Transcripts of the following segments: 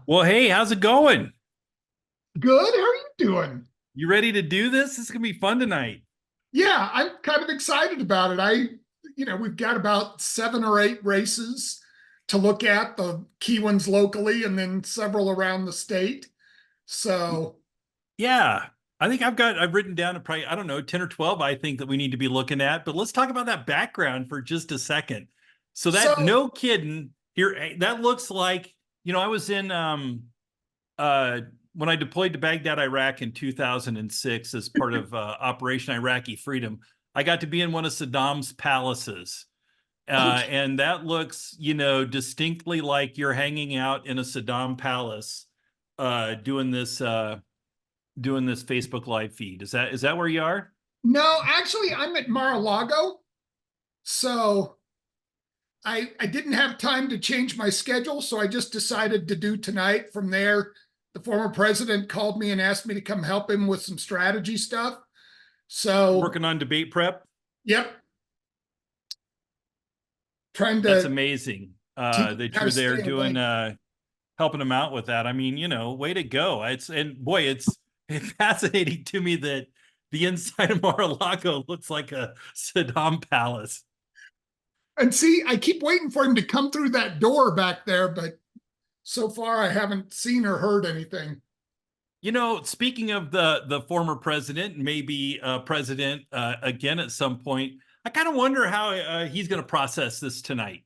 Well, hey, how's it going? Good. How are you doing? You ready to do this? This is gonna be fun tonight. Yeah, I'm kind of excited about it. We've got about 7 or 8 races to look at, the key ones locally and then several around the state. So, Yeah, I think I've written down probably, I don't know, 10 or 12 I think that we need to be looking at, but let's talk about that background for just a second. So that so no kidding here, that looks like, I was in uh when I deployed to Baghdad, Iraq in 2006 as part of Operation Iraqi Freedom. I got to be in one of Saddam's palaces. okay. And that looks, distinctly like you're hanging out in a Saddam palace, uh, doing this, uh, doing this Facebook live feed. Is that where you are? No, actually, I'm at Mar-a-Lago. So I didn't have time to change my schedule, so I just decided to do tonight from there. The former president called me and asked me to come help him with some strategy stuff. So, Working on debate prep? yep, trying That's to amazing. teach him That how to you're there stay doing, awake. helping them out with that. I mean, way to go. And boy, it's fascinating to me that the inside of Mar-a-Lago looks like a Saddam palace. And see, I keep waiting for him to come through that door back there, but so far I haven't seen or heard anything. Speaking of the former president, maybe president again at some point, I kind of wonder how he's going to process this tonight.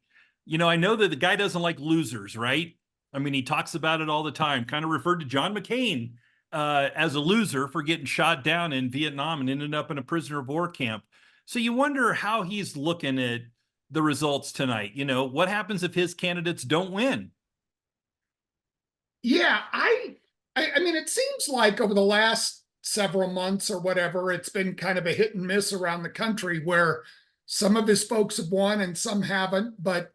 I know that the guy doesn't like losers, right? I mean, he talks about it all the time. Kind of referred to John McCain as a loser for getting shot down in Vietnam and ended up in a prisoner of war camp. So you wonder how he's looking at the results tonight. What happens if his candidates don't win? Yeah, I mean, it seems like over the last several months or whatever, it's been kind of a hit and miss around the country where some of his folks have won and some haven't. But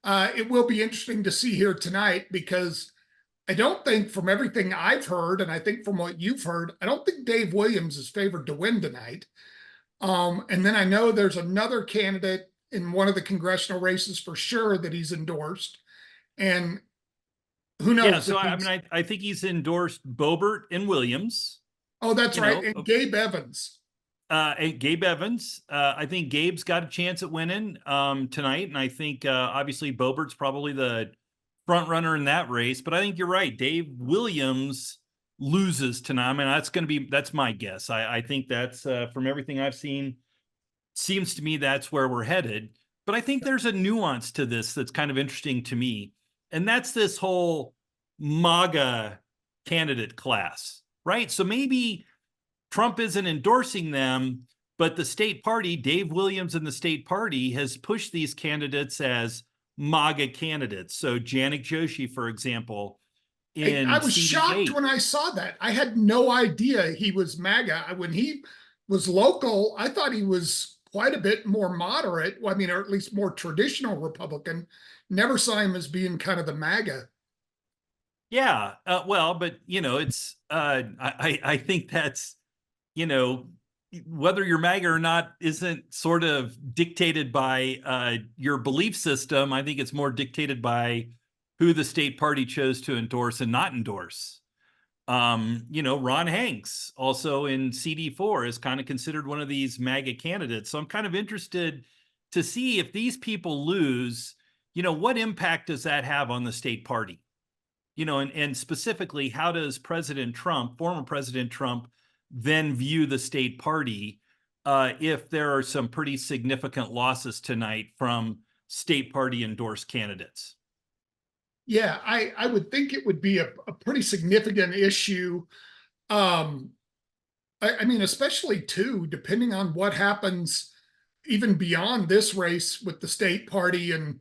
it will be interesting to see here tonight because I don't think, from everything I've heard, and I think from what you've heard, I don't think Dave Williams is favored to win tonight. And then I know there's another candidate in one of the congressional races for sure that he's endorsed. And who Yeah, knows so if I mean, he's, I think he's endorsed Bobert and Williams. oh, that's You right. know, And Gabe Evans. and Gabe Evans. I think Gabe's got a chance at winning tonight, and I think obviously Bobert's probably the front runner in that race. But I think you're right. Dave Williams loses tonight. I mean, that's my guess. I think that's from everything I've seen, seems to me that's where we're headed. But I think there's a nuance to this that's kind of interesting to me, and that's this whole MAGA candidate class, right? So maybe Trump isn't endorsing them, but the state party, Dave Williams and the state party, has pushed these candidates as MAGA candidates. So Janik Joshi, for example, I in was shocked CD8. when I saw that. I had no idea he was MAGA. When he was local, I thought he was quite a bit more moderate. Well, I mean, or at least more traditional Republican. Never saw him as being kind of the MAGA. Yeah, well, but it's I think that's you know whether you're MAGA or not isn't sort of dictated by your belief system. I think it's more dictated by who the state party chose to endorse and not endorse. Ron Hanks, also in CD4, is kind of considered one of these MAGA candidates. So I'm kind of interested to see if these people lose, what impact does that have on the state party? And specifically, how does President Trump, former President Trump, then view the state party if there are some pretty significant losses tonight from state party endorsed candidates? Yeah, I would think it would be a pretty significant issue. Um, I mean, especially too, depending on what happens even beyond this race with the state party and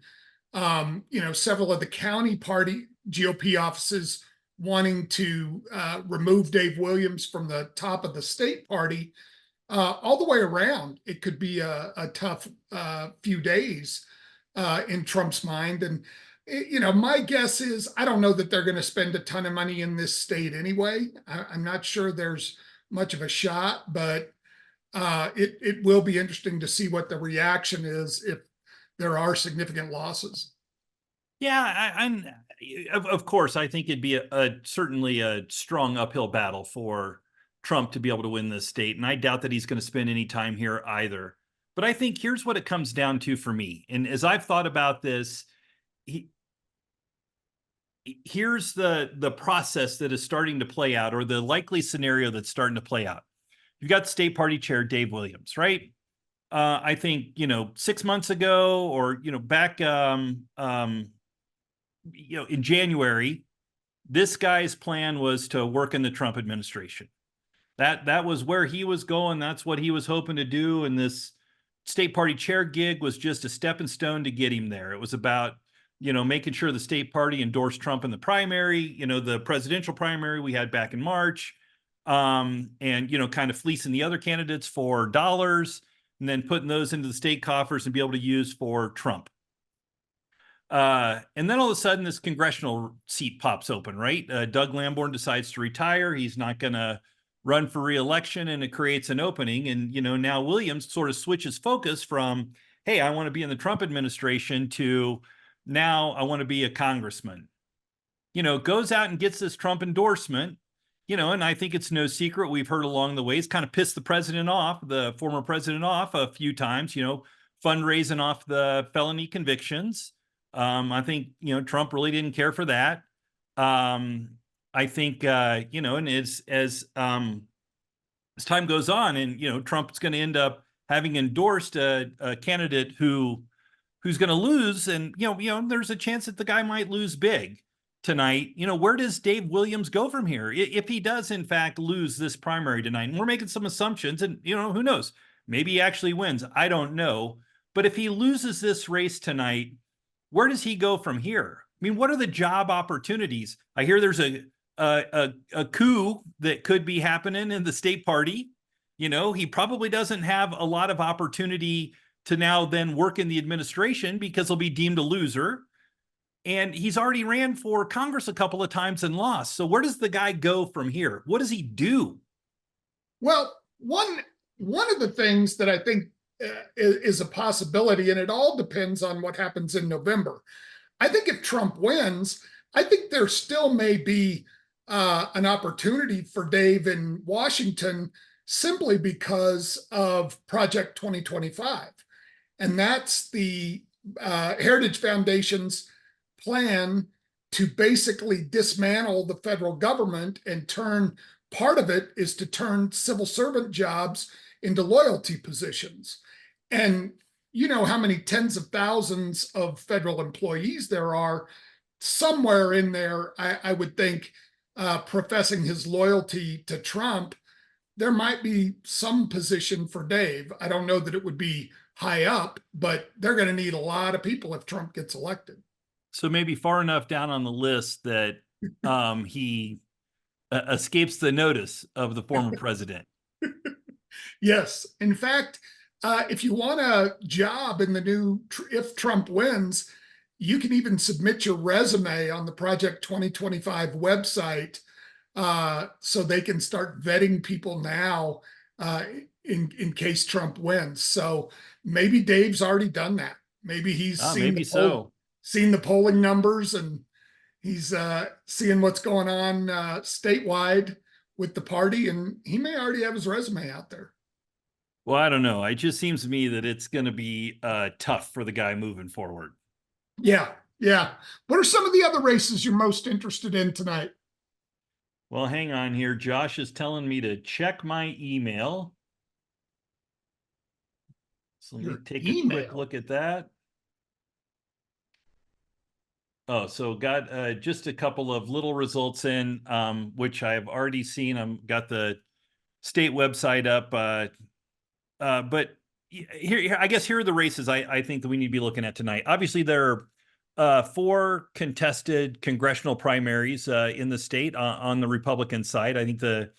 several of the county party GOP offices wanting to remove Dave Williams from the top of the state party. All the way around, it could be a tough few days in Trump's mind. And, my guess is I don't know that they're going to spend a ton of money in this state anyway. I'm not sure there's much of a shot, but it will be interesting to see what the reaction is if there are significant losses. Yeah, of course, I think it'd be certainly a strong uphill battle for Trump to be able to win this state, and I doubt that he's going to spend any time here either. But I think here's what it comes down to for me, and as I've thought about this, he, here's the process that is starting to play out, or the likely scenario that's starting to play out. You've got state party chair Dave Williams, right? I think 6 months ago, or back in January, this guy's plan was to work in the Trump administration. That was where he was going. That's what he was hoping to do. And this state party chair gig was just a stepping stone to get him there. It was about, making sure the state party endorsed Trump in the primary, the presidential primary we had back in March, and, kind of fleecing the other candidates for dollars and then putting those into the state coffers and be able to use for Trump. And then all of a sudden, this congressional seat pops open, right? Doug Lamborn decides to retire. He's not going to run for reelection, and it creates an opening. And, now Williams sort of switches focus from, hey, I want to be in the Trump administration to now I want to be a congressman. Goes out and gets this Trump endorsement, and I think it's no secret. We've heard along the way, he's kind of pissed the president off, the former president off a few times, fundraising off the felony convictions. I think, Trump really didn't care for that. I think, and as time goes on and, Trump's going to end up having endorsed a candidate who's going to lose. And, there's a chance that the guy might lose big tonight. Where does Dave Williams go from here? If he does, in fact, lose this primary tonight, and we're making some assumptions, and, who knows, maybe he actually wins. I don't know. But if he loses this race tonight, where does he go from here? I mean, what are the job opportunities? I hear there's a coup that could be happening in the state party. He probably doesn't have a lot of opportunity to now then work in the administration because he'll be deemed a loser. And he's already ran for Congress a couple of times and lost. So where does the guy go from here? What does he do? Well, one of the things that I think is a possibility, and it all depends on what happens in November. I think if Trump wins, I think there still may be an opportunity for Dave in Washington simply because of Project 2025. And that's the Heritage Foundation's plan to basically dismantle the federal government and turn part of it is to turn civil servant jobs into loyalty positions. And you know how many tens of thousands of federal employees there are. Somewhere in there, I would think, professing his loyalty to Trump, there might be some position for Dave. I don't know that it would be high up, but they're going to need a lot of people if Trump gets elected. So maybe far enough down on the list that he escapes the notice of the former president. Yes. In fact, if you want a job in the new, if Trump wins, you can even submit your resume on the Project 2025 website so they can start vetting people now in case Trump wins. So maybe Dave's already done that. Maybe he's seen the polling numbers, and he's seeing what's going on statewide with the party, and he may already have his resume out there. Well, I don't know. It just seems to me that it's going to be tough for the guy moving forward. Yeah, yeah. What are some of the other races you're most interested in tonight? Well, hang on here. Josh is telling me to check my email. So let me take a quick look at that. Oh, so got just a couple of little results in, which I've already seen. I've got the state website up. But here, I guess here are the races I think that we need to be looking at tonight. Obviously, there are 4 contested congressional primaries in the state on the Republican side. I think the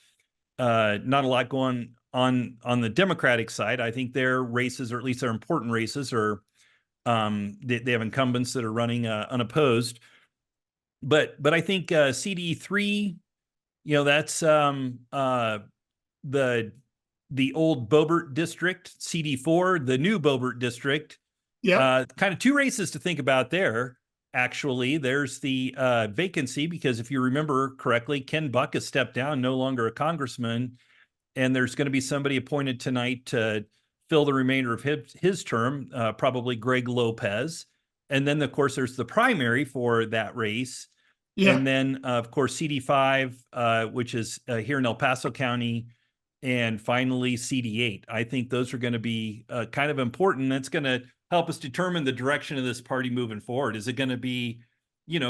not a lot going on the Democratic side. I think their races, or at least their important races, are they have incumbents that are running unopposed. But I think CD3, that's the old Boebert district. CD4, the new Boebert district. Yeah. Kind of 2 races to think about there. actually, there's the vacancy because if you remember correctly, Ken Buck has stepped down, no longer a congressman, and there's going to be somebody appointed tonight to fill the remainder of his term, probably Greg Lopez. And then, of course, there's the primary for that race. Yeah. And then, of course, CD5, which is here in El Paso County, and finally CD8. I think those are going to be kind of important. That's going to help us determine the direction of this party moving forward. Is it going to be,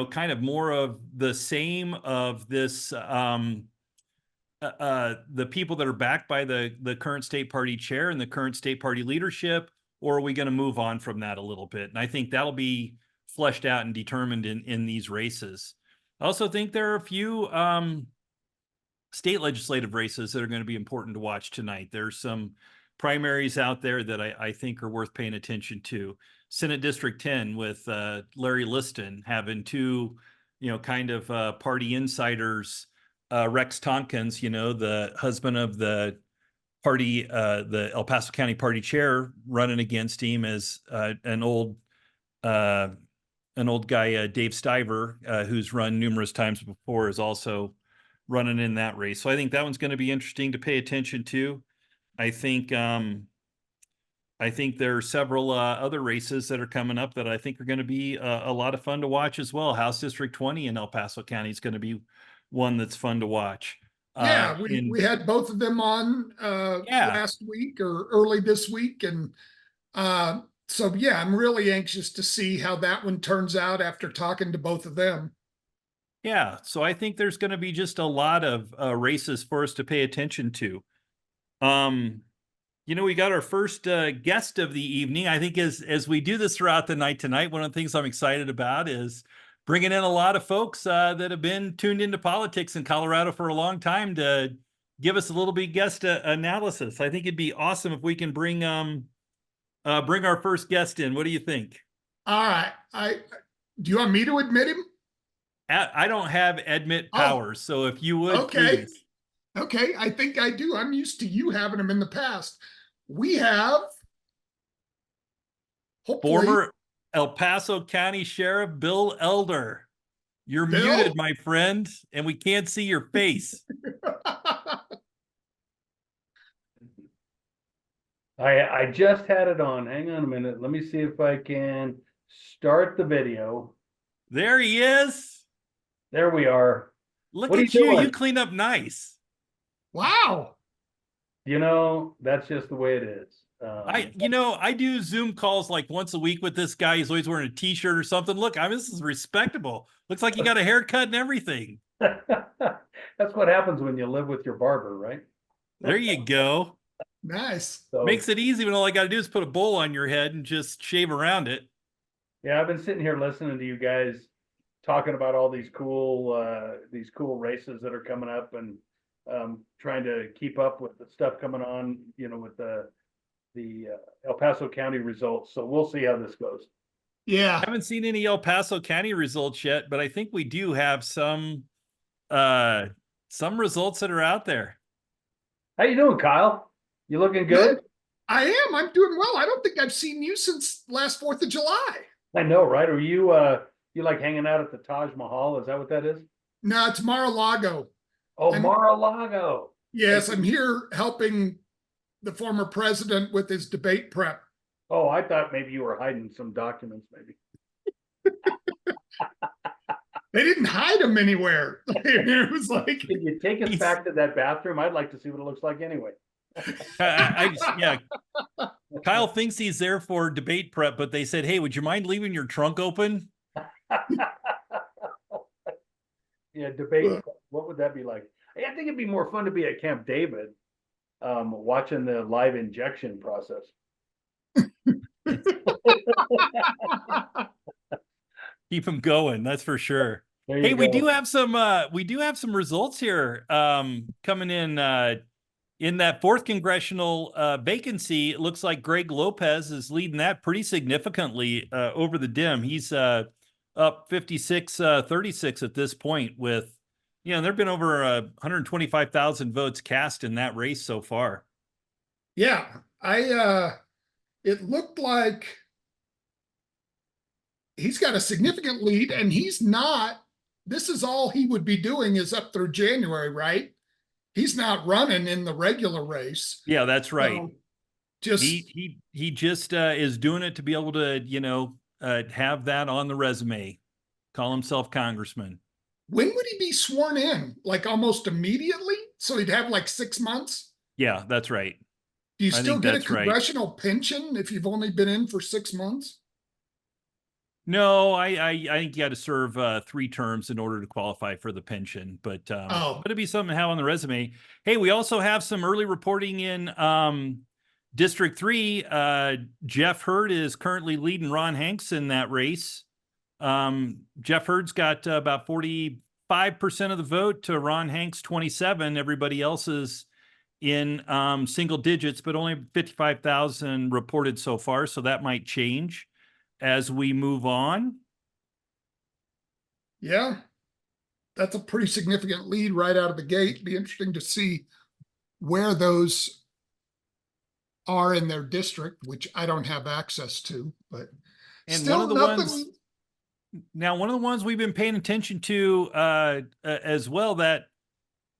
kind of more of the same of this, the people that are backed by the current state party chair and the current state party leadership, or are we going to move on from that a little bit? And I think that'll be fleshed out and determined in these races. I also think there are a few state legislative races that are going to be important to watch tonight. There's some primaries out there that I think are worth paying attention to. Senate District 10 with Larry Liston having two, kind of party insiders. Rex Tompkins, the husband of the party, the El Paso County party chair, running against him as an old guy, Dave Stiver, who's run numerous times before, is also running in that race. So I think that one's going to be interesting to pay attention to. I think there are several other races that are coming up that I think are going to be a lot of fun to watch as well. House District 20 in El Paso County is going to be one that's fun to watch. Yeah, we had both of them on Yeah, last week or early this week, and so yeah, I'm really anxious to see how that one turns out after talking to both of them. yeah. So I think there's going to be just a lot of races for us to pay attention to. Um, we got our first guest of the evening. I think as we do this throughout the night tonight, one of the things I'm excited about is bringing in a lot of folks that have been tuned into politics in Colorado for a long time to give us a little bit guest analysis. I think it'd be awesome if we can bring our first guest in. What do you think? All right, I do you want me to admit him? I don't have admit Oh, powers, so if you would okay. please. Okay, I think I do. I'm used to you having them in the past. We have, hopefully, Former El Paso County Sheriff Bill Elder. You're Bill. muted, my friend, and we can't see your face. I just had it on. Hang on a minute. Let me see if I can start the video. There he is. There we are. Look What are at you you. doing? You clean up nice. Wow. That's just the way it is. I do Zoom calls like once a week with this guy. He's always wearing a t-shirt or something. Look, this is respectable. Looks like you got a haircut and everything. That's what happens when you live with your barber, right? There you go. Nice. So, Makes it easy when all I got to do is put a bowl on your head and just shave around it. yeah, I've been sitting here listening to you guys talking about all these cool races that are coming up, and trying to keep up with the stuff coming on, with the El Paso County results. So we'll see how this goes. Yeah. I haven't seen any El Paso County results yet, but I think we do have some results that are out there. How you doing, Kyle? You looking good? I am. I'm doing well. I don't think I've seen you since last 4th of July. I know, right? Are you you like hanging out at the Taj Mahal? Is that what that is? No, it's Mar-a-Lago. Oh, Mar-a-Lago. Yes, I'm here helping the former president with his debate prep. Oh, I thought maybe you were hiding some documents, maybe. They didn't hide them anywhere. It was like, Can you take us back to that bathroom? I'd like to see what it looks like anyway. Yeah. Kyle thinks he's there for debate prep, but they said, "Hey, would you mind leaving your trunk open?" Yeah, debate. What would that be like? I think it'd be more fun to be at Camp David, watching the live injection process. Keep him going, that's for sure. Hey, we do have some results here coming in that 4th congressional vacancy. It looks like Greg Lopez is leading that pretty significantly over the Dim. He's up 56-36 at this point with, there've been over 125,000 votes cast in that race so far. Yeah, it looked like he's got a significant lead, and he's not. This is all he would be doing is up through January, right? He's not running in the regular race. Yeah, that's right. So just He just is doing it to be able to, have that on the resume, call himself congressman. when would he be sworn in? Like almost immediately? So he'd have like 6 months? Yeah, that's right. Do you I still think get a that's right. congressional pension if you've only been in for 6 months? No, I think you got to serve 3 terms in order to qualify for the pension, but Oh, it'd be something to have on the resume. Hey, we also have some early reporting in District 3. Jeff Hurd is currently leading Ron Hanks in that race. Jeff Hurd's got about 45% of the vote to Ron Hanks 27. Everybody else is in single digits, but only 55,000 reported so far. So that might change as we move on. yeah. That's a pretty significant lead right out of the gate. Be interesting to see where those are in their district, which I don't have access to, but And one of still the ones nothing. now, one of the ones we've been paying attention to as well, that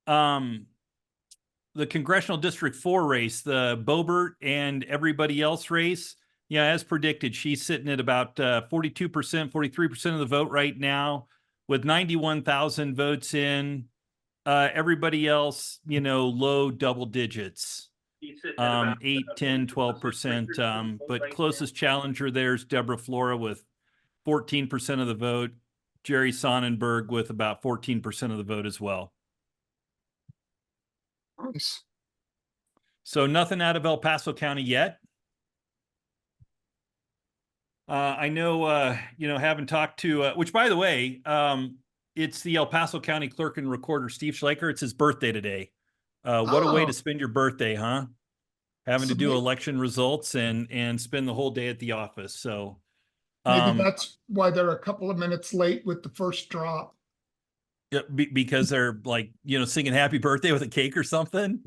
the Congressional District 4 race, the Boebert and everybody else race. Yeah, as predicted, she's sitting at about 42%, 43% of the vote right now with 91,000 votes in. Everybody else, low double digits, 8, 10, 12%. But closest challenger there's Deborah Flora with 14% of the vote. Jerry Sonnenberg with about 14% of the vote as well. Nice. So nothing out of El Paso County yet. I know, having talked to, which by the way, it's the El Paso County Clerk and Recorder, Steve Schleicher. It's his birthday today. What a way to Oh, spend your birthday, huh? Having to so do election results and spend the whole day at the office. So, maybe um, that's why they're a couple of minutes late with the first drop. yeah, because they're like, singing happy birthday with a cake or something.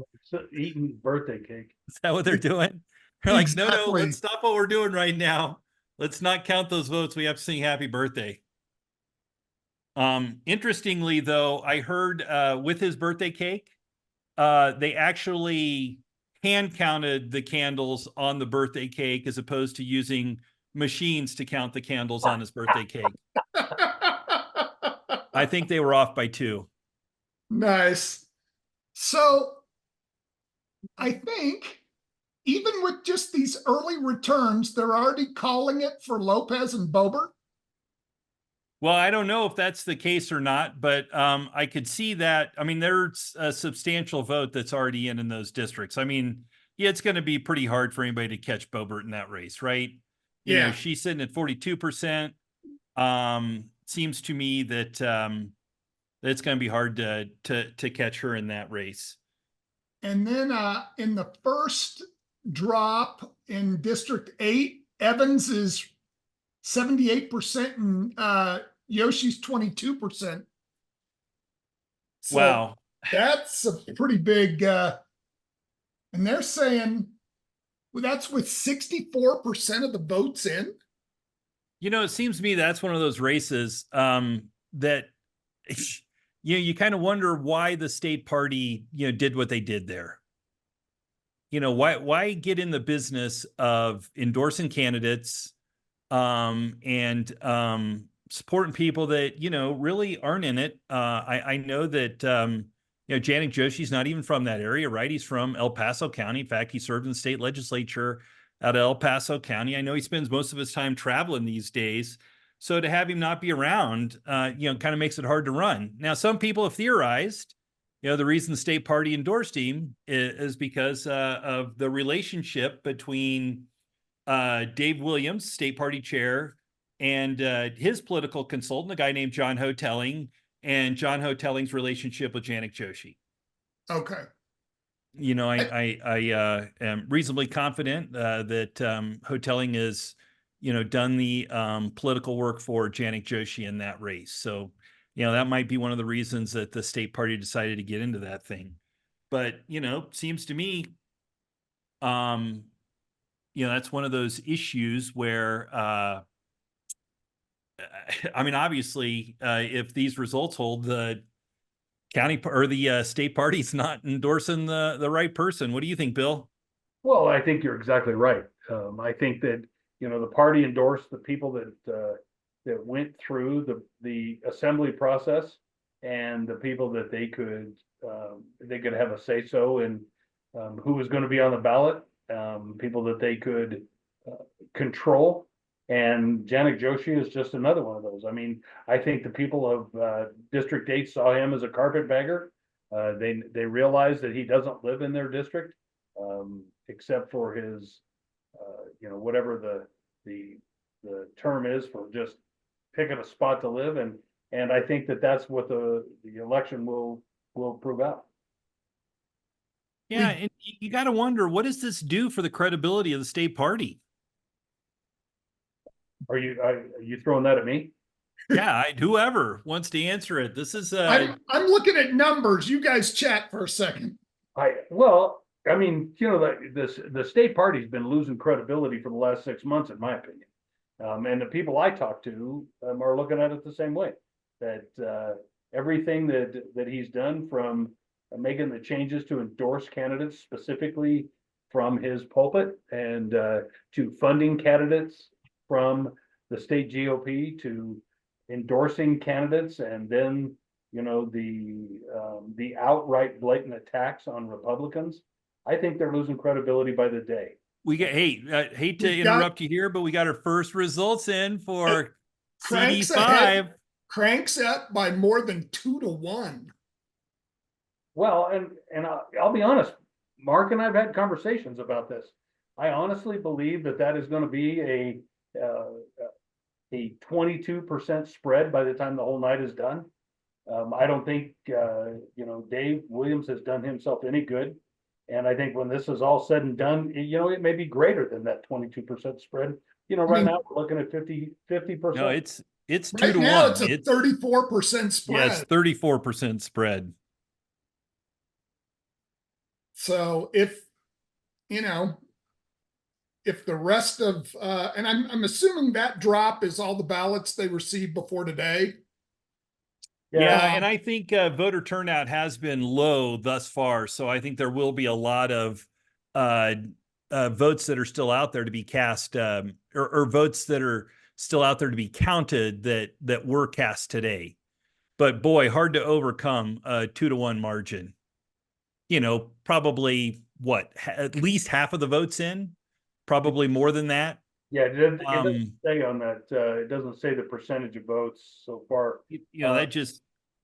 Eating birthday cake. Is that what they're doing? They're like, no, let's Exactly. stop what we're doing right now. Let's not count those votes. We have to sing happy birthday. Interestingly, though, I heard with his birthday cake, they actually hand counted the candles on the birthday cake as opposed to using machines to count the candles on his birthday cake. I think they were off by 2. Nice. So I think even with just these early returns, they're already calling it for Lopez and Boebert. Well, I don't know if that's the case or not, but I could see that. I mean, there's a substantial vote that's already in those districts. I mean, yeah, it's going to be pretty hard for anybody to catch Boebert in that race, right? Yeah. She's sitting at 42%. Seems to me that it's going to be hard to catch her in that race. And then in the first drop in District 8, Evans is 78% and Yoshi's 22%. So Wow. that's a pretty big, and they're saying, well, that's with 64% of the votes in. It seems to me that's one of those races that you kind of wonder why the state party did what they did there. Why get in the business of endorsing candidates and supporting people that really aren't in it. I know that Janik Joshi's not even from that area, right? He's from El Paso County. In fact, he served in the state legislature out of El Paso County. I know he spends most of his time traveling these days. So to have him not be around, kind of makes it hard to run. Now, some people have theorized, the reason the state party endorsed him is because of the relationship between Dave Williams, state party chair, and his political consultant, a guy named John Hotelling, and John Hotelling's relationship with Janik Joshi. Okay. I am reasonably confident that Hotelling has, done the political work for Janik Joshi in that race. So, that might be one of the reasons that the state party decided to get into that thing. But, seems to me, that's one of those issues where I mean, obviously, if these results hold, the or the state party's not endorsing the right person. What do you think, Bill? Well, I think you're exactly right. I think that, the party endorsed the people that went through the assembly process, and the people that they could have a say so in who was going to be on the ballot, people that they could control. And Janik Joshi is just another one of those. I mean, I think the people of District 8 saw him as a carpetbagger. They realized that he doesn't live in their district, except for his, whatever the term is for just picking a spot to live. And I think that that's what the election will prove out. Yeah, We and you got to wonder, what does this do for the credibility of the state party? Are you throwing that at me? Yeah, whoever wants to answer it. This is I'm looking at numbers. You guys chat for a second. Well, I mean, the state party's been losing credibility for the last 6 months, in my opinion. And the people I talk to are looking at it the same way. That everything that he's done, from making the changes to endorse candidates specifically from his pulpit, and to funding candidates from the state GOP, to endorsing candidates, and then the outright blatant attacks on Republicans. I think they're losing credibility by the day. we get hate to We've got interrupt you here, but we got our first results in for Cranks CD5. ahead, Cranks up by more than 2-1. Well, and I'll be honest, Mark and I've had conversations about this. I honestly believe that is going to be a 22% spread by the time the whole night is done. I don't think Dave Williams has done himself any good. And I think when this is all said and done, it may be greater than that 22% spread. Right now we're looking at 50%. No, it's Right 2 to now 1. it's a 34% spread. Yeah, it's 34% spread. So if the rest of and I'm assuming that drop is all the ballots they received before today. Yeah, and I think voter turnout has been low thus far, so I think there will be a lot of votes that are still out there to be cast, or votes that are still out there to be counted that were cast today. But boy, hard to overcome a 2-1 margin. Probably at least half of the votes in, probably more than that. Yeah, it doesn't say on that. It doesn't say the percentage of votes so far.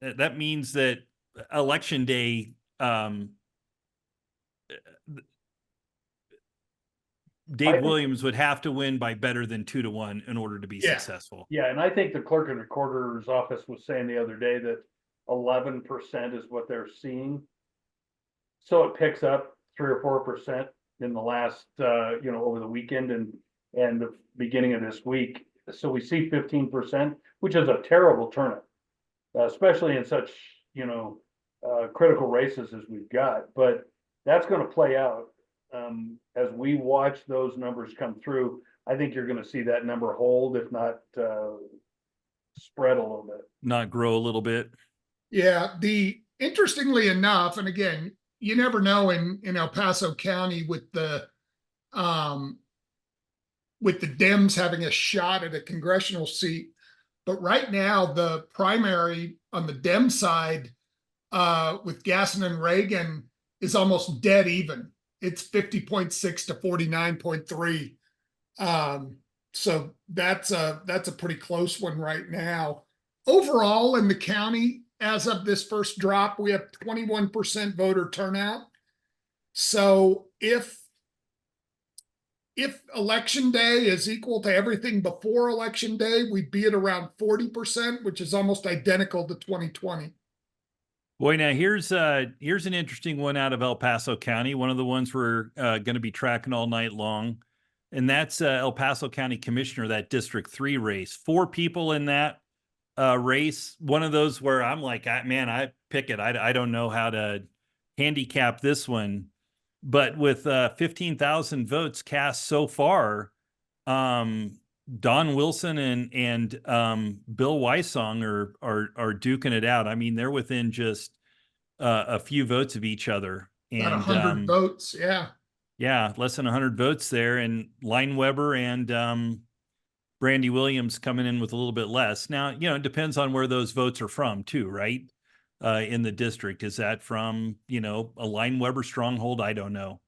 That means that election day, Dave Williams would have to win by better than 2-1 in order to be successful. Yeah, and I think the clerk and recorder's office was saying the other day that 11% is what they're seeing. So it picks up 3 or 4% in the last, over the weekend and the beginning of this week. So we see 15%, which is a terrible turnout, especially in such, critical races as we've got. But that's going to play out as we watch those numbers come through. I think you're going to see that number hold, if not spread a little bit, not grow a little bit. Yeah, interestingly enough, and again, you never know in El Paso County with the Dems having a shot at a congressional seat. But right now, the primary on the Dem side with Gasson and Reagan is almost dead even. It's 50.6 to 49.3. So that's a pretty close one right now. Overall in the county, as of this first drop, we have 21% voter turnout. So if election day is equal to everything before election day, we'd be at around 40%, which is almost identical to 2020. Boy, now here's an interesting one out of El Paso County, one of the ones we're going to be tracking all night long. And that's El Paso County Commissioner, that District 3 race. 4 people in that race. One of those where I'm like, I pick it. I don't know how to handicap this one. But with 15,000 votes cast so far, Don Wilson and Bill Wysong are duking it out. I mean, they're within just a few votes of each other, About and 100 votes. Yeah. yeah, less than 100 votes there, and Line Weber and Brandy Williams coming in with a little bit less. Now, it depends on where those votes are from too, right? In the district, is that from a Line Weber stronghold? I don't know.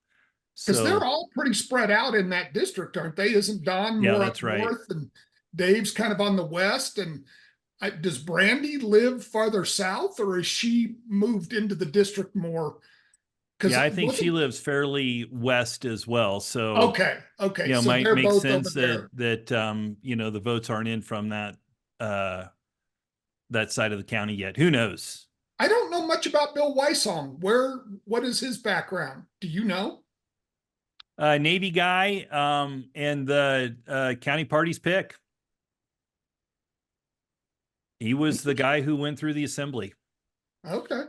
Because they're So all pretty spread out in that district, aren't they? Isn't Don yeah, more up that's right. north and Dave's kind of on the west? And does Brandy live farther south, or is she moved into the district more? Because Yeah, I it think she wasn't lives fairly west as well. So okay. Okay, so might they're make both over sense that there. the votes aren't in from uh that side of the county yet. Who knows? I don't know much about Bill Wysong. What is his background? Do you know? Navy guy, and the county party's pick. He was the guy who went through the assembly. Okay.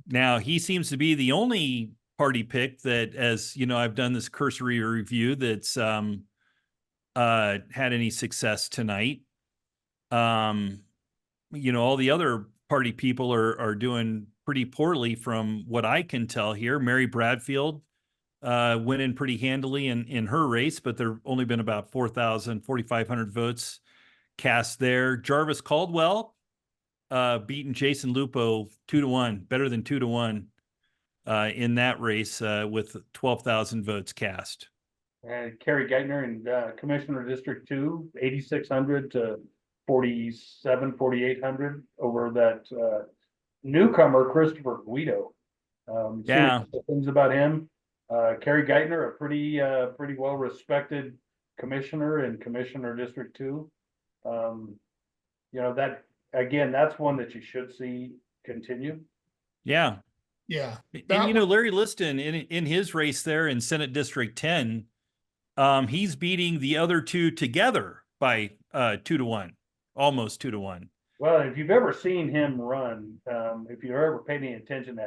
Now he seems to be the only party pick that, as I've done this cursory review, that's had any success tonight. All the other party people are doing pretty poorly from what I can tell here. Mary Bradfield went in pretty handily in her race, but there only been about 4,500 votes cast there. Jarvis Caldwell beating Jason Lupo 2-1, better than 2-1 in that race with 12,000 votes cast. And Kerry Geithner in Commissioner District 2, 8,600 to 4,800 over that newcomer, Christopher Guido. Seen a Yeah. couple things about him. Kerry Geithner, a pretty well respected commissioner in Commissioner District 2. That again, that's one that you should see continue. Yeah. Yeah. And That one. Larry Liston in his race there in Senate District 10, he's beating the other two together by 2-1, almost 2-1. Well, if you've ever seen him run, if you've ever paid any attention to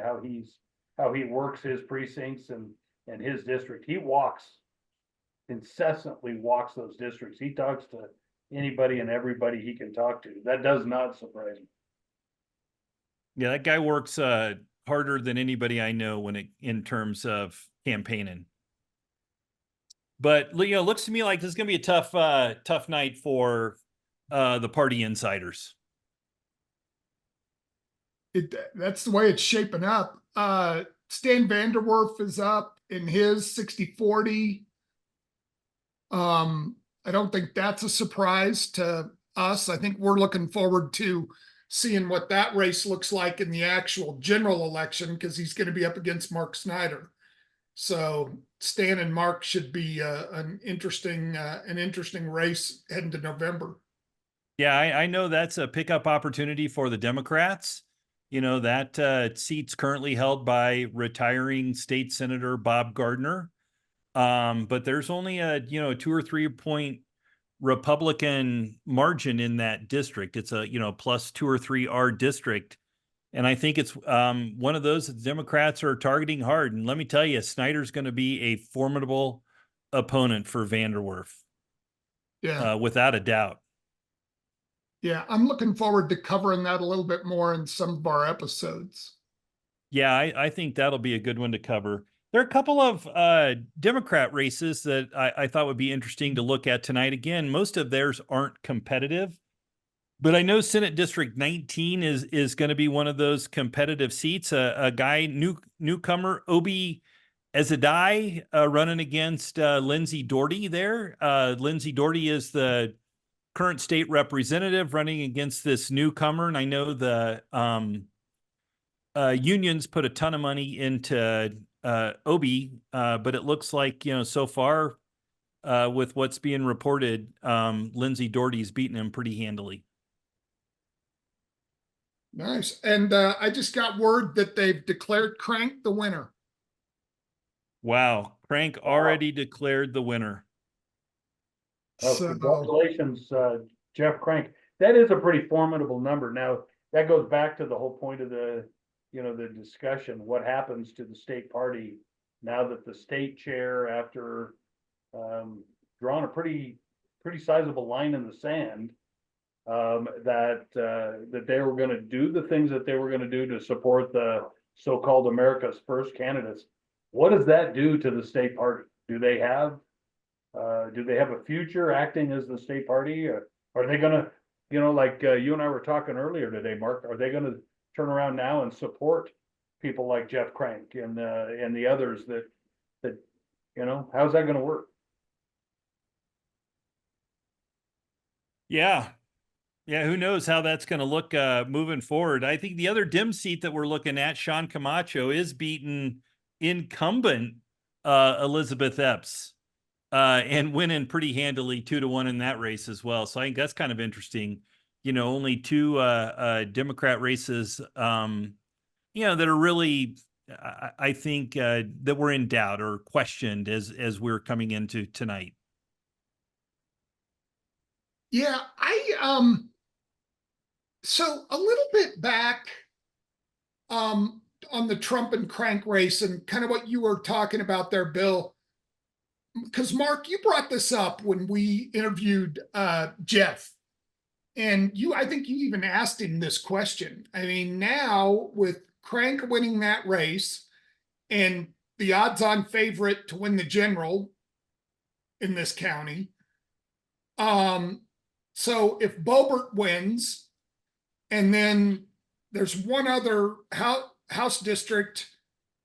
how he works his precincts and his district, he incessantly walks those districts. He talks to anybody and everybody he can talk to. That does not surprise me. Yeah, that guy works harder than anybody I know in terms of campaigning. But looks to me like this is going to be a tough night for the party insiders. That's the way it's shaping up. Stan Vanderwerf is up in his 60-40. I don't think that's a surprise to us. I think we're looking forward to seeing what that race looks like in the actual general election, because he's going to be up against Mark Snyder. So Stan and Mark should be an interesting race heading to November. Yeah, I know that's a pickup opportunity for the Democrats. That seat's currently held by retiring state senator Bob Gardner. But there's only a 2 or 3 point Republican margin in that district. It's a plus 2 or 3 R district, and I think it's one of those that the Democrats are targeting hard. And let me tell you, Snyder's going to be a formidable opponent for Vanderwerf. Yeah, without a doubt. yeah, I'm looking forward to covering that a little bit more in some of our episodes. Yeah, I think that'll be a good one to cover. There are a couple of Democrat races that I thought would be interesting to look at tonight. Again, most of theirs aren't competitive, but I know Senate District 19 is going to be one of those competitive seats. A guy, newcomer, Obi Ezedai, running against Lindsay Doherty there. Lindsay Doherty is the current state representative running against this newcomer, and I know the unions put a ton of money into Obi, but it looks like so far with what's being reported, Lindsay Doherty's beating him pretty handily. Nice. And I just got word that they've declared Crank the winner. Wow, Crank already declared the winner. Oh, So congratulations, Jeff Crank. That is a pretty formidable number. Now, that goes back to the whole point of the discussion. What happens to the state party now that the state chair, after drawing a pretty pretty sizable line in the sand. That they were gonna do the things that they were gonna do to support the so-called America's first candidates. What does that do to the state party? Do they have a future acting as the state party? Or are they gonna, like you and I were talking earlier today, Mark, are they gonna turn around now and support people like Jeff Crank and the others that, how's that gonna work? Yeah. Yeah, who knows how that's going to look moving forward. I think the other dim seat that we're looking at, Sean Camacho, is beating incumbent Elizabeth Epps and winning pretty handily 2-1 in that race as well. So I think that's kind of interesting. Only two Democrat races, that are really, I think, that were in doubt or questioned as we're coming into tonight. Yeah, so a little bit back um on the Trump and Crank race and kind of what you were talking about there, Bill. Because Mark, you brought this up when we interviewed Jeff, and I think you even asked him this question. I mean, now with Crank winning that race and the odds-on favorite to win the general in this county, so if Boebert wins, and then there's one other House district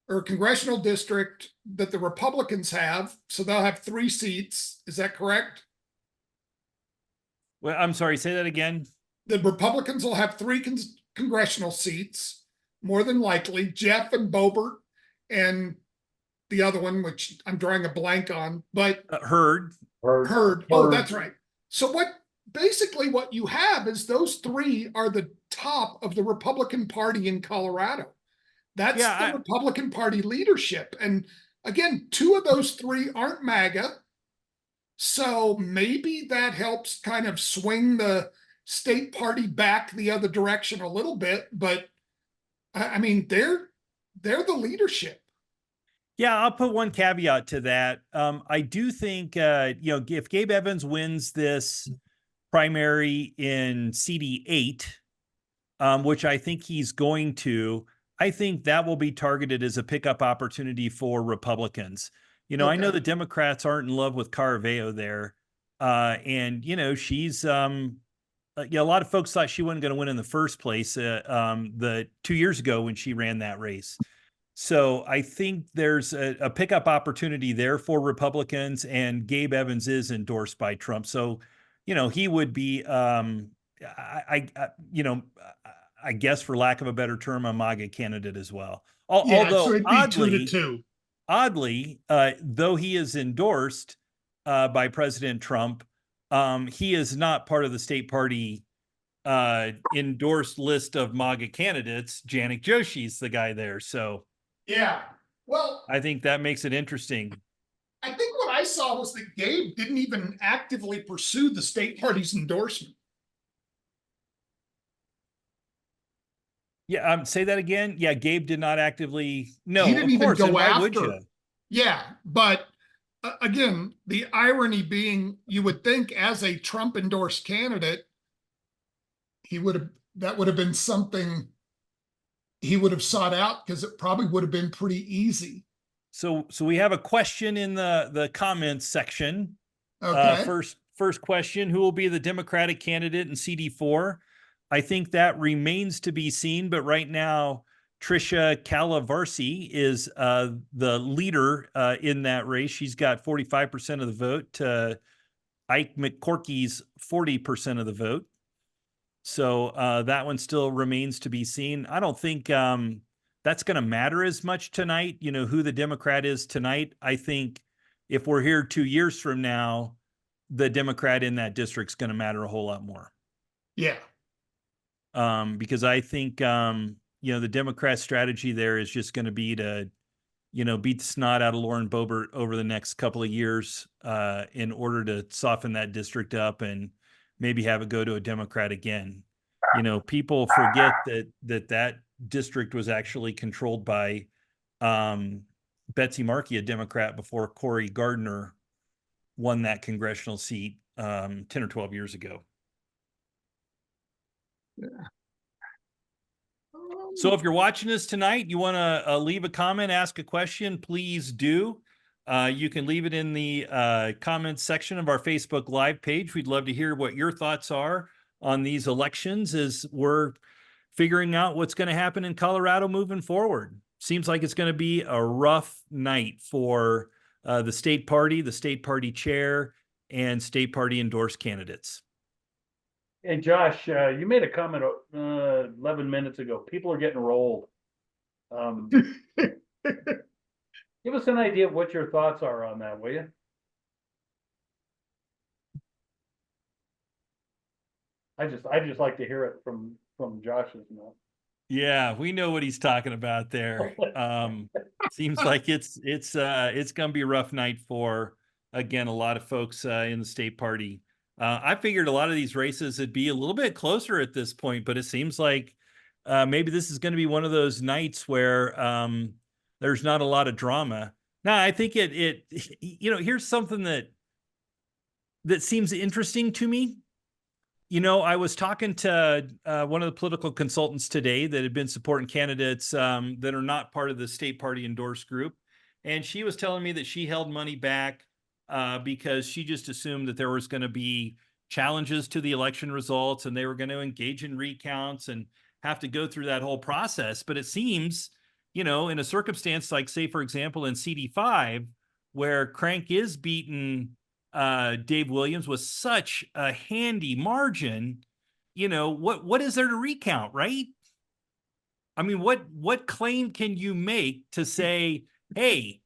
or congressional district that the Republicans have, so they'll have 3 seats. Is that correct? Well, I'm sorry, say that again. The Republicans will have 3 congressional seats, more than likely. Jeff and Boebert, and the other one, which I'm drawing a blank on, but Heard. Oh, that's right. So basically what you have is those 3 are the top of the Republican Party in Colorado. That's the Republican Party leadership. And again, 2 of those 3 aren't MAGA. So maybe that helps kind of swing the state party back the other direction a little bit. But I mean, they're the leadership. Yeah, I'll put one caveat to that. I do think, if Gabe Evans wins this primary in CD8, which I think he's going to, I think that will be targeted as a pickup opportunity for Republicans. I know the Democrats aren't in love with Caraveo there. And, she's, a lot of folks thought she wasn't going to win in the first place the 2 years ago when she ran that race. So I think there's a pickup opportunity there for Republicans, and Gabe Evans is endorsed by Trump. So, he would be, I guess, for lack of a better term, a MAGA candidate as well. Although so it'd be 2-2. Oddly, though he is endorsed by President Trump, he is not part of the state party endorsed list of MAGA candidates. Janik Joshi's the guy there. So yeah, well, I think that makes it interesting. I think what I saw was that Gabe didn't even actively pursue the state party's endorsement. Yeah, say that again. Yeah, Gabe did not actively. No, he didn't of course. even go why after. would you? Yeah, but again, the irony being, you would think as a Trump endorsed candidate, that would have been something he would have sought out, because it probably would have been pretty easy. So we have a question in the comments section. Okay. First question: who will be the Democratic candidate in CD4? I think that remains to be seen, but right now, Tricia Calavarsi is the leader in that race. She's got 45% of the vote. Ike McCorkey's 40% of the vote. So that one still remains to be seen. I don't think that's going to matter as much tonight, who the Democrat is tonight. I think if we're here 2 years from now, the Democrat in that district is going to matter a whole lot more. Yeah. Because I think, the Democrat strategy there is just going to be to, beat the snot out of Lauren Boebert over the next couple of years in order to soften that district up and maybe have it go to a Democrat again. People forget that district was actually controlled by Betsy Markey, a Democrat, before Cory Gardner won that congressional seat 10 or 12 years ago. So if you're watching this tonight, you want to leave a comment, ask a question, please do. You can leave it in the comments section of our Facebook Live page. We'd love to hear what your thoughts are on these elections as we're figuring out what's going to happen in Colorado moving forward. Seems like it's going to be a rough night for the state party chair, and state party endorsed candidates. Hey, Josh, you made a comment 11 minutes ago. People are getting rolled. Give us an idea of what your thoughts are on that, will you? I just like to hear it from Josh's mouth. Yeah, we know what he's talking about there. Seems like it's going to be a rough night for, again, a lot of folks in the state party. I figured a lot of these races would be a little bit closer at this point, but it seems like maybe this is going to be one of those nights where there's not a lot of drama. Now, I think here's something that seems interesting to me. I was talking to one of the political consultants today that had been supporting candidates that are not part of the state party endorsed group. And she was telling me that she held money back because she just assumed that there was going to be challenges to the election results and they were going to engage in recounts and have to go through that whole process. But it seems, in a circumstance like, say, for example, in CD5, where Crank is beaten Dave Williams with such a handy margin, what is there to recount, right? I mean, what claim can you make to say, hey,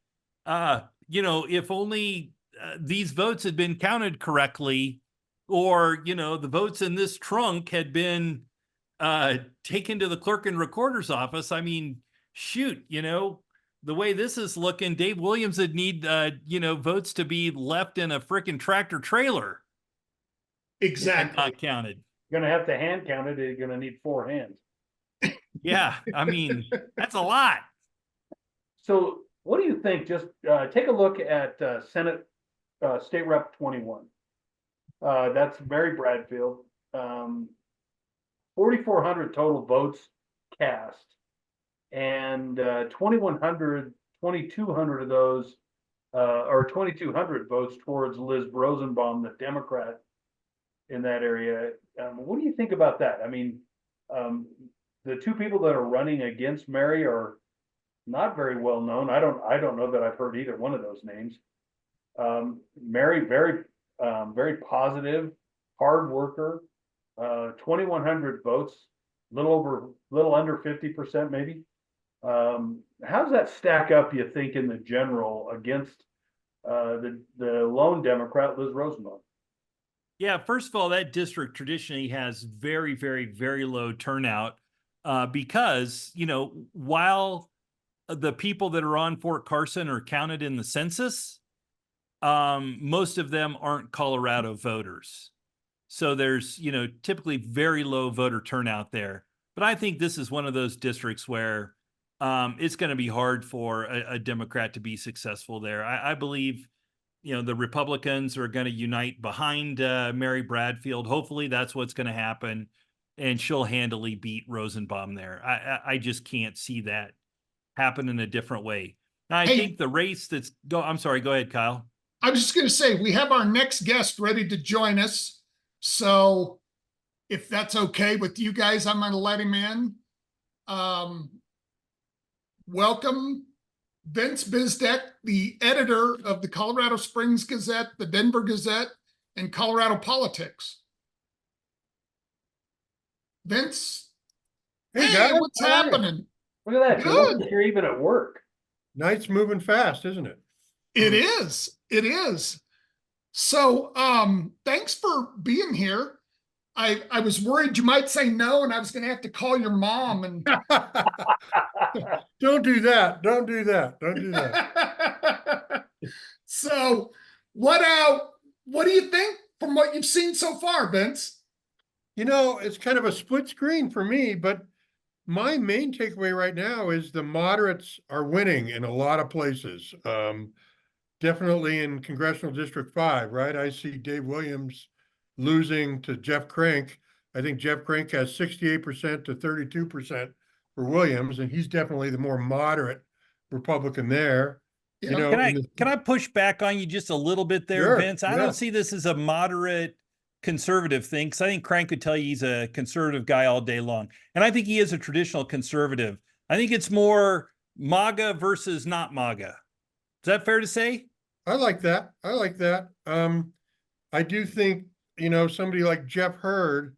if only these votes had been counted correctly, or the votes in this trunk had been taken to the clerk and recorder's office? I mean, shoot, the way this is looking, Dave Williams would need, votes to be left in a freaking tractor trailer. Exactly. Not counted. You're going to have to hand count it. You're going to need 4 hands. Yeah. I mean, that's a lot. So what do you think? Just take a look at Senate State Rep 21. That's Mary Bradfield. 4,400 total votes cast. And 2,200 of those, or 2,200 votes towards Liz Rosenbaum, the Democrat in that area. What do you think about that? I mean, the two people that are running against Mary are not very well known. I don't know that I've heard either one of those names. Mary, very positive, hard worker. 2,100 votes, little under 50% maybe. How does that stack up, you think, in the general against the lone Democrat, Liz Rosenbaum? Yeah, first of all, that district traditionally has very, very, very low turnout because, while the people that are on Fort Carson are counted in the census, most of them aren't Colorado voters. So there's, typically very low voter turnout there. But I think this is one of those districts where it's going to be hard for a Democrat to be successful there. I believe, the Republicans are going to unite behind Mary Bradfield. Hopefully that's what's going to happen. And she'll handily beat Rosenbaum there. I just can't see that happen in a different way. Now, I think the race I'm sorry, go ahead, Kyle. I was just going to say, we have our next guest ready to join us. So if that's okay with you guys, I'm going to let him in. Welcome, Vince Bizdeck, the editor of the Colorado Springs Gazette, the Denver Gazette, and Colorado Politics. Vince, hey, what's happening? Look at that. Good. You're even at work. Night's moving fast, isn't it? It is. It is. So thanks for being here. I was worried you might say no, and I was going to have to call your mom. And Don't do that. Don't do that. Don't do that. So, what do you think from what you've seen so far, Vince? It's kind of a split screen for me, but my main takeaway right now is the moderates are winning in a lot of places. definitely in Congressional District 5, right? I see Dave Williams losing to Jeff Crank. I think Jeff Crank has 68% to 32% for Williams, and he's definitely the more moderate Republican there. You Yeah. know, in the Can I push back on you just a little bit there, sure, Vince? I yeah, don't see this as a moderate conservative thing, because I think Crank could tell you he's a conservative guy all day long. And I think he is a traditional conservative. I think it's more MAGA versus not MAGA. Is that fair to say? I like that. I like that. I do think, somebody like Jeff Hurd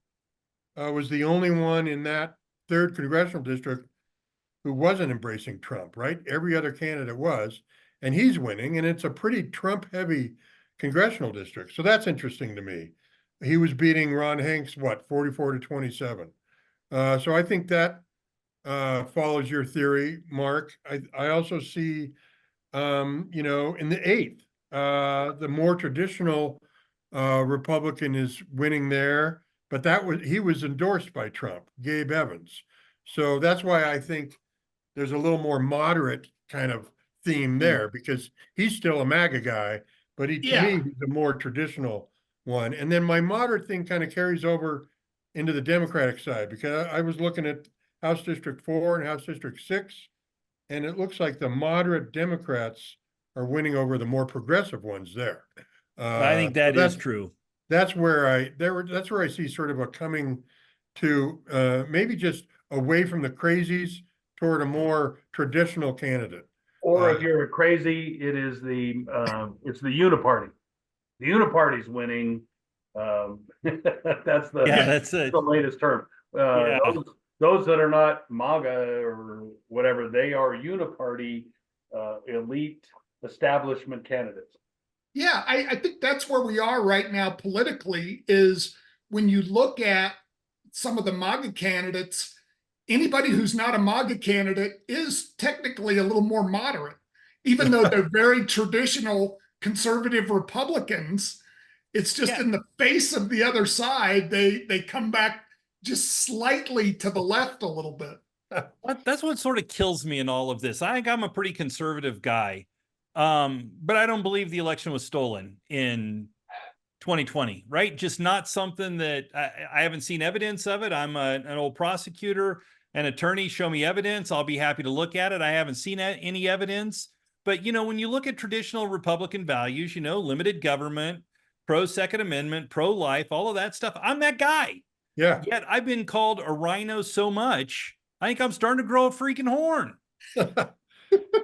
was the only one in that third congressional district who wasn't embracing Trump, right? Every other candidate was, and he's winning, and it's a pretty Trump heavy congressional district. So that's interesting to me. He was beating Ron Hanks, 44 to 27. So I think that follows your theory, Mark. I also see, in the eighth, the more traditional Republican is winning there, but he was endorsed by Trump, Gabe Evans. So that's why I think there's a little more moderate kind of theme there because he's still a MAGA guy, but to Yeah. me, he's a more traditional one. And then my moderate thing kind of carries over into the Democratic side because I was looking at House District 4 and House District 6, and it looks like the moderate Democrats are winning over the more progressive ones there. I think So that is true. that's where that's where I see sort of a coming to maybe just away from the crazies toward a more traditional candidate. Or if you're crazy, it's the uniparty. The uniparty's winning. That's That's the it. latest term. Yeah. Those that are not MAGA or whatever, they are uniparty elite establishment candidates. Yeah, I think that's where we are right now politically is when you look at some of the MAGA candidates, anybody who's not a MAGA candidate is technically a little more moderate, even though they're very traditional conservative Republicans. It's just in the face of the other side, they come back just slightly to the left a little bit. That's what sort of kills me in all of this. I think I'm a pretty conservative guy. But I don't believe the election was stolen in 2020, right? Just not something that I haven't seen evidence of it. I'm an old prosecutor, an attorney. Show me evidence. I'll be happy to look at it. I haven't seen any evidence. But, when you look at traditional Republican values, limited government, pro Second Amendment, pro life, all of that stuff, I'm that guy. Yeah. Yet I've been called a rhino so much, I think I'm starting to grow a freaking horn.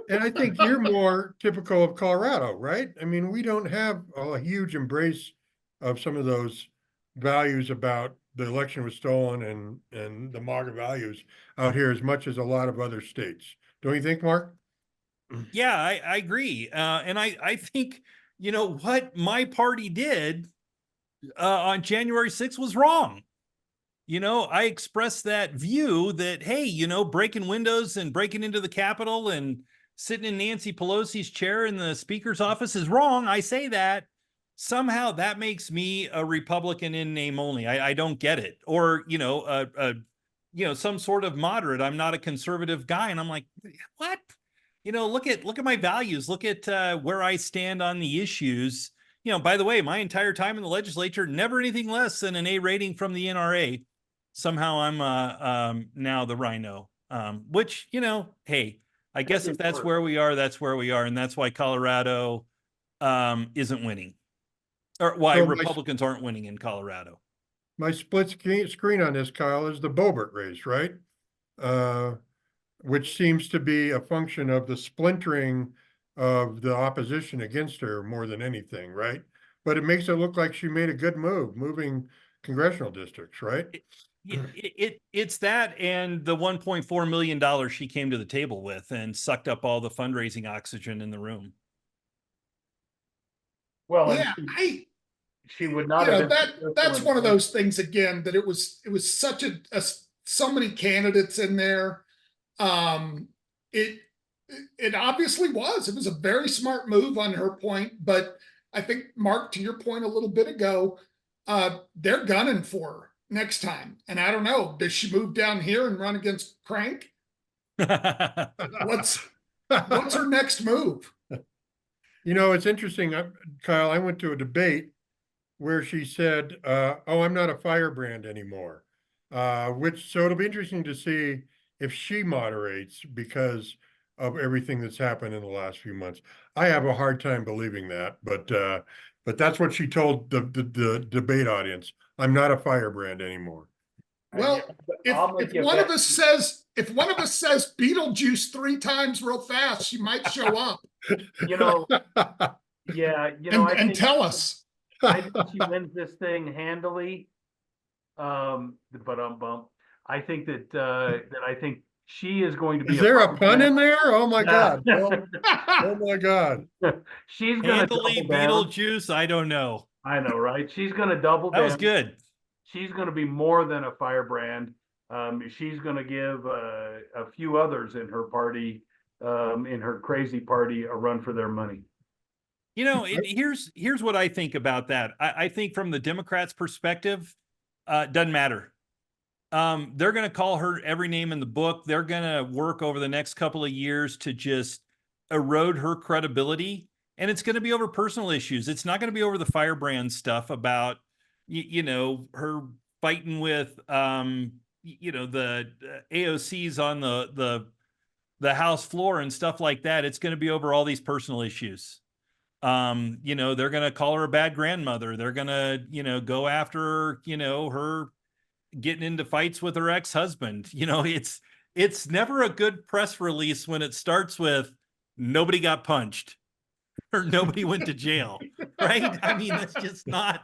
And I think you're more typical of Colorado, right? I mean, we don't have a huge embrace of some of those values about the election was stolen and the MAGA values out here as much as a lot of other states. Don't you think, Mark? Yeah, I agree. And I think, what my party did on January 6th was wrong. I expressed that view that, hey, breaking windows and breaking into the Capitol and sitting in Nancy Pelosi's chair in the speaker's office is wrong. I say that. Somehow that makes me a Republican in name only. I don't get it. Or, some sort of moderate. I'm not a conservative guy. And I'm like, what? Look at my values. Look at where I stand on the issues. By the way, my entire time in the legislature, never anything less than an A rating from the NRA. Somehow I'm now the rhino, which, hey, I guess if that's where we are, that's where we are. And that's why Colorado isn't winning, or why So Republicans aren't winning in Colorado. my split screen on this, Kyle, is the Boebert race, right? Which seems to be a function of the splintering of the opposition against her more than anything, right? But it makes it look like she made a good move, moving congressional districts, right? It's that and the $1.4 million she came to the table with and sucked up all the fundraising oxygen in the room. Well, Yeah, she would not have been that's one of those things again that it was such a so many candidates in there. It obviously it was a very smart move on her point, but I think, Mark, to your point a little bit ago, they're gunning for her next time. And I don't know, does she move down here and run against Crank? What's her next move? You know, it's interesting, Kyle, I went to a debate where she said, oh, I'm not a firebrand anymore. So it'll be interesting to see if she moderates because of everything that's happened in the last few months. I have a hard time believing that, but that's what she told the debate audience. I'm not a firebrand anymore. Well, I'll if make you a one of bet. us says Beetlejuice 3 times real fast, she might show up You know, yeah, and tell us. I think she wins this thing handily. But bump. I think that I think she is going to be Is a there a pun firebrand. in there? Oh my Yeah. God. Oh my God. She's gonna Handily double down. Beetlejuice, I don't know. I know, right? She's gonna double That was down. good. She's gonna be more than a firebrand. She's gonna give a few others in her party, in her crazy party, a run for their money. You know, here's what I think about that. I think from the Democrats' perspective, doesn't matter. They're going to call her every name in the book. They're going to work over the next couple of years to just erode her credibility, and it's going to be over personal issues. It's not going to be over the firebrand stuff about her fighting with the AOCs on the House floor and stuff like that. It's going to be over all these personal issues. They're going to call her a bad grandmother. They're going to, go after, her getting into fights with her ex-husband. It's never a good press release when it starts with nobody got punched or nobody went to jail, right? I mean, that's just not.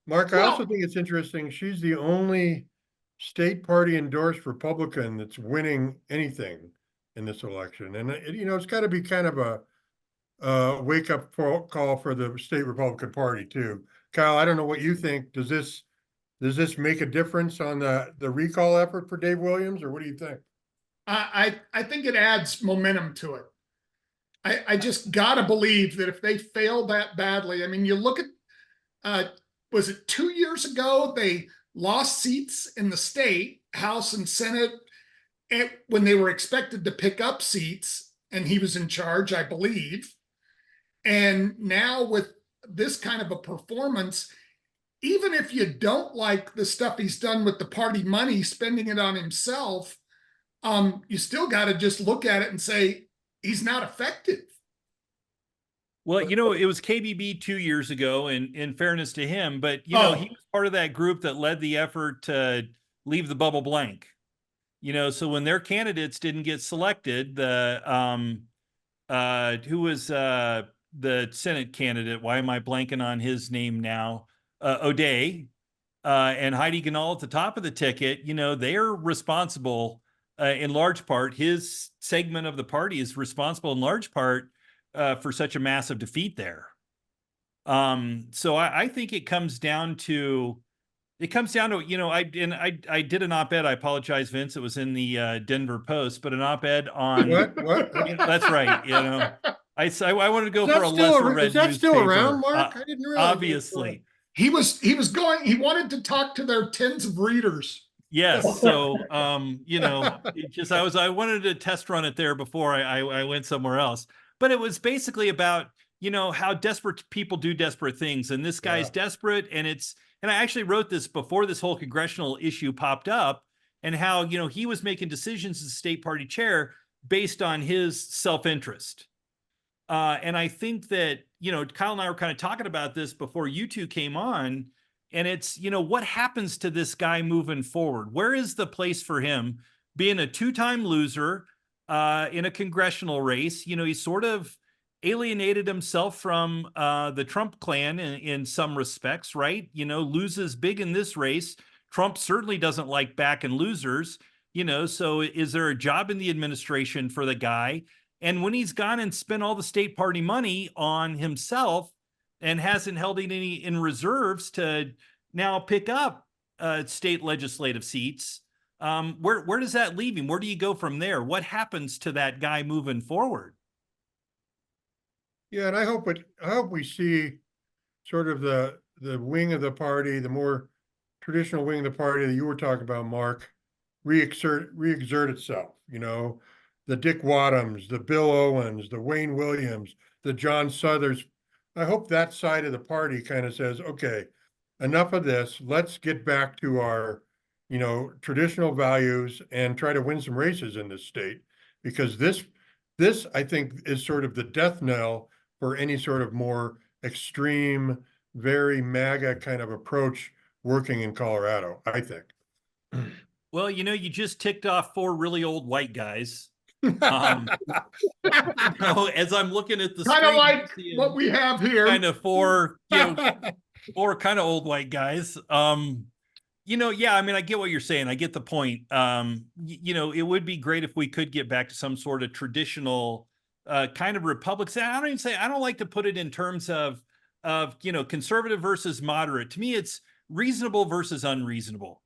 Mark, I also Well, think it's interesting. She's the only state party endorsed Republican that's winning anything in this election. And it's got to be kind of a wake up call for the state Republican Party too. Kyle, I don't know what you think. Does this make a difference on the recall effort for Dave Williams, or what do you think? I think it adds momentum to it. I just gotta believe that if they fail that badly, I mean, you look at was it 2 years ago they lost seats in the state House and Senate when they were expected to pick up seats, and he was in charge, I believe. And now with this kind of a performance, even if you don't like the stuff he's done with the party money, spending it on himself, you still got to just look at it and say he's not effective. Well, it was KBB 2 years ago, and in fairness to him, but he was part of that group that led the effort to leave the bubble blank. So when their candidates didn't get selected, who was the Senate candidate? Why am I blanking on his name now? O'Day and Heidi Ganahl at the top of the ticket. They are responsible in large part. His segment of the party is responsible in large part for such a massive defeat there. So I think it comes down to I did an op-ed. I apologize, Vince. It was in the Denver Post, but an op-ed on What? That's right. I wanted to go for a lesser read Is that still around, newspaper. Mark? I didn't realize. Obviously. He was going, he wanted to talk to their tens of readers. Yes. So I wanted to test run it there before I went somewhere else. But it was basically about, how desperate people do desperate things. And this guy's desperate. And I actually wrote this before this whole congressional issue popped up, and how, he was making decisions as state party chair based on his self-interest. And I think that, Kyle and I were kind of talking about this before you two came on, and it's, what happens to this guy moving forward? Where is the place for him being a two-time loser in a congressional race? He sort of alienated himself from the Trump clan in some respects, right? Loses big in this race. Trump certainly doesn't like backing losers, so is there a job in the administration for the guy? And when he's gone and spent all the state party money on himself and hasn't held any in reserves to now pick up state legislative seats, where does that leave him? Where do you go from there? What happens to that guy moving forward? Yeah, and I hope we see sort of the wing of the party, the more traditional wing of the party that you were talking about, Mark, re-exert itself. the Dick Wadhams, the Bill Owens, the Wayne Williams, the John Suthers. I hope that side of the party kind of says, okay, enough of this. Let's get back to our, traditional values and try to win some races in this state. Because this I think is sort of the death knell for any sort of more extreme, very MAGA kind of approach working in Colorado, I think. Well, you just ticked off 4 really old white guys. Um, as I'm looking at the Kind of screen, like seeing what we have here. kind of 4, 4 kind of old white guys. Yeah, I mean, I get what you're saying. I get the point. It would be great if we could get back to some sort of traditional kind of republic. I don't like to put it in terms of conservative versus moderate. To me, it's reasonable versus unreasonable.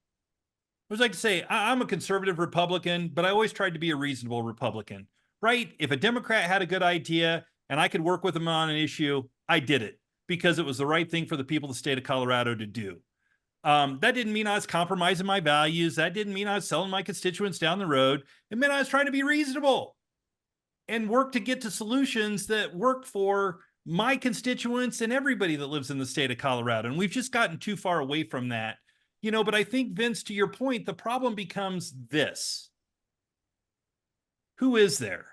I was like to say, I'm a conservative Republican, but I always tried to be a reasonable Republican, right? If a Democrat had a good idea and I could work with them on an issue, I did it because it was the right thing for the people of the state of Colorado to do. That didn't mean I was compromising my values. That didn't mean I was selling my constituents down the road. It meant I was trying to be reasonable and work to get to solutions that work for my constituents and everybody that lives in the state of Colorado. And we've just gotten too far away from that. But I think, Vince, to your point, the problem becomes this. Who is there?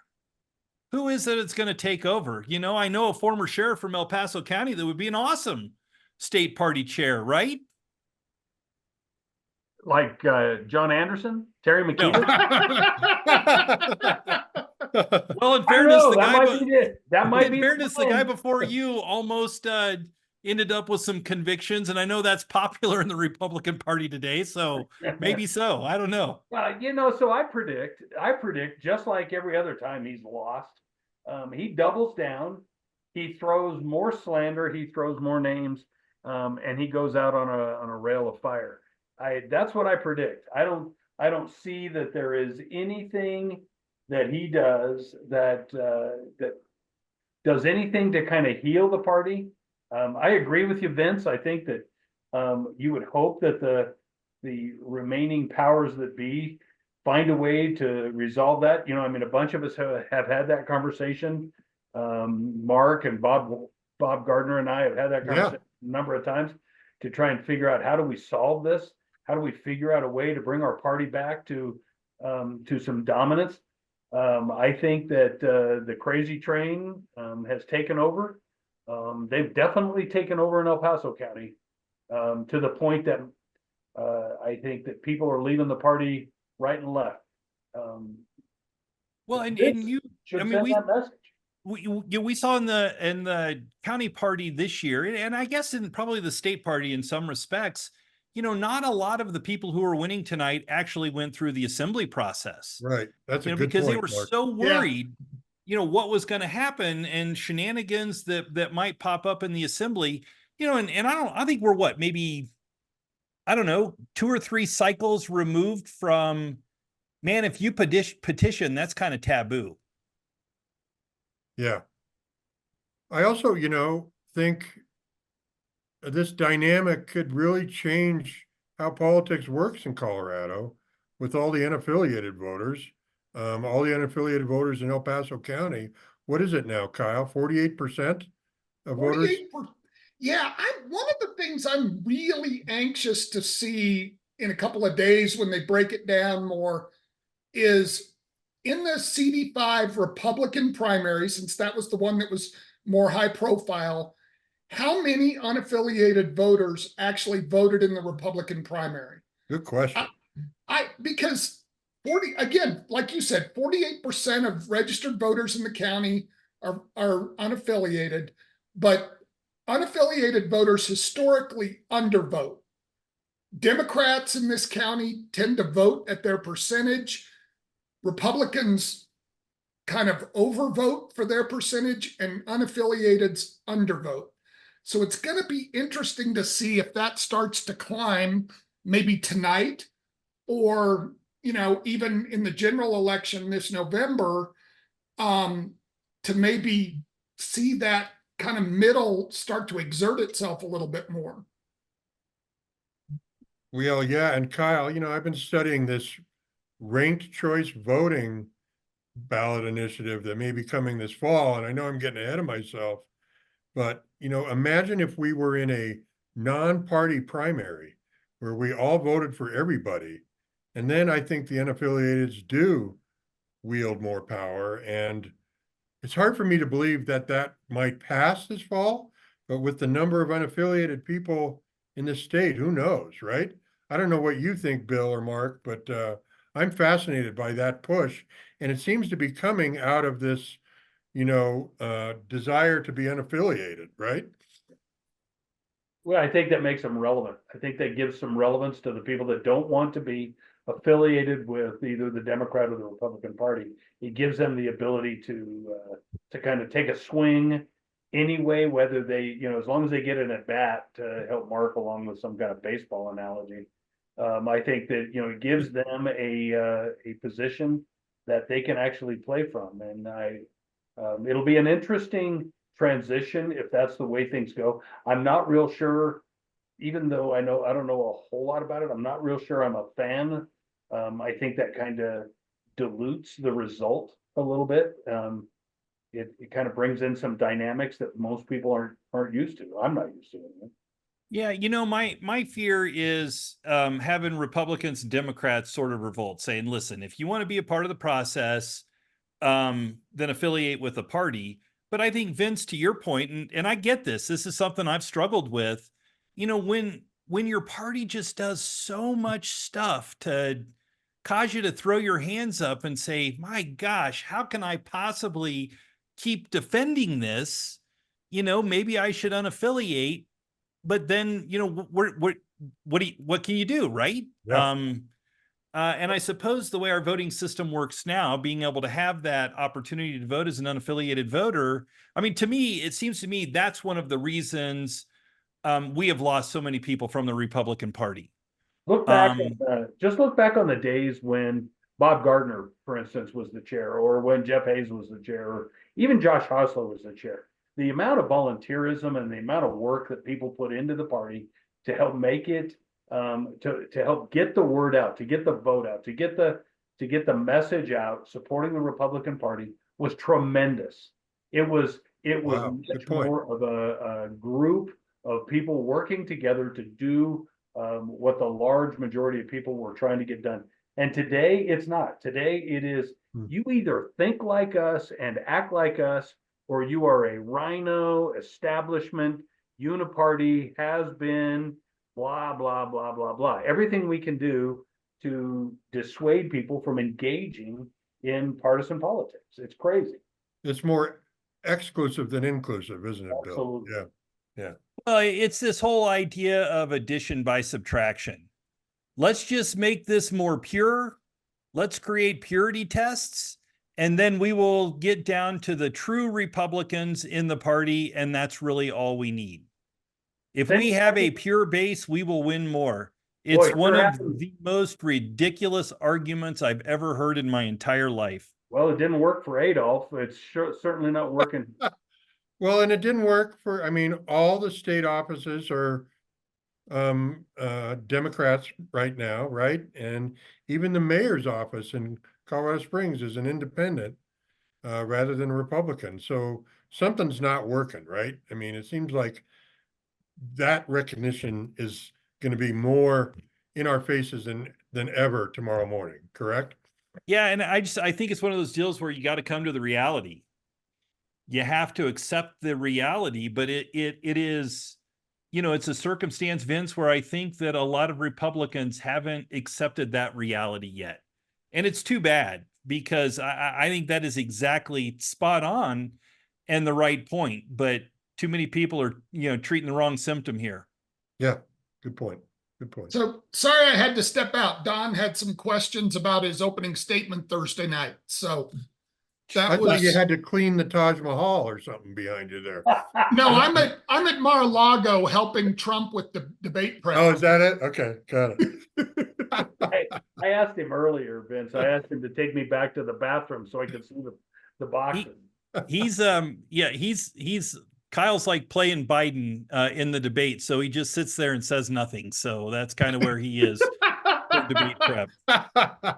Who is it that's going to take over? I know a former sheriff from El Paso County that would be an awesome state party chair, right? Like John Anderson, Terry McKeever. Well, in fairness, the guy before you almost ended up with some convictions, and I know that's popular in the Republican Party today. So maybe so. I don't know. So I predict just like every other time he's lost, he doubles down, he throws more slander, he throws more names, and he goes out on a rail of fire. That's what I predict. I don't see that there is anything that he does that does anything to kind of heal the party. I agree with you, Vince. I think that you would hope that the remaining powers that be find a way to resolve that. A bunch of us have had that conversation. Mark and Bob Gardner and I have had that conversation a number of times to try and figure out how do we solve this? How do we figure out a way to bring our party back to some dominance? I think that the crazy train has taken over. They've definitely taken over in El Paso County to the point that I think that people are leaving the party right and left. Well, and you, I mean, that message. We saw in the county party this year, and I guess in probably the state party in some respects, not a lot of the people who are winning tonight actually went through the assembly process. Right. That's a good because point, they were Mark. so worried, what was going to happen and shenanigans that might pop up in the assembly, and I think we're maybe, I don't know, 2 or 3 cycles removed from, man, if you petition, that's kind of taboo. Yeah. I also, think this dynamic could really change how politics works in Colorado with all the unaffiliated voters, all the unaffiliated voters in El Paso County. What is it now, Kyle? 48% of voters? Yeah, one of the things I'm really anxious to see in a couple of days when they break it down more is in the CD5 Republican primary, since that was the one that was more high profile, how many unaffiliated voters actually voted in the Republican primary? Good question. Because 40, again, like you said, 48% of registered voters in the county are unaffiliated, but unaffiliated voters historically undervote. Democrats in this county tend to vote at their percentage. Republicans kind of overvote for their percentage, and unaffiliateds undervote. So it's going to be interesting to see if that starts to climb maybe tonight or, even in the general election this November, to maybe see that kind of middle start to exert itself a little bit more. Well, yeah. And Kyle, I've been studying this ranked choice voting ballot initiative that may be coming this fall, and I know I'm getting ahead of myself, but, you know, imagine if we were in a non-party primary where we all voted for everybody. And then I think the unaffiliateds do wield more power. And it's hard for me to believe that that might pass this fall, but with the number of unaffiliated people in the state, who knows, right? I don't know what you think, Bill or Mark, but I'm fascinated by that push. And it seems to be coming out of this, you know, desire to be unaffiliated, right? Well, I think that makes them relevant. I think that gives some relevance to the people that don't want to be affiliated with either the Democrat or the Republican Party. It gives them the ability to kind of take a swing anyway, whether they, you know, as long as they get an at bat to help Mark along with some kind of baseball analogy. I think that, you know, it gives them a position that they can actually play from. And it'll be an interesting transition if that's the way things go. I'm not real sure, even though I don't know a whole lot about it. I'm not real sure I'm a fan. I think that kind of dilutes the result a little bit. It kind of brings in some dynamics that most people aren't used to. I'm not used to it. Yeah, you know, my fear is having Republicans and Democrats sort of revolt, saying, "Listen, if you want to be a part of the process, then affiliate with a party." But I think Vince, to your point, and I get this. This is something I've struggled with. You know, when your party just does so much stuff to cause you to throw your hands up and say, "My gosh, how can I possibly keep defending this? You know, maybe I should unaffiliate." But then, you know, what can you do, right? Yeah. And I suppose the way our voting system works now, being able to have that opportunity to vote as an unaffiliated voter, I mean, to me, it seems to me that's one of the reasons we have lost so many people from the Republican Party. Just look back on the days when Bob Gardner, for instance, was the chair, or when Jeff Hayes was the chair, or even Josh Hosler was the chair. The amount of volunteerism and the amount of work that people put into the party to help make it, to help get the word out, to get the vote out, to get the message out, supporting the Republican Party was tremendous. It was Wow, good much point. more of a group of people working together to do what the large majority of people were trying to get done. And today it's not. Today it is, you either think like us and act like us, or you are a rhino establishment, uniparty, has been, blah, blah, blah, blah, blah. Everything we can do to dissuade people from engaging in partisan politics. It's crazy. It's more exclusive than inclusive, isn't it, Bill? Absolutely. Yeah. Yeah. Well, it's this whole idea of addition by subtraction. Let's just make this more pure. Let's create purity tests, and then we will get down to the true Republicans in the party, and that's really all we need. If we have a pure base, we will win more. It's one of the most ridiculous arguments I've ever heard in my entire life. Well, it didn't work for Adolf. It's certainly not working. Well, and it didn't work for, I mean, all the state offices are Democrats right now, right? And even the mayor's office in Colorado Springs is an independent rather than a Republican. So something's not working, right? I mean, it seems like that recognition is going to be more in our faces than ever tomorrow morning, correct? Yeah, and I think it's one of those deals where you got to come to the reality. You have to accept the reality, but it is, you know, it's a circumstance, Vince, where I think that a lot of Republicans haven't accepted that reality yet. And it's too bad, because I think that is exactly spot on and the right point. But too many people are, you know, treating the wrong symptom here. Yeah, good point. Good point. So sorry I had to step out. Don had some questions about his opening statement Thursday night. So I thought you had to clean the Taj Mahal or something behind you there. No, I'm at Mar-a-Lago helping Trump with the debate prep. Oh, is that it? Okay, got it. I asked him earlier, Vince. I asked him to take me back to the bathroom so I could see the boxes. He's Kyle's like playing Biden in the debate, so he just sits there and says nothing. So that's kind of where he is for debate prep.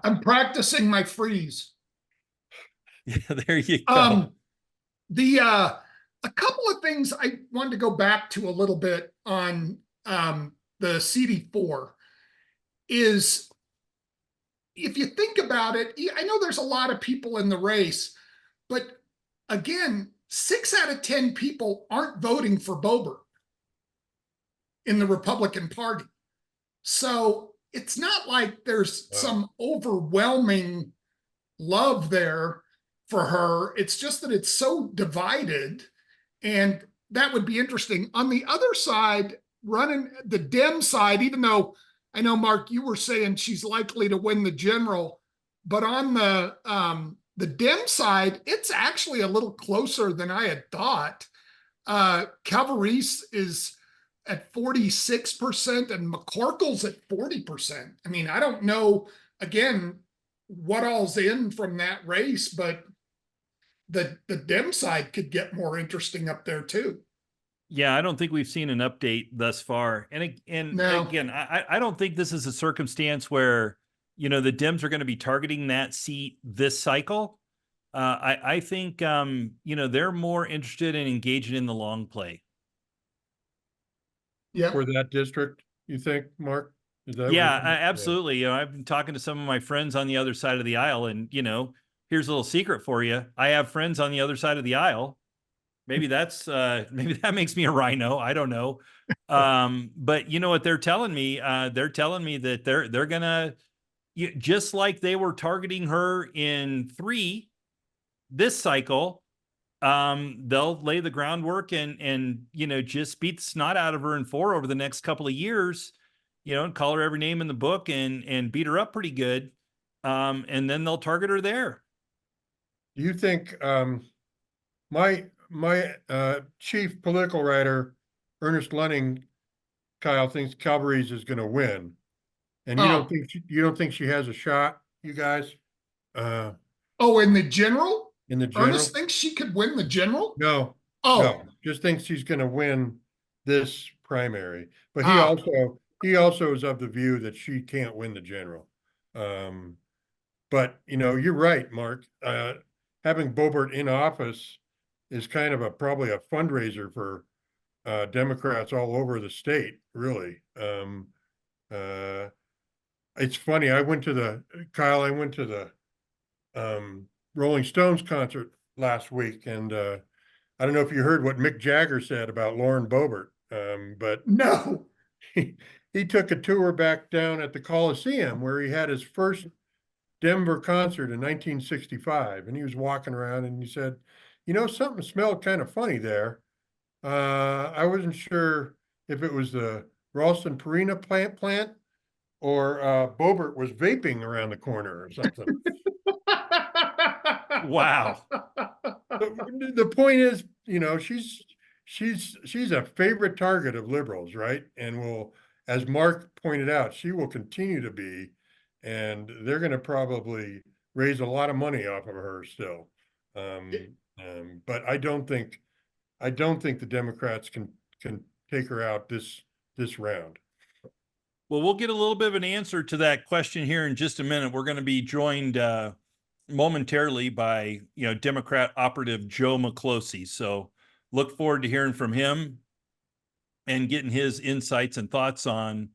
I'm practicing my freeze. Yeah, there you go. The a couple of things I wanted to go back to a little bit on the CD4 is, if you think about it, I know there's a lot of people in the race, but again, 6 out of 10 people aren't voting for Boebert in the Republican Party. So it's not like there's some overwhelming love there for her. It's just that it's so divided, and that would be interesting. On the other side, running the Dem side, even though I know, Mark, you were saying she's likely to win the general, but on the Dem side, it's actually a little closer than I had thought. Calvarese is at 46% and McCorkle's at 40%. I mean, I don't know, again, what all's in from that race, but the Dem side could get more interesting up there too. Yeah, I don't think we've seen an update thus far. And No. again, I don't think this is a circumstance where, the Dems are going to be targeting that seat this cycle. I think, they're more interested in engaging in the long play. Yeah. For that district, you think, Mark? Is that Yeah, what you think? absolutely. I've been talking to some of my friends on the other side of the aisle, and here's a little secret for you. I have friends on the other side of the aisle. Maybe that's maybe that makes me a rhino. I don't know. But you know what they're telling me? They're telling me that they're gonna, just like they were targeting her in 3 this cycle. They'll lay the groundwork and just beat the snot out of her in 4 over the next couple of years. And call her every name in the book and beat her up pretty good. And then they'll target her there. Do you think my chief political writer, Ernest Lunning, Kyle, thinks Calvarese is going to win, and you don't think she has a shot, you guys? In the general? In the general? Ernest thinks she could win the general? No, Oh, just thinks she's going to win this primary. But Ah. he also is of the view that she can't win the general. But you're right, Mark. Having Boebert in office is kind of probably a fundraiser for Democrats all over the state, really. It's funny. I went to the Rolling Stones concert last week, and I don't know if you heard what Mick Jagger said about Lauren Boebert, but no. he took a tour back down at the Coliseum where he had his first Denver concert in 1965, and he was walking around and he said, something smelled kind of funny there. I wasn't sure if it was the Ralston Purina plant or Boebert was vaping around the corner or something. Wow. The point is, she's a favorite target of liberals, right? And will, as Mark pointed out, she will continue to be, and they're going to probably raise a lot of money off of her still. But I don't think the Democrats can take her out this round. Well, we'll get a little bit of an answer to that question here in just a minute. We're going to be joined momentarily by Democrat operative Joe McCloskey. So look forward to hearing from him and getting his insights and thoughts on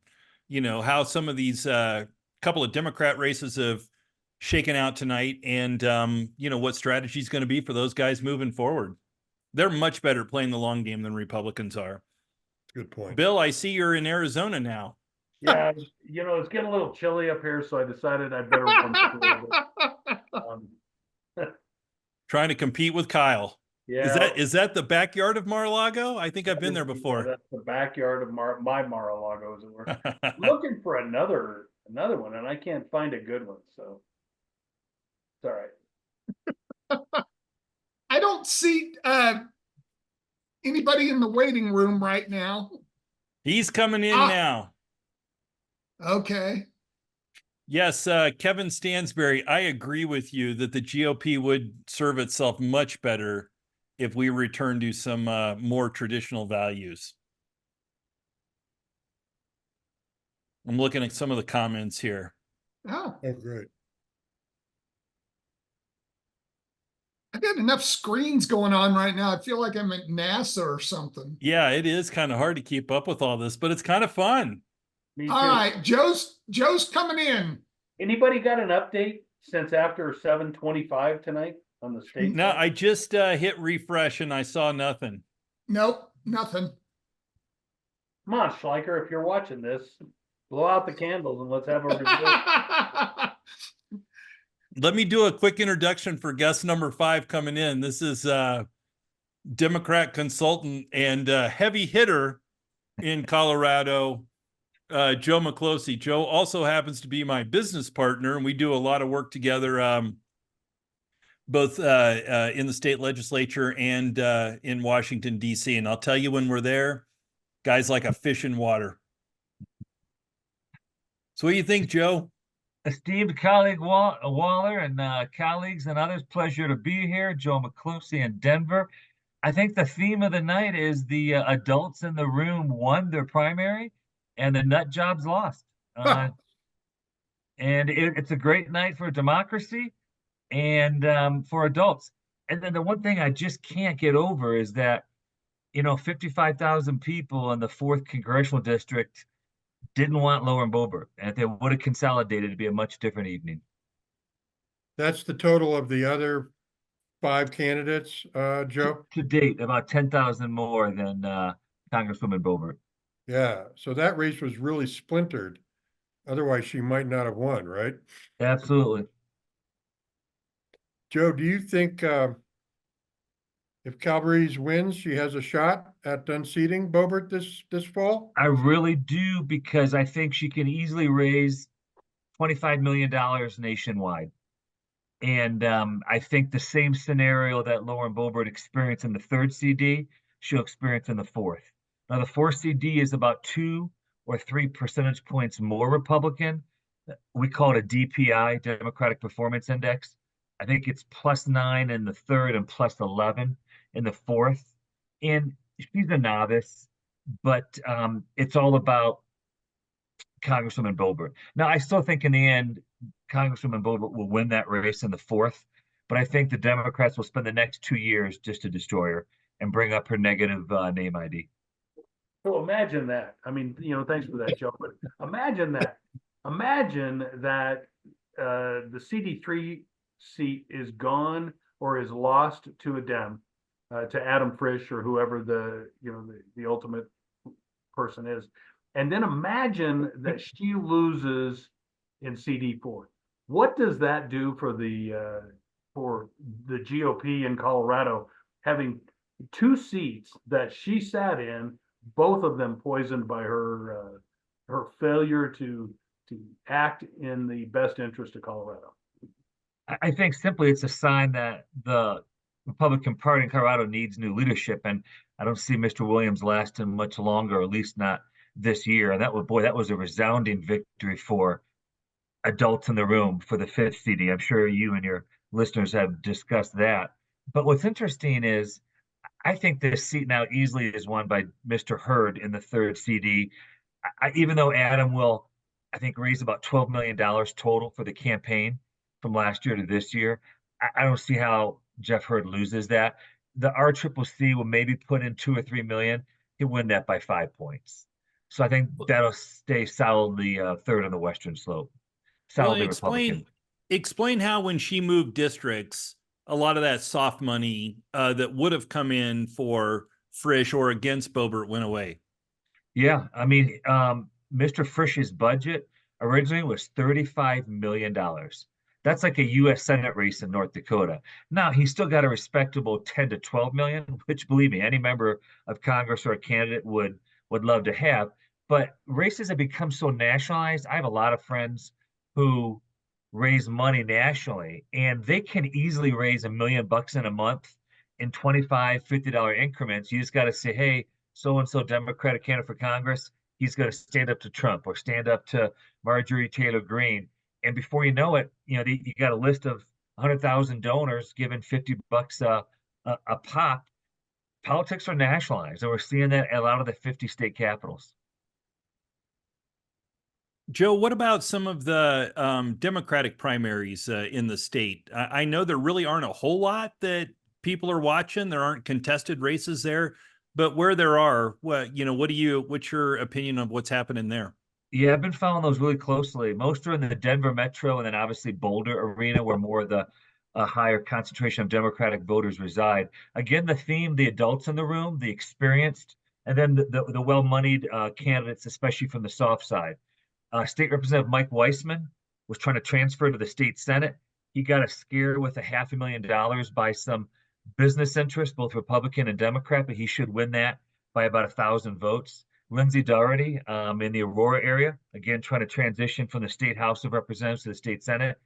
how some of these couple of Democrat races have shaken out tonight, and what strategy is going to be for those guys moving forward. They're much better at playing the long game than Republicans are. Good point. Bill, I see you're in Arizona now. Yeah, it's getting a little chilly up here, so I decided I'd better warm up a little bit. Trying to compete with Kyle. Yeah. Is that the backyard of Mar-a-Lago? I think I've been there before. Yeah, that's the backyard of my Mar-a-Lago, as it were. Looking for another one, and I can't find a good one, so it's all right. I don't see anybody in the waiting room right now. He's coming in now. Okay. Yes, Kevin Stansberry, I agree with you that the GOP would serve itself much better if we return to some more traditional values. I'm looking at some of the comments here. Oh, great. got enough screens going on right now. I feel like I'm at NASA or something. Yeah, it is kind of hard to keep up with all this, but it's kind of fun. Me All too. right, Joe's coming in. Anybody got an update since after 7:25 tonight on the state No, side? I just hit refresh and I saw nothing. Nope, nothing. Come on, Schleicher, if you're watching this, blow out the candles and let's have a report. Let me do a quick introduction for guest number 5 coming in. This is Democrat consultant and heavy hitter in Colorado, Joe McCloskey. Joe also happens to be my business partner, and we do a lot of work together, both in the state legislature and in Washington, D.C. And I'll tell you, when we're there, guys like a fish in water. So what do you think, Joe? Esteemed colleague Waller and colleagues and others, pleasure to be here. Joe McCloskey in Denver. I think the theme of the night is the adults in the room won their primary and the nut jobs lost. And it's a great night for democracy and for adults. And then the one thing I just can't get over is that, 55,000 people in the 4th congressional district didn't want Lauren Boebert, and if they would have consolidated, it'd be a much different evening. That's the total of the other 5 candidates, Joe? To date, about 10,000 more than Congresswoman Boebert. Yeah, so that race was really splintered. Otherwise, she might not have won, right? Absolutely. Joe, do you think if Calabrese wins, she has a shot at unseating Boebert this fall? I really do, because I think she can easily raise $25 million nationwide. And I think the same scenario that Lauren Boebert experienced in the 3rd CD, she'll experience in the 4th. Now, the 4th CD is about 2 or 3 percentage points more Republican. We call it a DPI, Democratic Performance Index. I think it's +9 in the 3rd and +11 in the 4th. And she's a novice, but it's all about Congresswoman Boebert. Now, I still think in the end, Congresswoman Boebert will win that race in the 4th, but I think the Democrats will spend the next 2 years just to destroy her and bring up her negative name ID. So imagine that. I mean, thanks for that, Joe. But imagine that. Imagine that the CD3 seat is gone or is lost to a Dem, to Adam Frisch or whoever the ultimate person is. And then imagine that she loses in CD4. What does that do for the GOP in Colorado, having 2 seats that she sat in, both of them poisoned by her failure to act in the best interest of Colorado? I think simply it's a sign that the Republican Party in Colorado needs new leadership, and I don't see Mr. Williams lasting much longer, or at least not this year. And that was a resounding victory for adults in the room for the 5th CD. I'm sure you and your listeners have discussed that. But what's interesting is I think this seat now easily is won by Mr. Hurd in the 3rd CD. Even though Adam will, I think, raise about $12 million total for the campaign from last year to this year, I don't see how Jeff Hurd loses that. The RCCC will maybe put in 2 or 3 million. He'll win that by 5 points. So I think that'll stay solidly 3rd on the Western slope. Solidly Republican. Explain how, when she moved districts, a lot of that soft money that would have come in for Frisch or against Boebert went away. Yeah, I mean, Mr. Frisch's budget originally was $35 million. That's like a U.S. Senate race in North Dakota. Now, he's still got a respectable 10 to 12 million, which, believe me, any member of Congress or a candidate would love to have. But races have become so nationalized. I have a lot of friends who raise money nationally, and they can easily raise $1 million in a month in $25, $50 increments. You just got to say, hey, so-and-so Democratic candidate for Congress, he's going to stand up to Trump or stand up to Marjorie Taylor Greene. And before you know it, you got a list of 100,000 donors giving $50 a pop. Politics are nationalized, and we're seeing that at a lot of the 50 state capitals. Joe, what about some of the Democratic primaries in the state? I know there really aren't a whole lot that people are watching. There aren't contested races there, but where there are, what's your opinion of what's happening there? Yeah, I've been following those really closely. Most are in the Denver metro and then obviously Boulder arena, where more of the higher concentration of Democratic voters reside. Again, the theme, the adults in the room, the experienced, and then the well-moneyed candidates, especially from the soft side. State Representative Mike Weissman was trying to transfer to the state Senate. He got a scare with $500,000 by some business interests, both Republican and Democrat, but he should win that by about 1,000 votes. Lindsay Doherty in the Aurora area, again, trying to transition from the state House of Representatives to the state Senate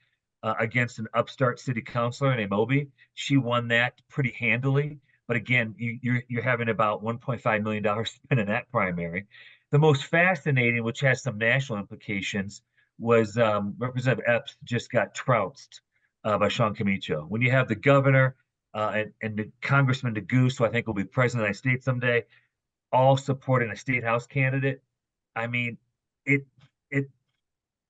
against an upstart city councilor named Moby. She won that pretty handily. But again, you're having about $1.5 million spent in that primary. The most fascinating, which has some national implications, was Representative Epps just got trounced by Sean Camacho. When you have the governor and the Congressman DeGoose, who I think will be president of the United States someday, all supporting a state house candidate. I mean, it it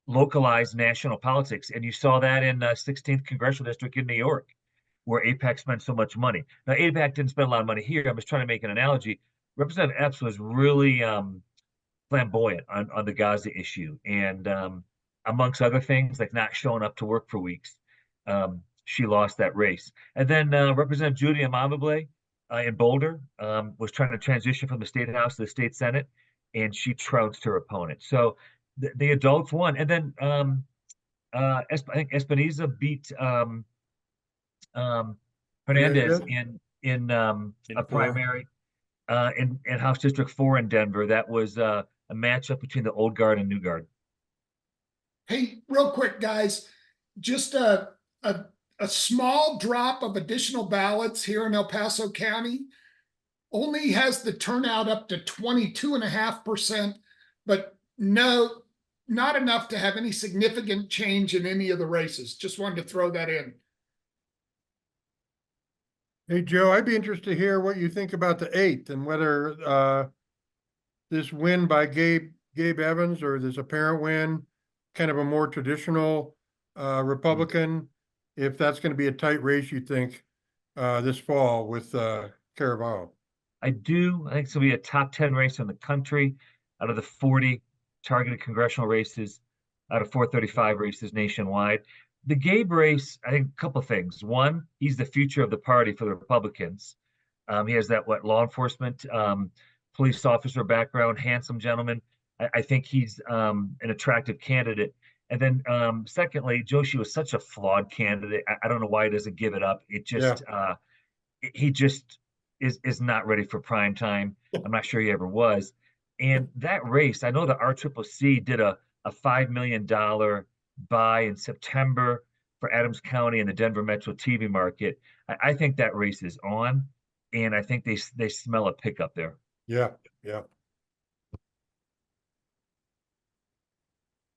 localized national politics, and you saw that in 16th congressional district in New York, where AIPAC spent so much money. Now, AIPAC didn't spend a lot of money here. I'm just trying to make an analogy. Representative Epps was really flamboyant on the Gaza issue, and amongst other things, like not showing up to work for weeks. She lost that race. And then Representative Judy Amabile in Boulder was trying to transition from the state house to the state senate, and she trounced her opponent. So the adults won. And then I think Espinoza beat Hernandez in a primary in House District 4 in Denver. That was a matchup between the old guard and new guard. Hey, real quick, guys, just a small drop of additional ballots here in El Paso County only has the turnout up to 22.5%, but no, not enough to have any significant change in any of the races. Just wanted to throw that in. Hey, Joe, I'd be interested to hear what you think about the 8th and whether this win by Gabe Evans or this apparent win, kind of a more traditional Republican, if that's going to be a tight race, you think, this fall with Caraballo. I do. I think it's going to be a top 10 race in the country out of the 40 targeted congressional races, out of 435 races nationwide. The Gabe race, I think a couple of things. One, he's the future of the party for the Republicans. He has that law enforcement, police officer background, handsome gentleman. I think he's an attractive candidate. And then secondly, Joshi was such a flawed candidate. I don't know why he doesn't give it up. It just he just is not ready for prime time. I'm not sure he ever was. And that race, I know the RCCC did a $5 million buy in September for Adams County and the Denver Metro TV market. I think that race is on, and I think they smell a pickup there. Yeah, yeah.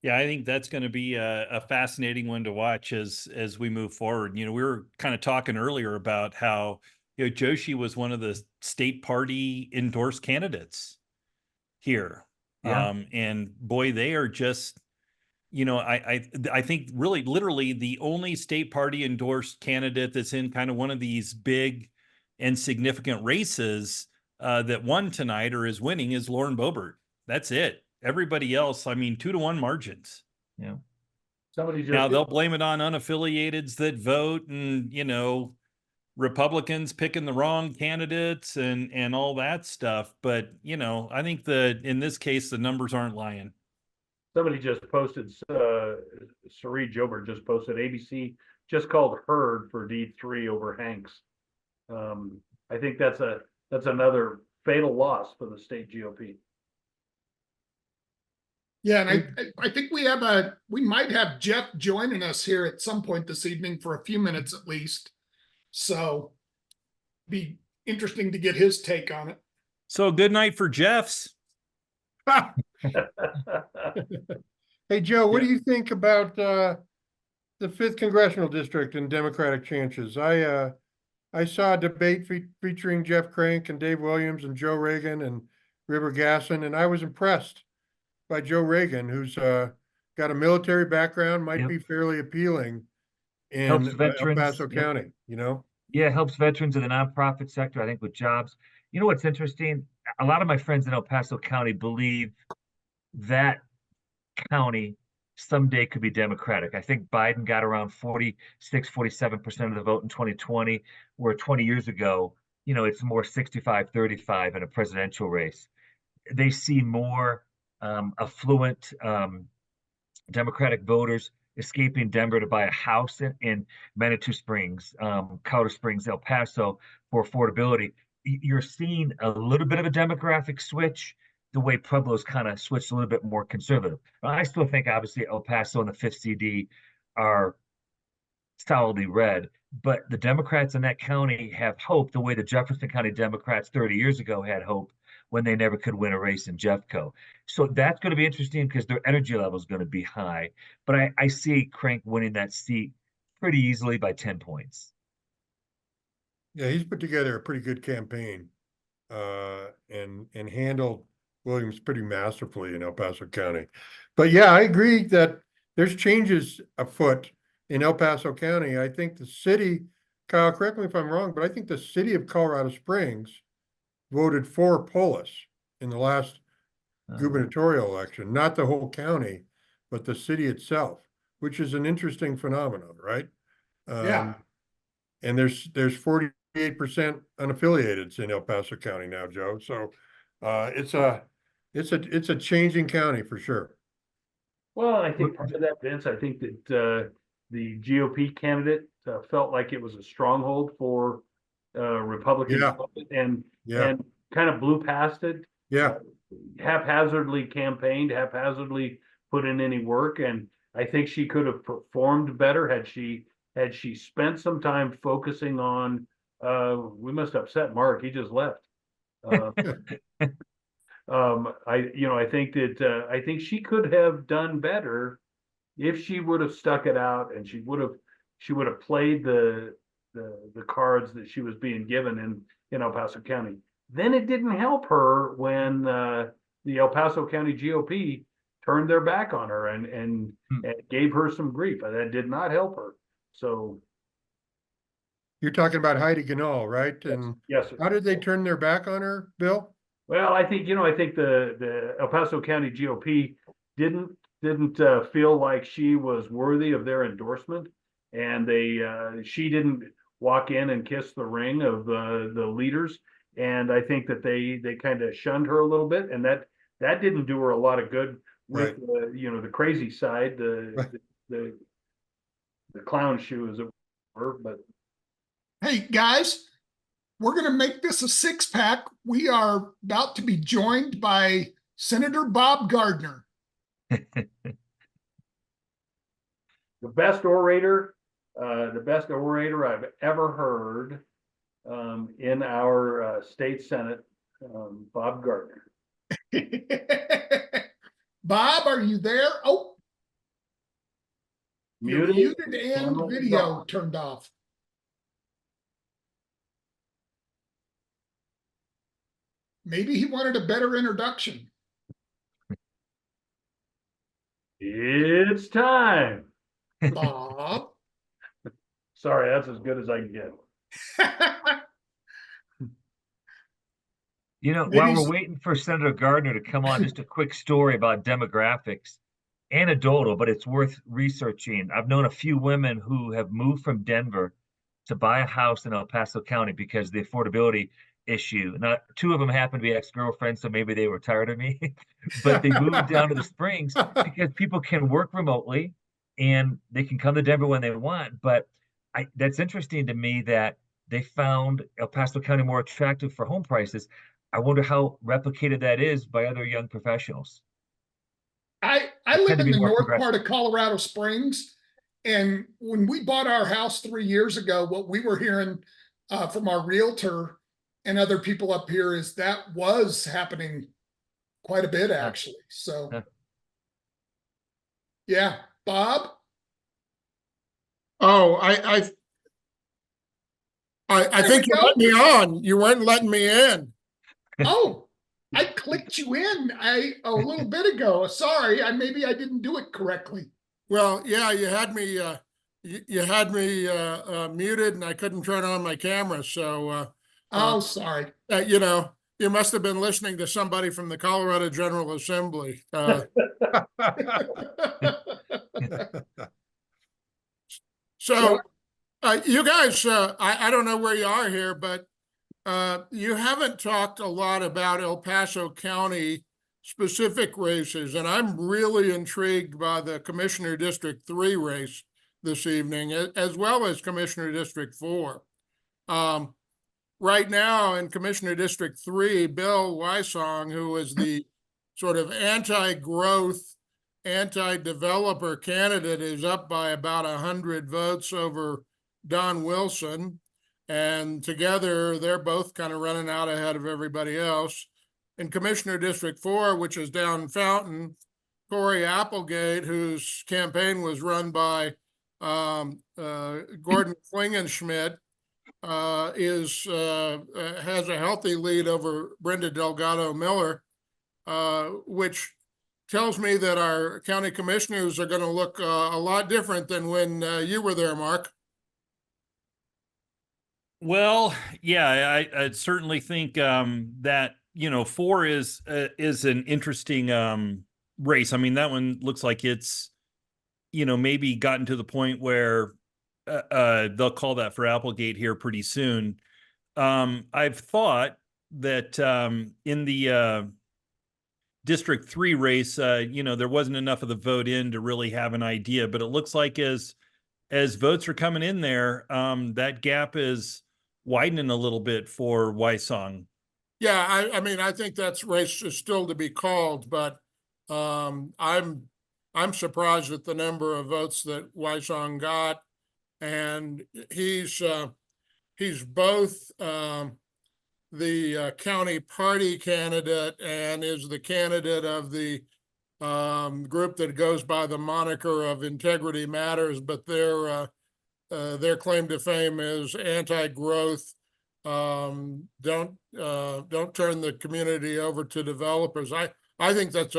Yeah, I think that's going to be a fascinating one to watch as we move forward. We were kind of talking earlier about how Joshi was one of the state party endorsed candidates here. Yeah. And boy, they are just, I think really literally the only state party endorsed candidate that's in kind of one of these big and significant races that won tonight or is winning is Lauren Boebert. That's it. Everybody else, 2-1 margins. Yeah. Somebody Now just they'll blame it on unaffiliateds that vote and, Republicans picking the wrong candidates and all that stuff. But, I think that in this case, the numbers aren't lying. somebody just posted, Sari Jober just posted ABC just called Hurd for D3 over Hanks. I think that's another fatal loss for the state GOP. Yeah, and I think we might have Jeff joining us here at some point this evening for a few minutes at least. So be interesting to get his take on it. So good night for Jeff's. Hey, Joe, what do you think about the 5th congressional district and Democratic chances? I saw a debate featuring Jeff Crank and Dave Williams and Joe Reagan and River Gasson, and I was impressed by Joe Reagan, who's got a military background, might Yep. be fairly appealing Helps in El veterans. Paso Yep. County, you know? Yeah, it helps veterans in the nonprofit sector, I think, with jobs. You know what's interesting? A lot of my friends in El Paso County believe that county someday could be Democratic. I think Biden got around 47% of the vote in 2020, where 20 years ago, it's more 65-35 in a presidential race. They see more affluent Democratic voters escaping Denver to buy a house in Manitou Springs, Colorado Springs, El Paso for affordability. You're seeing a little bit of a demographic switch, the way Pueblo's kind of switched a little bit more conservative. I still think, obviously, El Paso and the 5th CD are solidly red, but the Democrats in that county have hope the way the Jefferson County Democrats 30 years ago had hope when they never could win a race in Jeffco. So that's going to be interesting because their energy level is going to be high. But I see Crank winning that seat pretty easily by 10 points. Yeah, he's put together a pretty good campaign, and handled Williams pretty masterfully in El Paso County. But yeah, I agree that there's changes afoot in El Paso County. I think the city, Kyle, correct me if I'm wrong, but I think the city of Colorado Springs voted for Polis in the last gubernatorial election, not the whole county, but the city itself, which is an interesting phenomenon, right? Yeah. And there's 48% unaffiliated in El Paso County now, Joe. So it's a changing county for sure. Well, I think part of that, Vince, I think that the GOP candidate felt like it was a stronghold for Republicans, and Yeah. kind of blew past it. Yeah. Haphazardly campaigned, haphazardly put in any work, and I think she could have performed better had she spent some time focusing on. We must upset Mark. He just left. I think that I think she could have done better if she would have stuck it out, and she would have played the cards that she was being given in El Paso County. Then it didn't help her when the El Paso County GOP turned their back on her and gave her some grief. That did not help her. So you're talking about Heidi Ganahl, right? And yes, sir. How did they turn their back on her, Bill? Well, I think the El Paso County GOP didn't feel like she was worthy of their endorsement, and she didn't walk in and kiss the ring of the leaders, and I think that they kind of shunned her a little bit, and that didn't do her a lot of good with the crazy side, the clown shoe, as it were. But Hey, guys, we're going to make this a 6-pack. We are about to be joined by Senator Bob Gardner. The best orator I've ever heard in our state Senate, Bob Gardner. Bob, are you there? Oh, Muted. you're muted and video turned off. Maybe he wanted a better introduction. It's time. Bob. Sorry, that's as good as I can get. While we're waiting for Senator Gardner to come on, just a quick story about demographics. Anecdotal, but it's worth researching. I've known a few women who have moved from Denver to buy a house in El Paso County because of the affordability issue. Now, 2 of them happen to be ex-girlfriends, so maybe they were tired of me, but they moved down to the Springs because people can work remotely and they can come to Denver when they want. But that's interesting to me that they found El Paso County more attractive for home prices. I wonder how replicated that is by other young professionals. I live in the north part of Colorado Springs, and when we bought our house 3 years ago, what we were hearing from our realtor and other people up here is that was happening quite a bit, actually. So, yeah, Bob. Oh, I think you let me on. You weren't letting me in. Oh, I clicked you in a little bit ago. Sorry, maybe I didn't do it correctly. Well, yeah, you had me muted and I couldn't turn on my camera. So, Oh, sorry. you know, you must have been listening to somebody from the Colorado General Assembly. So, you guys, I don't know where you are here, but you haven't talked a lot about El Paso County specific races, and I'm really intrigued by the Commissioner District 3 race this evening, as well as Commissioner District 4. Right now in Commissioner District 3, Bill Wysong, who is the sort of anti-growth, anti-developer candidate, is up by about 100 votes over Don Wilson. And together, they're both kind of running out ahead of everybody else. In Commissioner District 4, which is down Fountain, Corey Applegate, whose campaign was run by Gordon Klingenschmidt, has a healthy lead over Brenda Delgado Miller, which tells me that our county commissioners are going to look a lot different than when you were there, Mark. Well, yeah, I certainly think that 4 is an interesting race. I mean, that one looks like it's maybe gotten to the point where they'll call that for Applegate here pretty soon. I've thought that in the District 3 race, there wasn't enough of the vote in to really have an idea, but it looks like as votes are coming in there, that gap is widening a little bit for Wysong. Yeah, I mean, I think that's race is still to be called, but I'm surprised at the number of votes that Wysong got, and he's both the county party candidate and is the candidate of the group that goes by the moniker of Integrity Matters, but their claim to fame is anti-growth. Don't turn the community over to developers. I think that's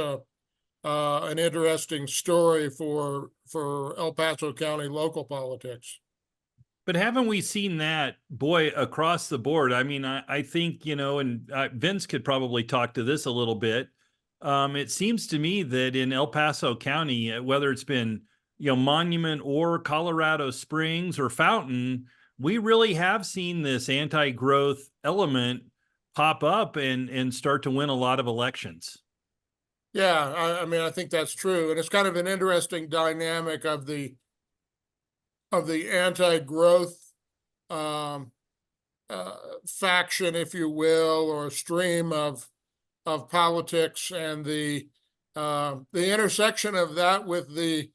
an interesting story for El Paso County local politics. But haven't we seen that, boy, across the board? I mean, I think, and Vince could probably talk to this a little bit. It seems to me that in El Paso County, whether it's been, Monument or Colorado Springs or Fountain, we really have seen this anti-growth element pop up and start to win a lot of elections. Yeah, I mean, I think that's true. And it's kind of an interesting dynamic of the anti-growth faction, if you will, or stream of politics, and the intersection of that with the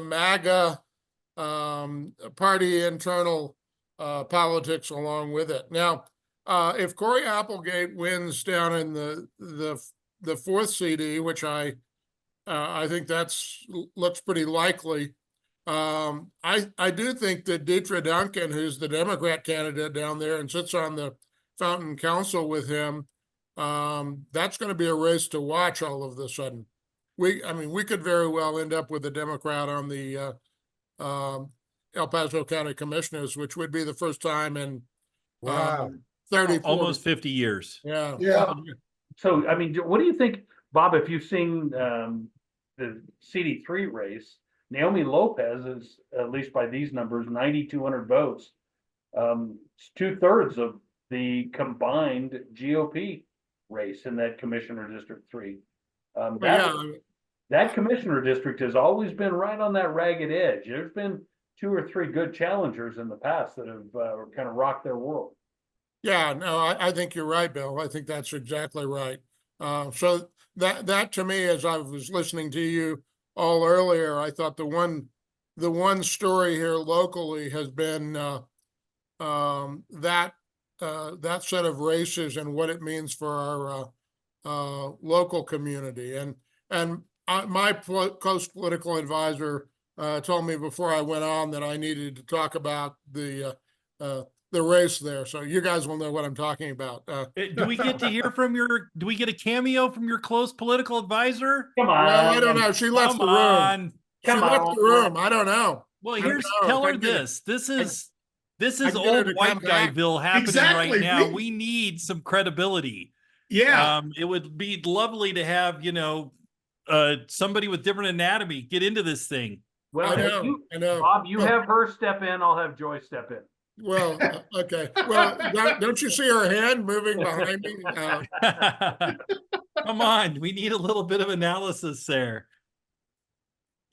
MAGA party internal politics along with it. Now, if Corey Applegate wins down in the fourth CD, which I think looks pretty likely. I do think that Deidre Duncan, who's the Democrat candidate down there and sits on the Fountain Council with him, that's going to be a race to watch all of a sudden. We could very well end up with a Democrat on the El Paso County Commissioners, which would be the first time in Wow. 30, 40. Almost 50 years. Yeah. Yeah. So, I mean, what do you think, Bob, if you've seen the CD3 race, Naomi Lopez is, at least by these numbers, 9,200 votes. It's 2/3 of the combined GOP race in that Commissioner District 3. That Commissioner District has always been right on that ragged edge. There's been 2 or 3 good challengers in the past that have kind of rocked their world. Yeah, no, I think you're right, Bill. I think that's exactly right. So that to me, as I was listening to you all earlier, I thought the one story here locally has been that set of races and what it means for our local community. And my close political advisor told me before I went on that I needed to talk about the the race there. So you guys will know what I'm talking about. Do we get to hear from do we get a cameo from your close political advisor? Come Well, I don't on. know. She left Come the room. on. She Come left the on. room. I don't know. Well, I don't know. tell If I her can get her- this. This I is can get her old to white come back. guyville happening Exactly. right now. We need some credibility. Yeah. It would be lovely to have, somebody with different anatomy get into this thing. Well, I know. I know. Bob, you Oh. have her step in. I'll have Joy step in. Well, okay. Well, don't you see her hand moving behind me? Come on, we need a little bit of analysis there.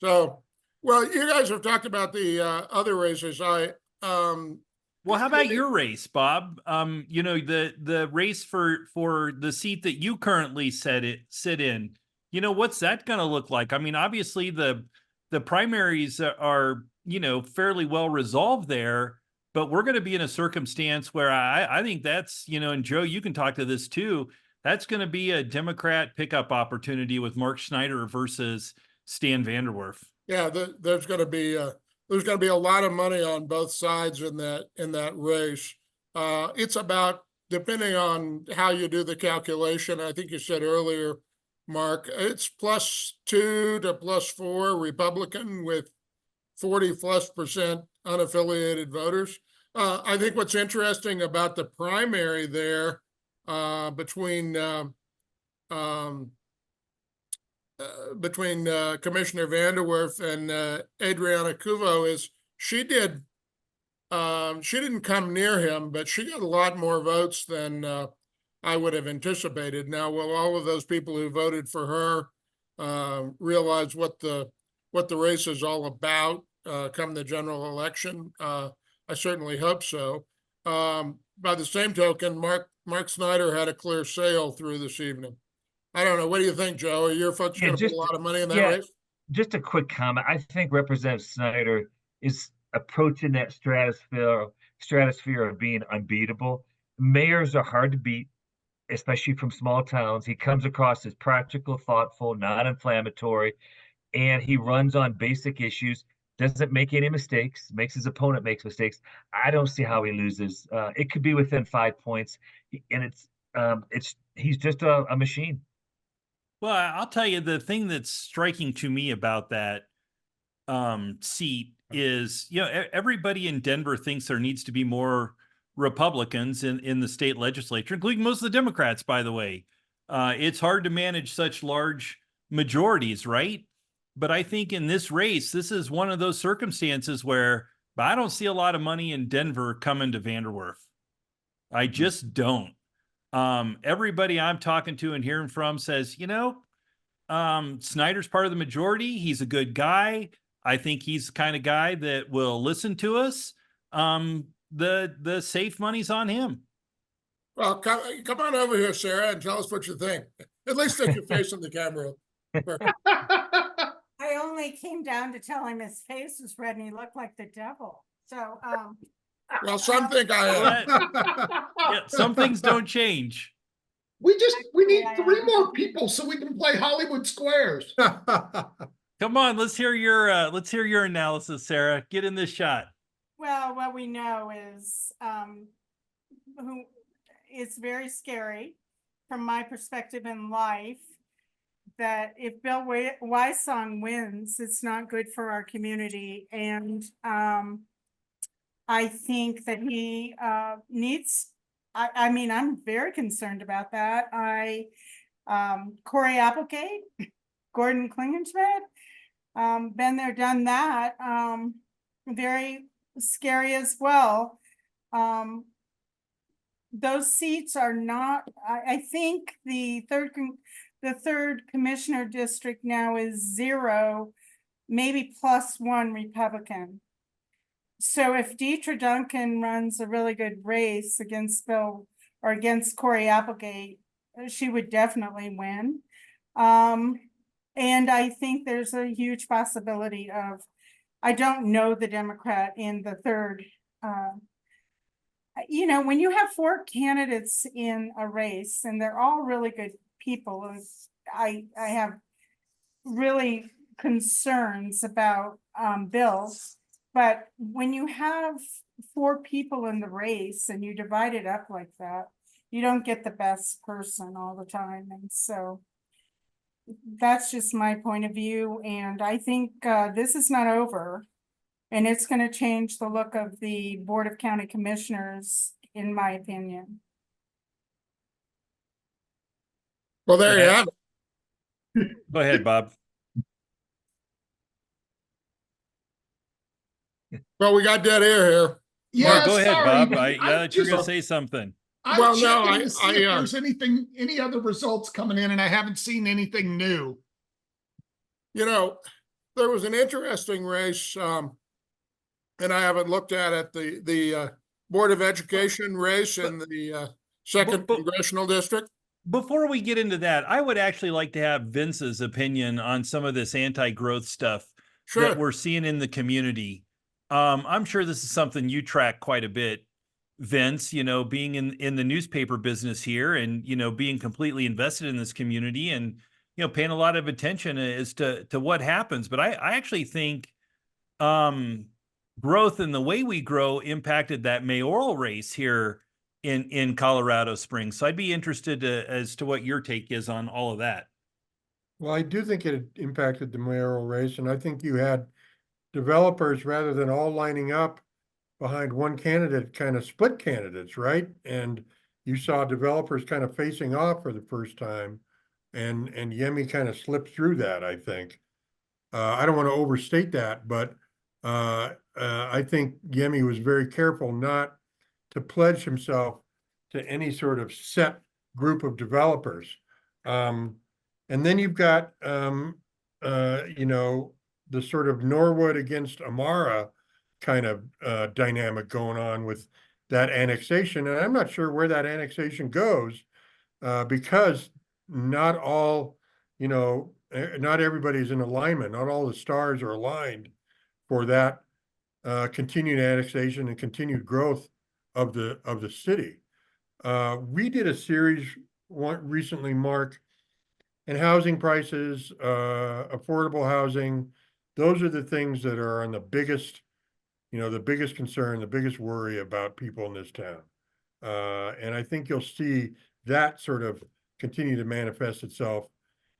So, well, you guys have talked about the other races. Well, how about your race, Bob? The race for the seat that you currently sit in. What's that going to look like? I mean, obviously the primaries are fairly well resolved there, but we're going to be in a circumstance where I think that's and Joe, you can talk to this too. That's going to be a Democrat pickup opportunity with Mark Snyder versus Stan Vanderwerf. Yeah, there's going to be a lot of money on both sides in that race. It's about, depending on how you do the calculation, I think you said earlier, Mark, it's +2 to +4 Republican with 40+% unaffiliated voters. I think what's interesting about the primary there between Commissioner Vanderwerf and Adriana Cuvo is she didn't come near him, but she got a lot more votes than I would have anticipated. Now, will all of those people who voted for her realize what the race is all about come the general election? I certainly hope so. By the same token, Mark Snyder had a clear sail through this evening. I don't know. What do you think, Joe? Are your folks going to put a lot of money in that race? Just a quick comment. I think Representative Snyder is approaching that stratosphere of being unbeatable. Mayors are hard to beat, especially from small towns. He comes across as practical, thoughtful, non-inflammatory, and he runs on basic issues. Doesn't make any mistakes. Makes his opponent makes mistakes. I don't see how he loses. It could be within 5 points, and he's just a machine. Well, I'll tell you, the thing that's striking to me about that seat is, everybody in Denver thinks there needs to be more Republicans in the state legislature, including most of the Democrats, by the way. It's hard to manage such large majorities, right? But I think in this race, this is one of those circumstances where I don't see a lot of money in Denver coming to Vanderwerf. I just don't. Everybody I'm talking to and hearing from says, Snyder's part of the majority. He's a good guy. I think he's the kind of guy that will listen to us. The safe money's on him. Well, come on over here, Sarah, and tell us what you think. At least stick your face in the camera. I only came down to tell him his face was red and he looked like the devil. So, well, some think I am. Yeah, some things don't change. We need 3 more people so we can play Hollywood Squares. Come on, let's hear your analysis, Sarah. Get in this shot. well, what we know is it's very scary from my perspective in life that if Bill Wysong wins, it's not good for our community. And I think that he needs, I mean, I'm very concerned about that. Corey Applegate, Gordon Klingenschmidt, been there, done that. Very scary as well. Those seats are not, I think the third commissioner district now is 0, maybe +1 Republican. So if Deetra Duncan runs a really good race against Bill or against Corey Applegate, she would definitely win. And I think there's a huge possibility of, I don't know the Democrat in the third. When you have 4 candidates in a race and they're all really good people, I have really concerns about Bill. But when you have 4 people in the race and you divide it up like that, you don't get the best person all the time. And so that's just my point of view. And I think this is not over. And it's going to change the look of the Board of County Commissioners, in my opinion. Well, there you have it. Go ahead, Bob. Well, we got dead air here. Yeah, No, go ahead, sorry, Bob. but Yeah, I'm you're gonna just, say something. I'm Well, no, checking to see if I, there's anything, any other results coming in, and I haven't seen anything new. you know, there was an interesting race, and I haven't looked at it, the Board of Education race in the second but- congressional district. Before we get into that, I would actually like to have Vince's opinion on some of this anti-growth stuff that Sure. we're seeing in the community. I'm sure this is something you track quite a bit, Vince, you know, being in the newspaper business here and, you know, being completely invested in this community and, you know, paying a lot of attention as to what happens. But I actually think growth and the way we grow impacted that mayoral race here in Colorado Springs. So I'd be interested as to what your take is on all of that. Well, I do think it impacted the mayoral race, and I think you had developers, rather than all lining up behind one candidate, kind of split candidates, right? And you saw developers kind of facing off for the first time, and Yemi kind of slipped through that, I think. I don't want to overstate that, but I think Yemi was very careful not to pledge himself to any sort of set group of developers. And then you've got, you know, the sort of Norwood against Amara kind of dynamic going on with that annexation. And I'm not sure where that annexation goes because not all, you know, not everybody's in alignment. Not all the stars are aligned for that continued annexation and continued growth of the city. We did a series recently, Mark, and housing prices, affordable housing. Those are the things that are on the biggest, you know, the biggest concern, the biggest worry about people in this town. And I think you'll see that sort of continue to manifest itself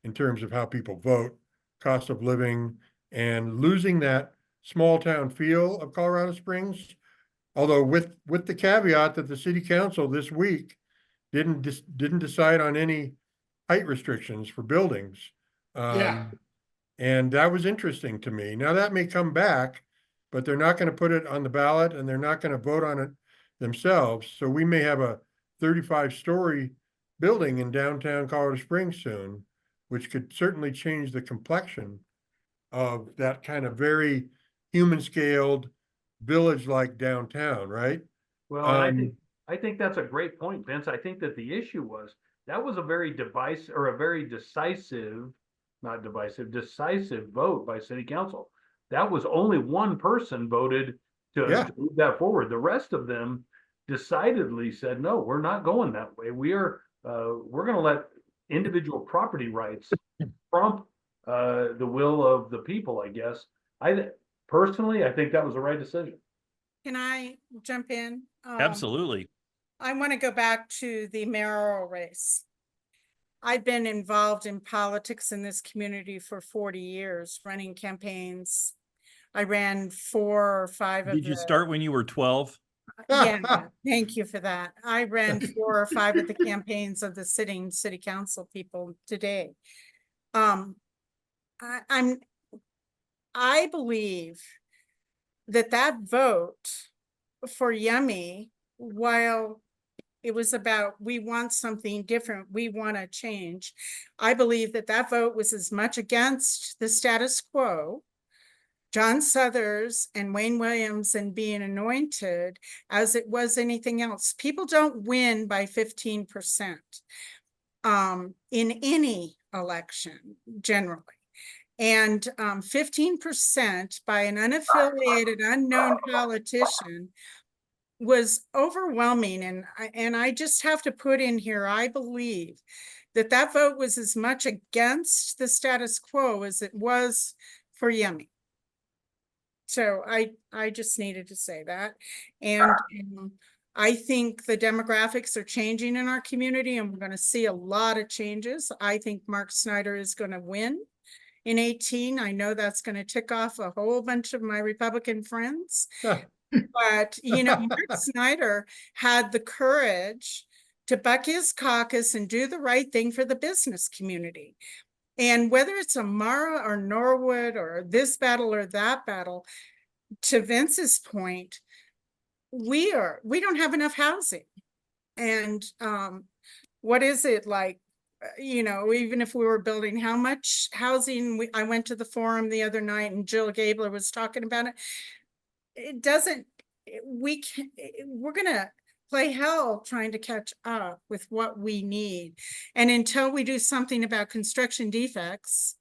in terms of how people vote, cost of living, and losing that small town feel of Colorado Springs. Although with the caveat that the city council this week didn't decide on any height restrictions for buildings. Yeah. And that was interesting to me. Now that may come back, but they're not going to put it on the ballot and they're not going to vote on it themselves. So we may have a 35-story building in downtown Colorado Springs soon, which could certainly change the complexion of that kind of very human scaled village-like downtown, right? Well, and I think that's a great point, Vince. I think that the issue was that was a very decisive, not divisive, decisive vote by city council. That was only one person voted to move that forward. The rest of them decidedly said, no, we're not going that way. We're going to let individual property rights trump the will of the people, I guess. Personally, I think that was the right decision. Can I jump in? Absolutely. I want to go back to the mayoral race. I've been involved in politics in this community for 40 years, running campaigns. I ran 4 or 5 of Did you start when you were 12? Yeah, thank you for that. I ran 4 or 5 of the campaigns of the sitting city council people today. I believe that vote for Yummy, while it was about, we want something different, we want to change, I believe that vote was as much against the status quo, John Suthers and Wayne Williams and being anointed, as it was anything else. People don't win by 15% in any election, generally. And 15% by an unaffiliated, unknown politician was overwhelming. And I just have to put in here, I believe that vote was as much against the status quo as it was for Yummy. So I just needed to say that. And I think the demographics are changing in our community, and we're going to see a lot of changes. I think Mark Snyder is going to win in 18. I know that's going to tick off a whole bunch of my Republican friends. But, Mark Snyder had the courage to buck his caucus and do the right thing for the business community. And whether it's Amara or Norwood or this battle or that battle, to Vince's point, we don't have enough housing. And what is it like? Even if we were building, how much housing? I went to the forum the other night and Jill Gabler was talking about it. It doesn't, we're gonna play hell trying to catch up with what we need. And until we do something about construction defects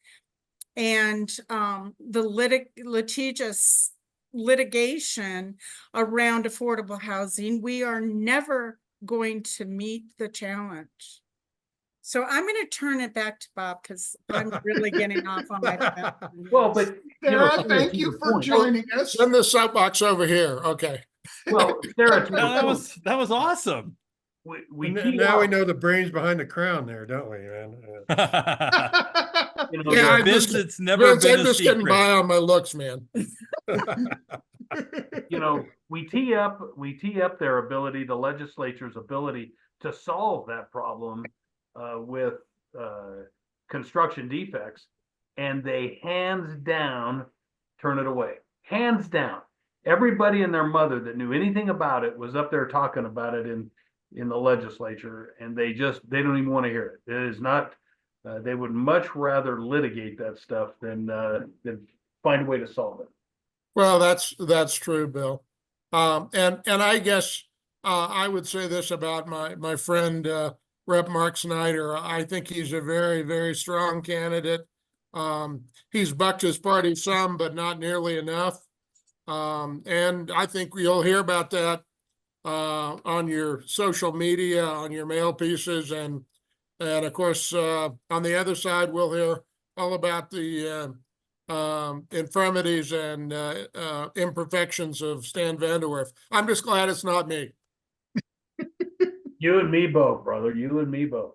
and the litigious litigation around affordable housing, we are never going to meet the challenge. So I'm going to turn it back to Bob because I'm really getting off on my. Well, but Sarah, thank you for joining us. Send the soapbox over here. Okay. Well, Sarah, to No, your point, that was awesome. we Now we know the brains behind the crown there, don't we, man? Yeah, Vince, it's never Vince, been I'm a just getting secret. by on my looks, man. we tee up their ability, the legislature's ability to solve that problem with construction defects, and they hands down turn it away. Hands down. Everybody and their mother that knew anything about it was up there talking about it in the legislature, and they don't even want to hear it. It is not. They would much rather litigate that stuff than find a way to solve it. Well, that's true, Bill. And I guess I would say this about my friend Rep. Mark Snyder. I think he's a very, very strong candidate. He's bucked his party some, but not nearly enough. And I think you'll hear about that on your social media, on your mail pieces, and of course on the other side, we'll hear all about the infirmities and imperfections of Stan Vanderwerf. I'm just glad it's not me. You and me both, brother. You and me both.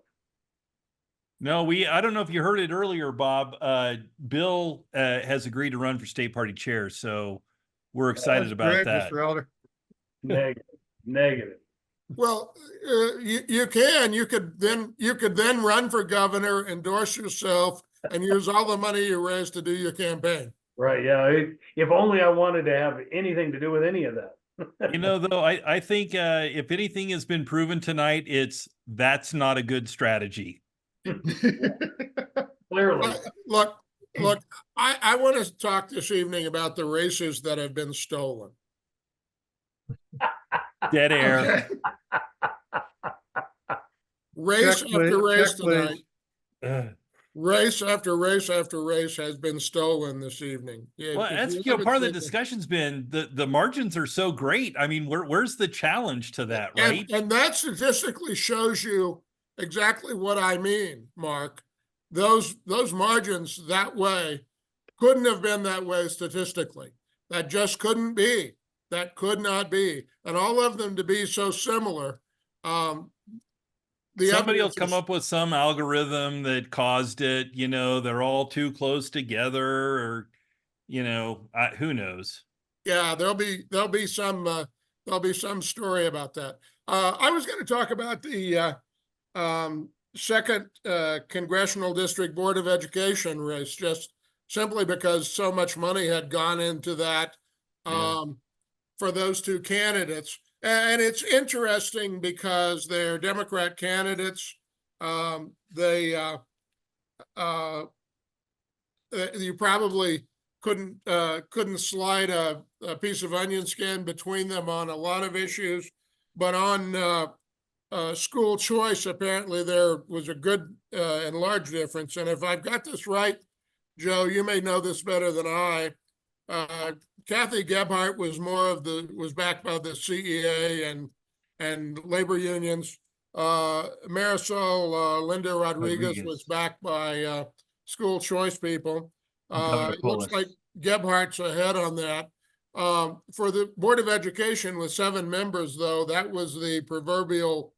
No, I don't know if you heard it earlier, Bob. Bill has agreed to run for state party chair, so we're excited about great, that. Mr. Elder. Negative. Well, you could then run for governor, endorse yourself, and use all the money you raised to do your campaign. Right. Yeah. If only I wanted to have anything to do with any of that. Though, I think if anything has been proven tonight, that's not a good strategy. Clearly. Look, I want to talk this evening about the races that have been stolen. Dead air. Race after race tonight. Please. Race after race after race has been stolen this evening. Yeah, Well, that's part of the discussion's been the margins are so great. I mean, where's the challenge to that, right? And that statistically shows you exactly what I mean, Mark. Those margins that way couldn't have been that way statistically. That just couldn't be. That could not be. And all of them to be so similar. Somebody will come up with some algorithm that caused it. They're all too close together, or who knows? Yeah, there'll be some story about that. I was going to talk about the second congressional district board of education race, just simply because so much money had gone into that for those two candidates. And it's interesting because they're Democrat candidates. You probably couldn't slide a piece of onion skin between them on a lot of issues, but on school choice, apparently there was a good and large difference. And if I've got this right, Joe, you may know this better than I. Kathy Gebhardt was backed by the CEA and labor unions. Marisol Linda Rodriguez was backed by school choice people. It looks like Gebhardt's ahead on that. For the Board of Education with 7 members, though, that was the proverbial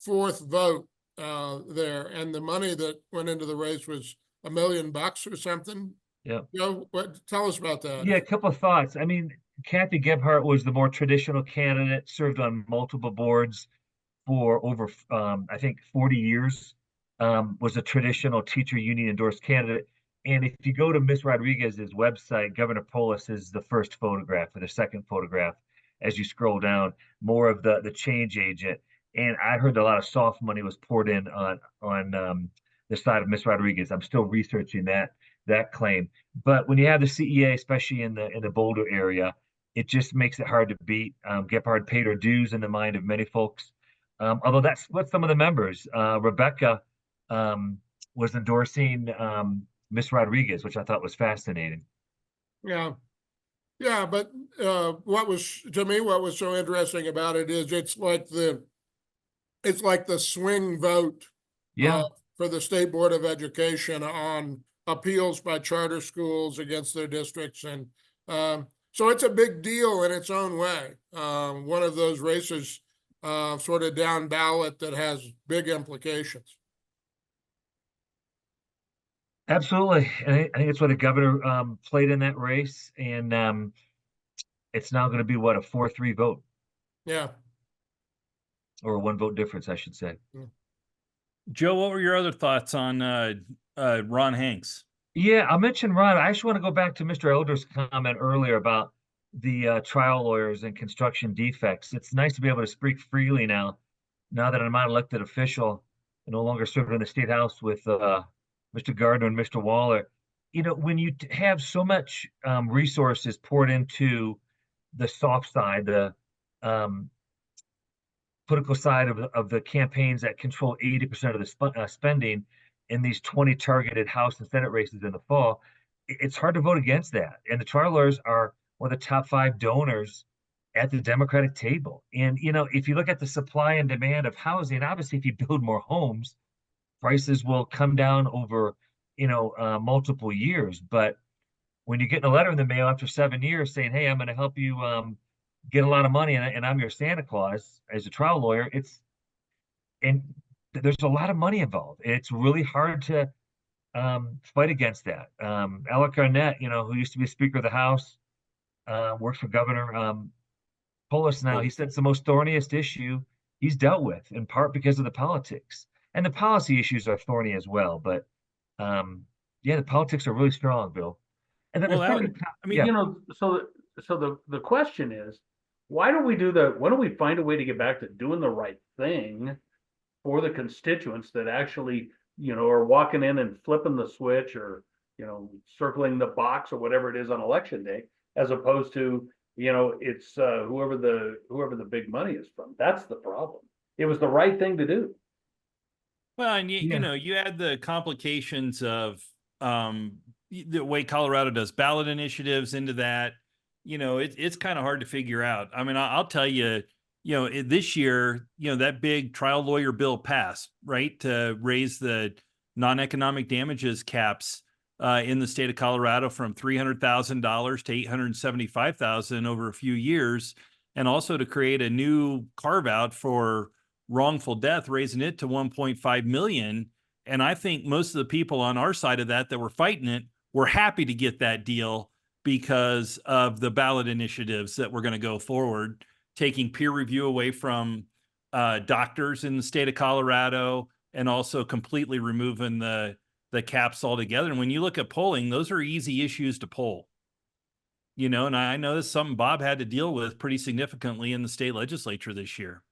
4th vote there, and the money that went into the race was $1 million or something. Yeah. Tell us about that. Yeah, a couple of thoughts. I mean, Kathy Gebhardt was the more traditional candidate, served on multiple boards for over, I think, 40 years, was a traditional teacher union endorsed candidate. And if you go to Miss Rodriguez's website, Governor Polis is the first photograph or the second photograph as you scroll down, more of the change agent. And I heard a lot of soft money was poured in on the side of Miss Rodriguez. I'm still researching that claim. But when you have the CEA, especially in the Boulder area, it just makes it hard to beat. Gebhardt paid her dues in the mind of many folks. Although that's what some of the members, Rebecca was endorsing Miss Rodriguez, which I thought was fascinating. Yeah. Yeah, but what was so interesting about it is it's like the swing vote Yeah, for the State Board of Education on appeals by charter schools against their districts. And so it's a big deal in its own way. One of those races sort of down ballot that has big implications. absolutely. And I think it's where the governor played in that race. And it's now going to be what, a 4-3 vote, Yeah. or a 1 vote difference, I should say. Joe, what were your other thoughts on Ron Hanks? Yeah, I'll mention Ron. I actually want to go back to Mr. Elder's comment earlier about the trial lawyers and construction defects. It's nice to be able to speak freely now that I'm not an elected official and no longer serving in the state house with Mr. Gardner and Mr. Waller. You know, when you have so much resources poured into the soft side, the political side of the campaigns that control 80% of the spending in these 20 targeted House and Senate races in the fall, it's hard to vote against that. And the trial lawyers are one of the top 5 donors at the Democratic table. And, you know, if you look at the supply and demand of housing, obviously, if you build more homes, prices will come down over, multiple years. But when you get a letter in the mail after 7 years saying, hey, I'm going to help you get a lot of money and I'm your Santa Claus as a trial lawyer, there's a lot of money involved. It's really hard to fight against that. Alec Garnett, who used to be Speaker of the House, works for Governor Polis now. He said it's the most thorniest issue he's dealt with, in part because of the politics. And the policy issues are thorny as well. But the politics are really strong, Bill. And then so the question is, why don't we find a way to get back to doing the right thing for the constituents that actually, are walking in and flipping the switch or, circling the box or whatever it is on election day, as opposed to, it's whoever the big money is from. That's the problem. It was the right thing to do. Well, and you add the complications of the way Colorado does ballot initiatives into that. It's kind of hard to figure out. I mean, I'll tell you, this year, that big trial lawyer bill passed, right, to raise the non-economic damages caps in the state of Colorado from $300,000 to $875,000 over a few years, and also to create a new carve out for wrongful death, raising it to 1.5 million. And I think most of the people on our side of that were fighting it were happy to get that deal because of the ballot initiatives that were going to go forward, taking peer review away from doctors in the state of Colorado, and also completely removing the caps altogether. And when you look at polling, those are easy issues to poll. And I know this is something Bob had to deal with pretty significantly in the state legislature this year.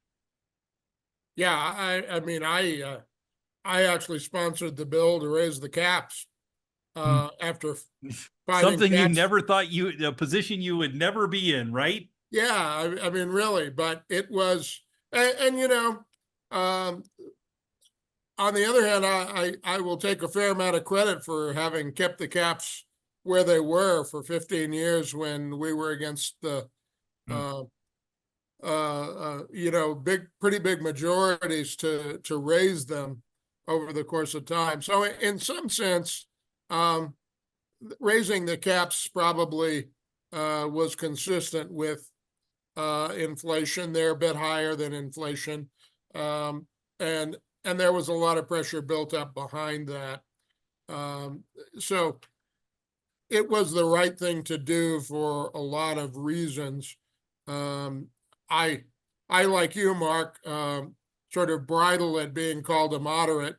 Yeah, I mean, I actually sponsored the bill to raise the caps after finding something you never thought a position you would never be in, right? Yeah, I mean, really, but it was, on the other hand, I will take a fair amount of credit for having kept the caps where they were for 15 years when we were against the, pretty big majorities to raise them over the course of time. So in some sense, raising the caps probably was consistent with inflation. They're a bit higher than inflation. And there was a lot of pressure built up behind that. So it was the right thing to do for a lot of reasons. I like you, Mark, sort of bridle at being called a moderate,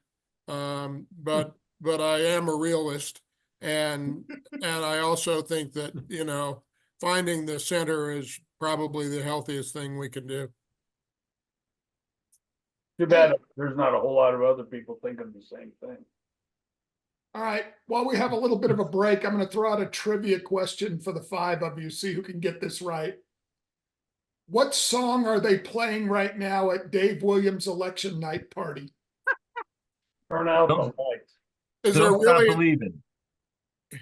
but I am a realist, and I also think that finding the center is probably the healthiest thing we can do. Too bad there's not a whole lot of other people thinking the same thing. All right, while we have a little bit of a break, I'm going to throw out a trivia question for the five of you, see who can get this right. What song are they playing right now at Dave Williams' election night party? Turn out the Don't- lights. Is there Don't stop really believing. is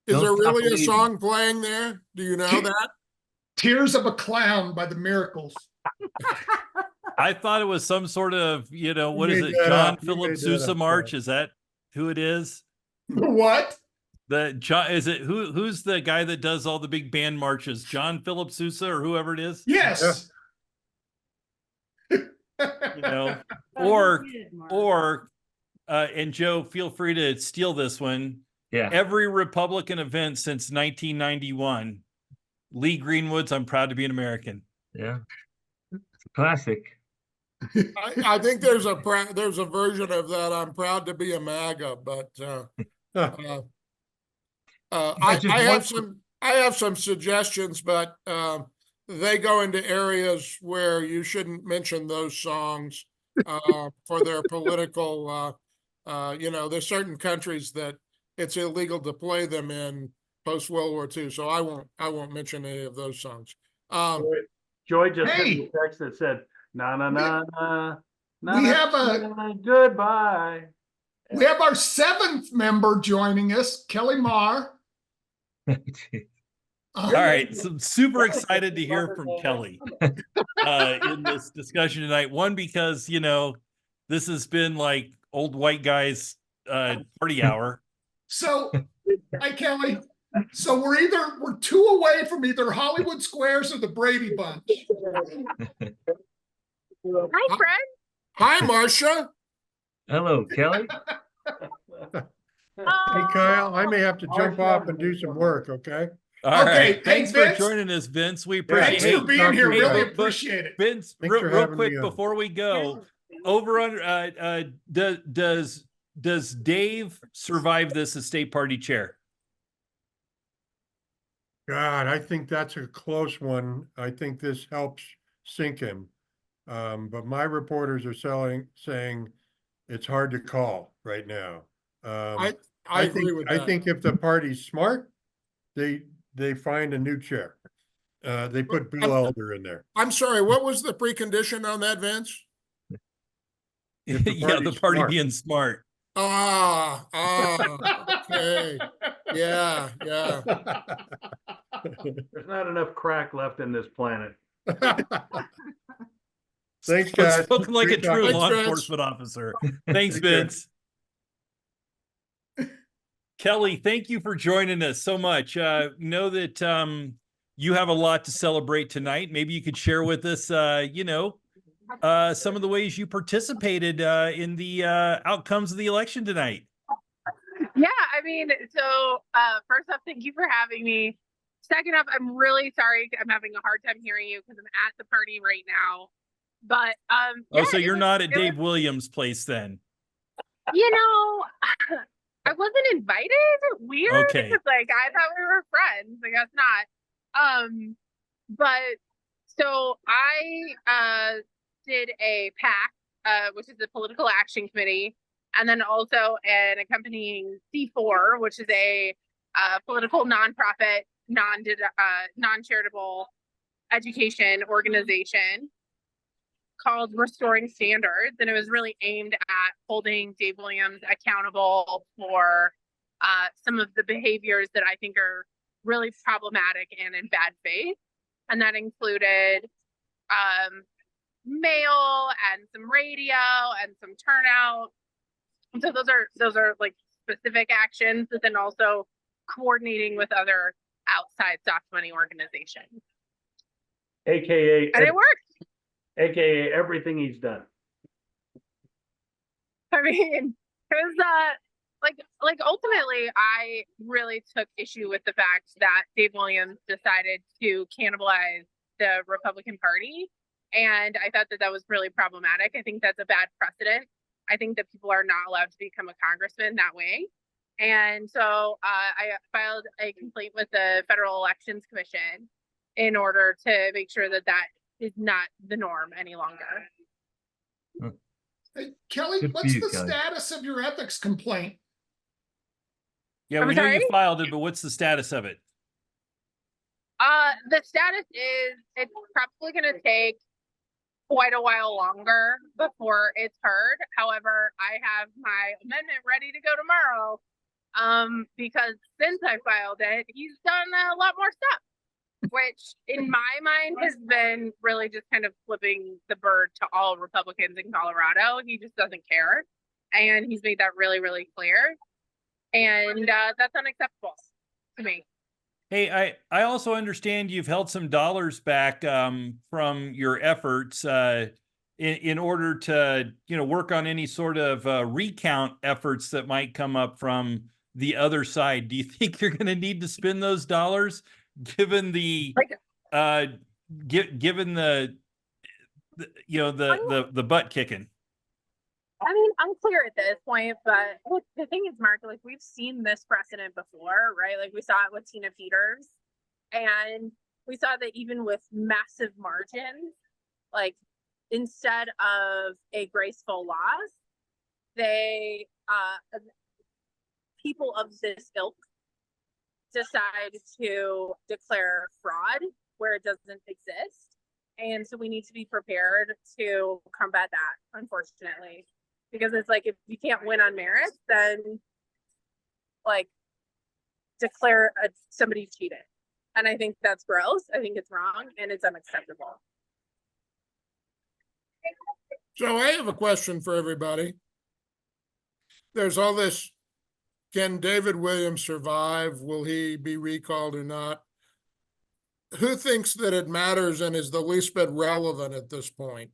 there Don't stop really a believing. song playing there? Do you know that? Tears of a Clown by the Miracles. I thought it was some sort of, what You is made it? that John up. You Philip made that Sousa up, March? yeah. Is that who it is? What? The John is it who's the guy that does all the big band marches? John Philip Sousa or whoever it is? Yes. Or and Joe, feel free to steal this one. Yeah. Every Republican event since 1991. Lee Greenwood's I'm proud to be an American. Yeah. It's a classic. I think there's a version of that. I'm proud to be a MAGA, but I have some suggestions, but they go into areas where you shouldn't mention those songs for their political. There's certain countries that it's illegal to play them in post World War II, so I won't mention any of those songs. Joy just sent Hey! me a text that said, "Na na na na na." We have goodbye. We have our seventh member joining us, Kelly Marr. All right, so I'm super excited to hear from Kelly in this discussion tonight. One, because this has been like old white guys party hour. So, hi Kelly. So we're two away from either Hollywood Squares or the Brady Bunch. Hi, Fred. Hi, Marcia. Hello, Kelly. Hey, Kyle, I may have to jump off and do some work, okay? All Okay, right. Thanks hey, for Vince. joining us, Vince. We appreciate Thanks for being here. hey, Really but- appreciate it. Vince, Thanks for real having quick me on. before we go, over on does Dave survive this estate party chair? God, I think that's a close one. I think this helps sink him. But my reporters are saying it's hard to call right now. I agree with I that. think if the party's smart, they find a new chair. They put Bill Elder in there. I'm sorry, what was the precondition on that, Vince? If the Yeah, the party's party smart. being smart. Okay. Yeah. There's not enough crack left in this planet. Thanks, guys. Spoken like a Great true talking. law Thanks, Vince. enforcement officer. Thanks, Take care. Vince. Kelly, thank you for joining us so much. Know that you have a lot to celebrate tonight. Maybe you could share with us, some of the ways you participated in the outcomes of the election tonight. Yeah, I mean, so first off, thank you for having me. Second off, I'm really sorry. I'm having a hard time hearing you because I'm at the party right now. But Oh, so you're not at it Dave Williams' place then? I wasn't invited. Weird. Okay. It's like I thought we were friends. I guess not. But so I did a PAC, which is the Political Action Committee, and then also an accompanying C4, which is a political nonprofit, non-charitable education organization called Restoring Standards, and it was really aimed at holding Dave Williams accountable for some of the behaviors that I think are really problematic and in bad faith. And that included mail and some radio and some turnout. And so those are like specific actions, but then also coordinating with other outside soft money organization. AKA, And it worked. AKA everything he's done. I mean, it was like ultimately I really took issue with the fact that Dave Williams decided to cannibalize the Republican Party. And I thought that that was really problematic. I think that's a bad precedent. I think that people are not allowed to become a congressman that way. And so I filed a complaint with the Federal Elections Commission in order to make sure that that is not the norm any longer. Hey, Kelly, Good for what's you, the Kelly. status of your ethics complaint? Yeah, I'm we know you sorry? filed it, but what's the status of it? The status is it's probably going to take quite a while longer before it's heard. However, I have my amendment ready to go tomorrow. Because since I filed it, he's done a lot more stuff, which in my mind has been really just kind of flipping the bird to all Republicans in Colorado. He just doesn't care. And he's made that really, really clear. And that's unacceptable to me. Hey, I also understand you've held some dollars back from your efforts in order to work on any sort of recount efforts that might come up from the other side. Do you think you're going to need to spend those dollars, given the given the butt kicking? I mean, unclear at this point, but the thing is, Mark, like we've seen this precedent before, right? Like we saw it with Tina Peters, and we saw that even with massive margins, like instead of a graceful loss, they people of this ilk decide to declare fraud where it doesn't exist. And so we need to be prepared to combat that, unfortunately. Because it's like, if you can't win on merit, then like declare somebody cheated. And I think that's gross. I think it's wrong and it's unacceptable. So I have a question for everybody. There's all this, can David Williams survive? Will he be recalled or not? Who thinks that it matters and is the least bit relevant at this point?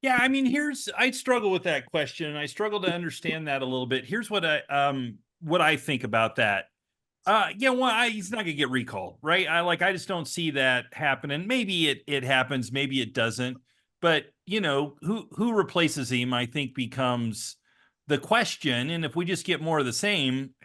Yeah, I mean, I struggle with that question, and I struggle to understand that a little bit. Here's what I think about that. He's not gonna get recalled, right? I just don't see that happening. Maybe it happens, maybe it doesn't. But who replaces him, I think, becomes the question. And if we just get more of the same,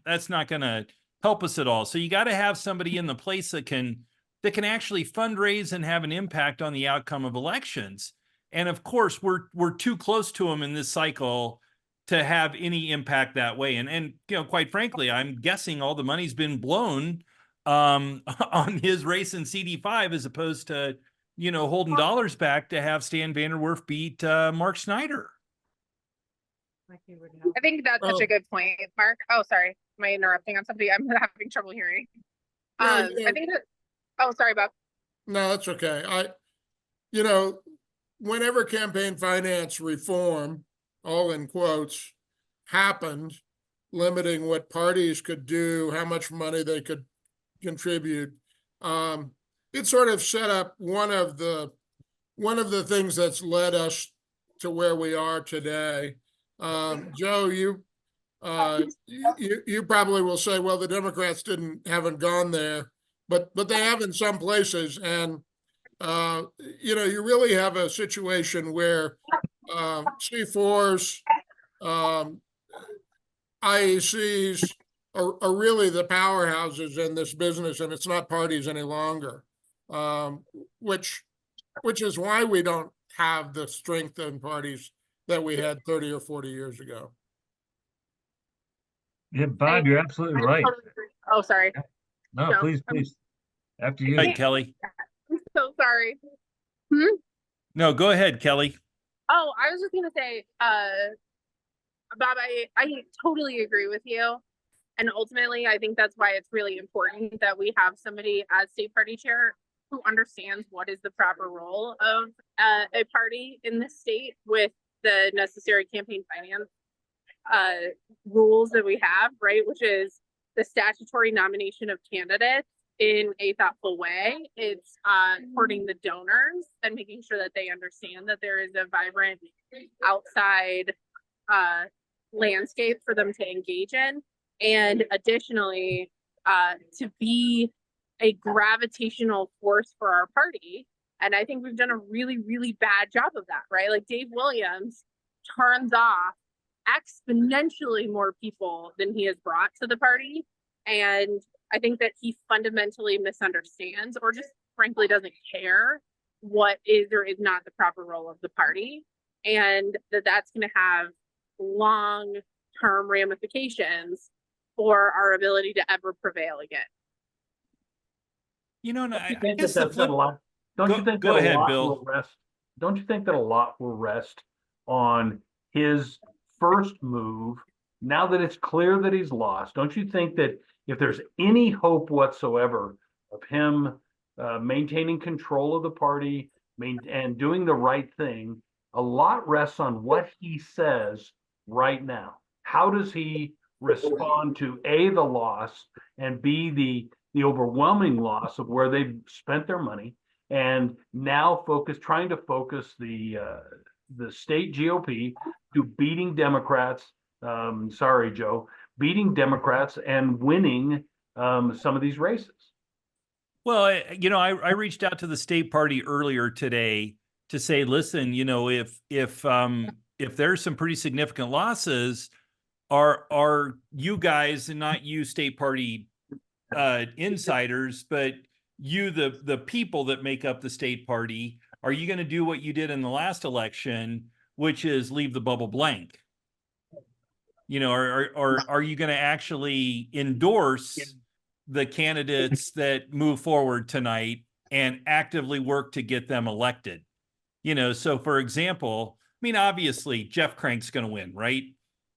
that's not gonna help us at all. So you got to have somebody in the place that can actually fundraise and have an impact on the outcome of elections. And of course, we're too close to him in this cycle to have any impact that way. And quite frankly, I'm guessing all the money's been blown on his race in CD5 as opposed to holding dollars back to have Stan Vanderwerf beat Mark Snyder. I think that's such a good point, Mark. Oh, sorry. Am I interrupting on somebody? I'm having trouble hearing. Yeah, I think that, oh, sorry, Bob. No, that's okay. Whenever campaign finance reform, all in quotes, happened, limiting what parties could do, how much money they could contribute, it sort of set up one of the things that's led us to where we are today. Joe, you probably will say, well, the Democrats haven't gone there, but they have in some places. And you really have a situation where C4s, IECs are really the powerhouses in this business, and it's not parties any longer, which is why we don't have the strength in parties that we had 30 or 40 years ago. Yeah, Bob, you're absolutely right. Oh, sorry. No, please. After you. Go ahead, Kelly. I'm so sorry. No, go ahead, Kelly. Oh, I was just gonna say, Bob, I totally agree with you. And ultimately, I think that's why it's really important that we have somebody as state party chair who understands what is the proper role of a party in the state with the necessary campaign finance rules that we have, right? Which is the statutory nomination of candidates in a thoughtful way. It's courting the donors and making sure that they understand that there is a vibrant outside landscape for them to engage in. And additionally, to be a gravitational force for our party. And I think we've done a really, really bad job of that, right? Like Dave Williams turns off exponentially more people than he has brought to the party. And I think that he fundamentally misunderstands or just frankly doesn't care what is or is not the proper role of the party. And that's going to have long-term ramifications for our ability to ever prevail again. You know, and Don't you I think guess that the that's a flip. lot? Don't you think Go that a ahead, lot Bill. will rest? Don't you think that a lot will rest on his first move now that it's clear that he's lost? Don't you think that if there's any hope whatsoever of him maintaining control of the party and doing the right thing, a lot rests on what he says right now? How does he respond to A, the loss, and B, the overwhelming loss of where they've spent their money, and now trying to focus the state GOP to beating Democrats. Sorry, Joe, beating Democrats and winning some of these races. Well, I reached out to the state party earlier today to say, listen, if there's some pretty significant losses, are you guys, and not you state party insiders, but you, the people that make up the state party, are you going to do what you did in the last election, which is leave the bubble blank? Or are you going to actually endorse the candidates that move forward tonight and actively work to get them elected? So for example, I mean, obviously Jeff Crank's going to win, right?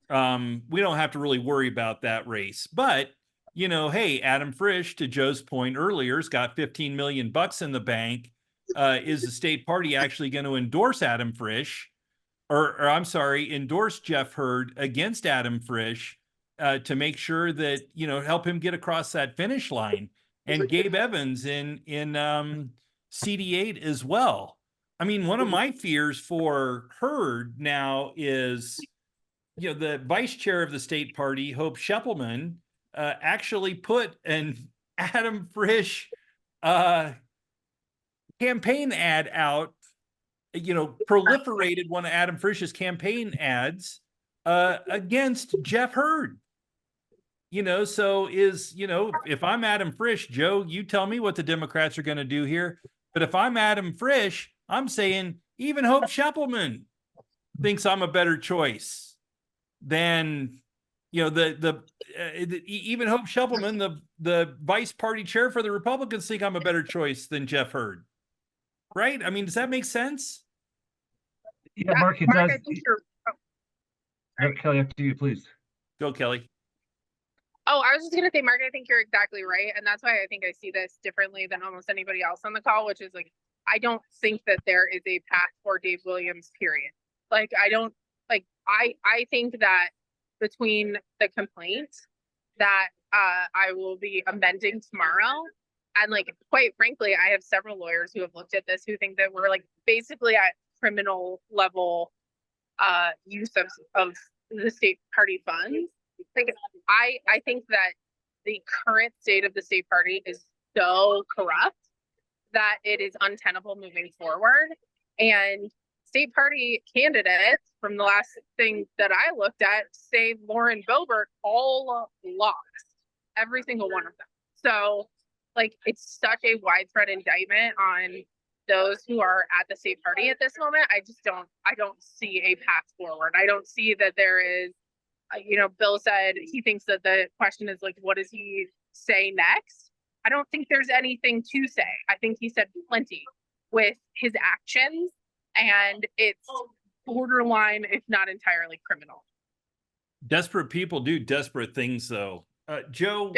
We don't have to really worry about that race, but hey, Adam Frisch, to Joe's point earlier, has got 15 million bucks in the bank. Is the state party actually going to endorse Adam Frisch, or I'm sorry, endorse Jeff Hurd against Adam Frisch to make sure that help him get across that finish line, and Gabe Evans in CD8 as well? I mean, one of my fears for Hurd now is, the vice chair of the state party, Hope Scheppelman, actually put an Adam Frisch campaign ad out, proliferated one of Adam Frisch's campaign ads against Jeff Hurd. So if I'm Adam Frisch, Joe, you tell me what the Democrats are going to do here. But if I'm Adam Frisch, I'm saying even Hope Scheppelman thinks I'm a better choice than even Hope Scheppelman, the vice party chair for the Republicans, think I'm a better choice than Jeff Hurd, right? I mean, does that make sense? Yeah, Mark, it does. I think you're. Kelly, after you, please. Go, Kelly. Oh, I was just gonna say, Mark, I think you're exactly right, and that's why I think I see this differently than almost anybody else on the call, which is like, I don't think that there is a path for Dave Williams, period. Like, I think that between the complaint that I will be amending tomorrow, and like, quite frankly, I have several lawyers who have looked at this who think that we're like basically at criminal level use of the state party funds. Like, I think that the current state of the state party is so corrupt that it is untenable moving forward. And state party candidates from the last thing that I looked at, save Lauren Boebert, all lost, every single one of them. So like, it's such a widespread indictment on those who are at the state party at this moment. I don't see a path forward. I don't see that there is, Bill said he thinks that the question is like, what does he say next? I don't think there's anything to say. I think he said plenty with his actions, and it's borderline, if not entirely, criminal. Desperate people do desperate things, though. Joe,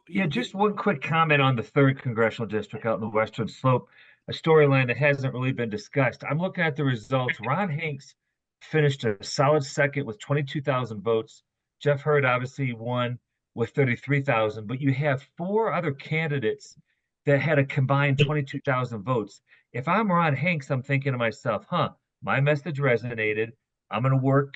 Yeah, just one quick comment on the 3rd congressional district out in the Western Slope, a storyline that hasn't really been discussed. I'm looking at the results. Ron Hanks finished a solid second with 22,000 votes. Jeff Hurd obviously won with 33,000, but you have 4 other candidates that had a combined 22,000 votes. If I'm Ron Hanks, I'm thinking to myself, my message resonated. I'm going to work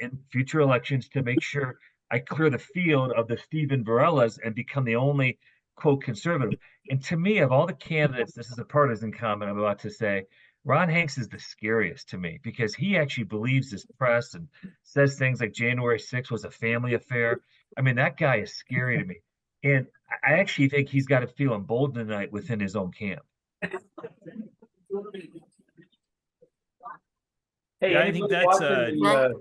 in future elections to make sure I clear the field of the Stephen Varellas and become the only quote conservative. And to me, of all the candidates, this is a partisan comment I'm about to say, Ron Hanks is the scariest to me because he actually believes his press and says things like January 6th was a family affair. I mean, that guy is scary to me. And I actually think he's got to feel emboldened tonight within his own camp. Hey, Yeah, I think anybody that's, watching the Well,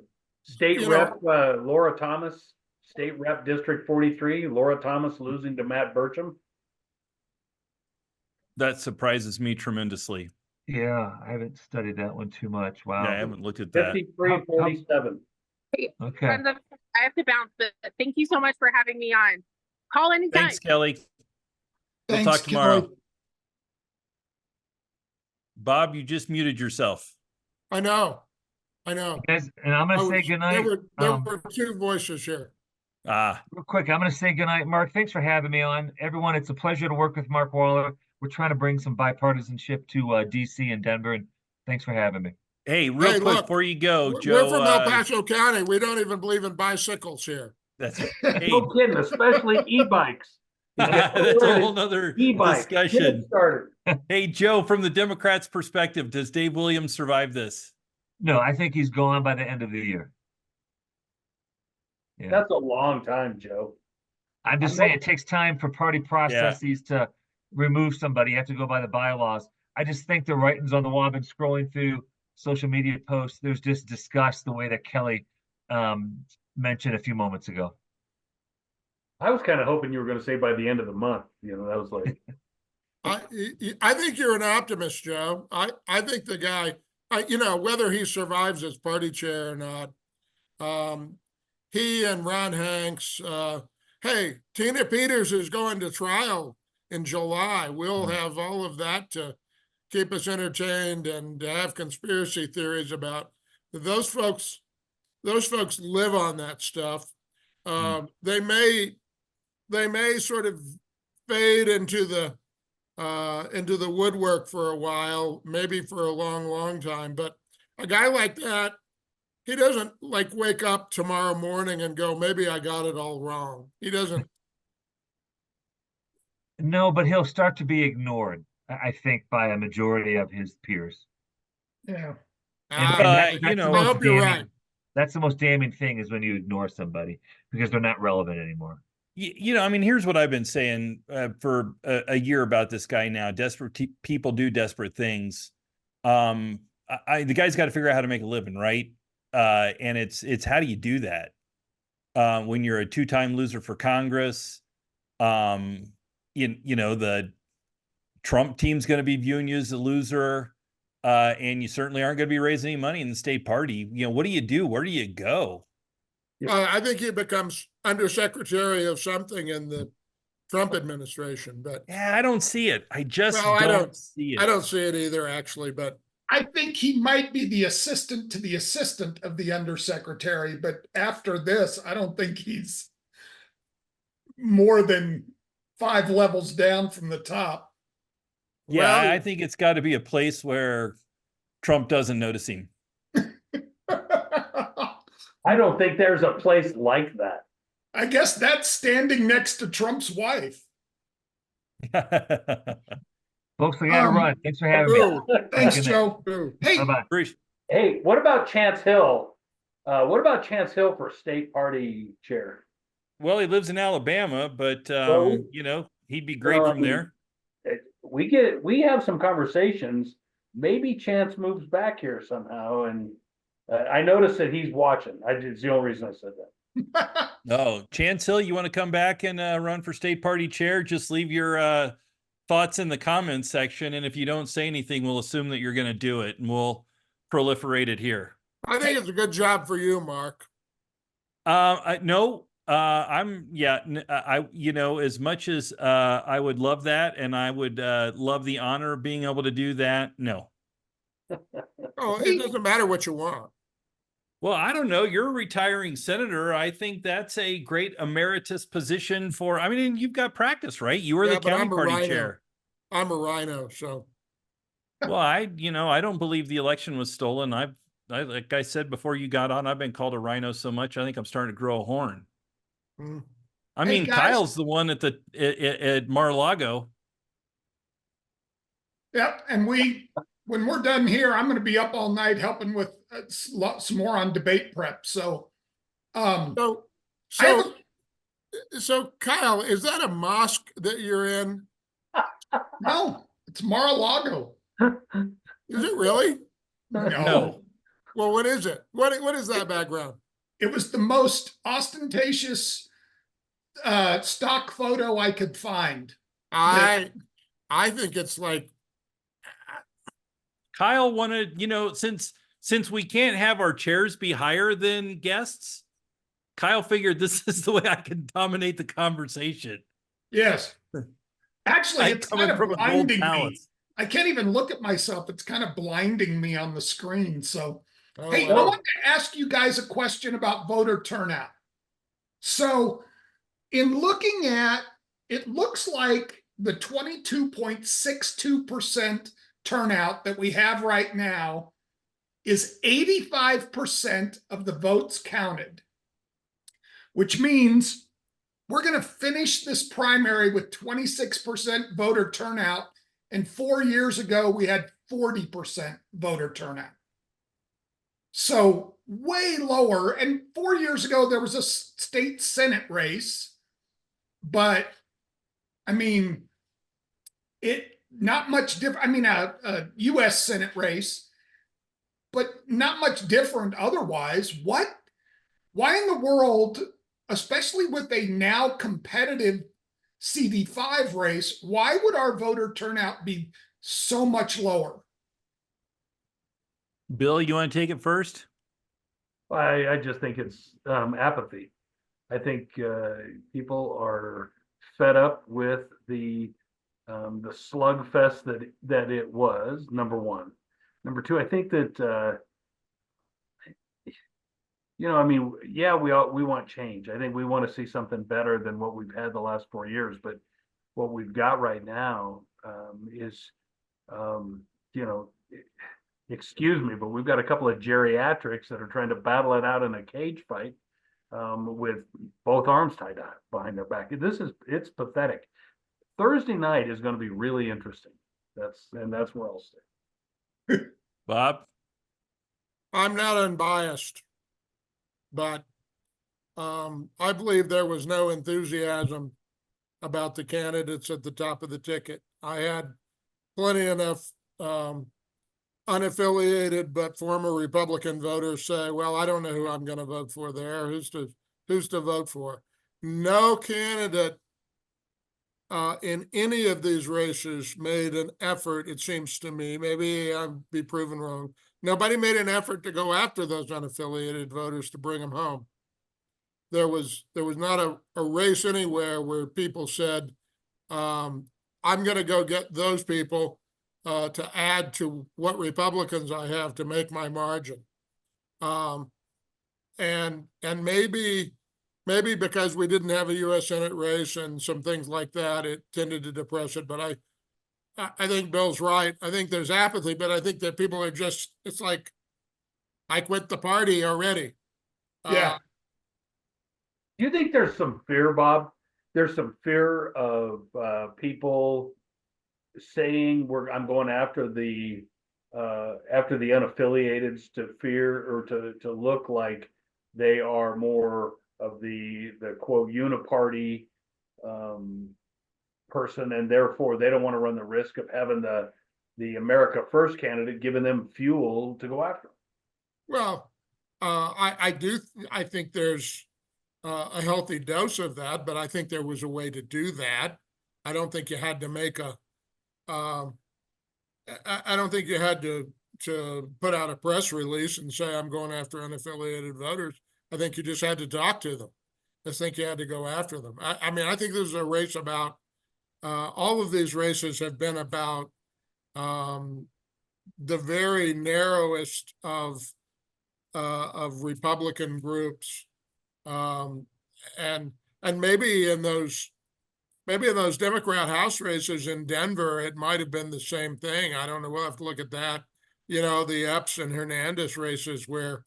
state you rep, Laura Thomas, state rep District 43, Laura Thomas losing to Matt Burcham? that surprises me tremendously. Yeah, I haven't studied that one too much. Yeah, I Wow. haven't looked at that. 53-47. Okay. Friends, I have to bounce, but thank you so much for having me on. Call anytime. Thanks, Kelly. We'll Thanks, talk tomorrow. Kelly. Bob, you just muted yourself. I know. I know. Guys, and I'm gonna say goodnight. There were two voices here. Ah, Real quick, I'm gonna say goodnight, Mark. Thanks for having me on. Everyone, it's a pleasure to work with Mark Waller. We're trying to bring some bipartisanship to DC and Denver, and thanks for having me. hey, real quick Look, before you go, we're Joe. from El Paso County. We don't even believe in bicycles here. That's hey, No kidding, especially e-bikes. that's a whole nother E-bikes. Get it discussion. started. Hey, Joe, from the Democrats' perspective, does Dave Williams survive this? No, I think he's gone by the end of the year. Yeah. That's a long time, Joe. I'm just saying it takes time for party processes to remove somebody. You have to go by the bylaws. I just think the writing's on the wall. I've been scrolling through social media posts. There's just disgust the way that Kelly mentioned a few moments ago. I was kind of hoping you were going to say by the end of the month. You know, that was like, I think you're an optimist, Joe. I think the guy, whether he survives as party chair or not, he and Ron Hanks, hey, Tina Peters is going to trial in July. We'll have all of that to keep us entertained and have conspiracy theories about those folks. Those folks live on that stuff. They may sort of fade into the woodwork for a while, maybe for a long, long time. But a guy like that, he doesn't like wake up tomorrow morning and go, maybe I got it all wrong. He doesn't. No, but he'll start to be ignored, I think, by a majority of his peers. Yeah. And you know, I hope you're right. That's the most damning thing is when you ignore somebody because they're not relevant anymore. You know, I mean, here's what I've been saying for a year about this guy now. Desperate people do desperate things. The guy's got to figure out how to make a living, right? And it's how do you do that when you're a two-time loser for Congress? You know, the Trump team's going to be viewing you as a loser, and you certainly aren't going to be raising any money in the state party. You know, what do you do? Where do you go? I think he becomes undersecretary of something in the Trump administration, but Yeah, I don't see it. I just Well, I don't see it. I don't see it either, actually. But I think he might be the assistant to the assistant of the undersecretary, but after this, I don't think he's more than 5 levels down from the top. Yeah, Well- I think it's got to be a place where Trump doesn't notice him. I don't think there's a place like that. I guess that's standing next to Trump's wife. Folks, we got to Um, run. Thanks for having me. Ooh, Thanks, Good night. Joe. ooh. Hey, Bye-bye. Bruce, Hey, what about Chance Hill? What about Chance Hill for state party chair? well, he lives in Alabama, but Well, you know, he'd be great from there. We have some conversations. Maybe Chance moves back here somehow, and I noticed that he's watching. It's the only reason I said that. Oh, Chance Hill, you want to come back and run for state party chair? Just leave your thoughts in the comments section, and if you don't say anything, we'll assume that you're going to do it, and we'll proliferate it here. I think it's a good job for you, Mark. No, you know, as much as I would love that, and I would love the honor of being able to do that. No. Oh, it doesn't matter what you want. Well, I don't know. You're a retiring senator. I think that's a great emeritus position for, I mean, you've got practice, right? You were Yeah, the but county I'm a party rhino. chair. I'm a rhino, so. Well, I don't believe the election was stolen. Like I said before you got on, I've been called a rhino so much, I think I'm starting to grow a horn. mm. I Hey, mean, guys. Kyle's the one at at Mar-a-Lago. Yep, and when we're done here, I'm gonna be up all night helping with some more on debate prep, so. So, I have so Kyle, is that a mosque that you're in? no, it's Mar-a-Lago. Is it really? No. Well, what is it? What is that background? It was the most ostentatious stock photo I could find. I think it's like, Kyle wanted, since we can't have our chairs be higher than guests, Kyle figured this is the way I can dominate the conversation. Yes. Actually, I'm it's coming kind of from a gold blinding me. palace. I can't even look at myself. It's kind of blinding me on the screen. So, oh, hey, I wow. want to ask you guys a question about voter turnout. So, in looking at, it looks like the 22.62% turnout that we have right now is 85% of the votes counted, which means we're going to finish this primary with 26% voter turnout. And 4 years ago, we had 40% voter turnout. So way lower. And 4 years ago, there was a state Senate race. But I mean, it not much different. I mean, a US Senate race, but not much different otherwise. Why in the world, especially with a now competitive CD5 race, why would our voter turnout be so much lower? Bill, you want to take it first? I just think it's apathy. I think people are fed up with the slugfest that it was. Number one. Number two, I think that I mean, yeah, we want change. I think we want to see something better than what we've had the last 4 years. But what we've got right now is, you know, excuse me, but we've got a couple of geriatrics that are trying to battle it out in a cage fight with both arms tied out behind their back. It's pathetic. Thursday night is going to be really interesting. That's where I'll stay. Bob? I'm not unbiased, but I believe there was no enthusiasm about the candidates at the top of the ticket. I had plenty enough unaffiliated but former Republican voters say, well, I don't know who I'm going to vote for there. Who's to vote for? No candidate in any of these races made an effort, it seems to me, maybe I'll be proven wrong. Nobody made an effort to go after those unaffiliated voters to bring them home. There was not a race anywhere where people said, I'm going to go get those people to add to what Republicans I have to make my margin. And maybe because we didn't have a U.S. Senate race and some things like that, it tended to depress it. But I think Bill's right. I think there's apathy, but I think that people are just, it's like, I quit the party already. Yeah. Do you think there's some fear, Bob? There's some fear of people saying I'm going after the unaffiliateds to fear or to look like they are more of the quote uniparty person, and therefore they don't want to run the risk of having the America First candidate giving them fuel to go after. Well, I think there's a healthy dose of that, but I think there was a way to do that. I don't think you had to make I don't think you had to put out a press release and say, I'm going after unaffiliated voters. I think you just had to talk to them. I think you had to go after them. I mean, I think this is a race about, all of these races have been about the very narrowest of of Republican groups. Um, and, and maybe in those Democrat House races in Denver, it might have been the same thing. I don't know. We'll have to look at that. You know, the Epps and Hernandez races where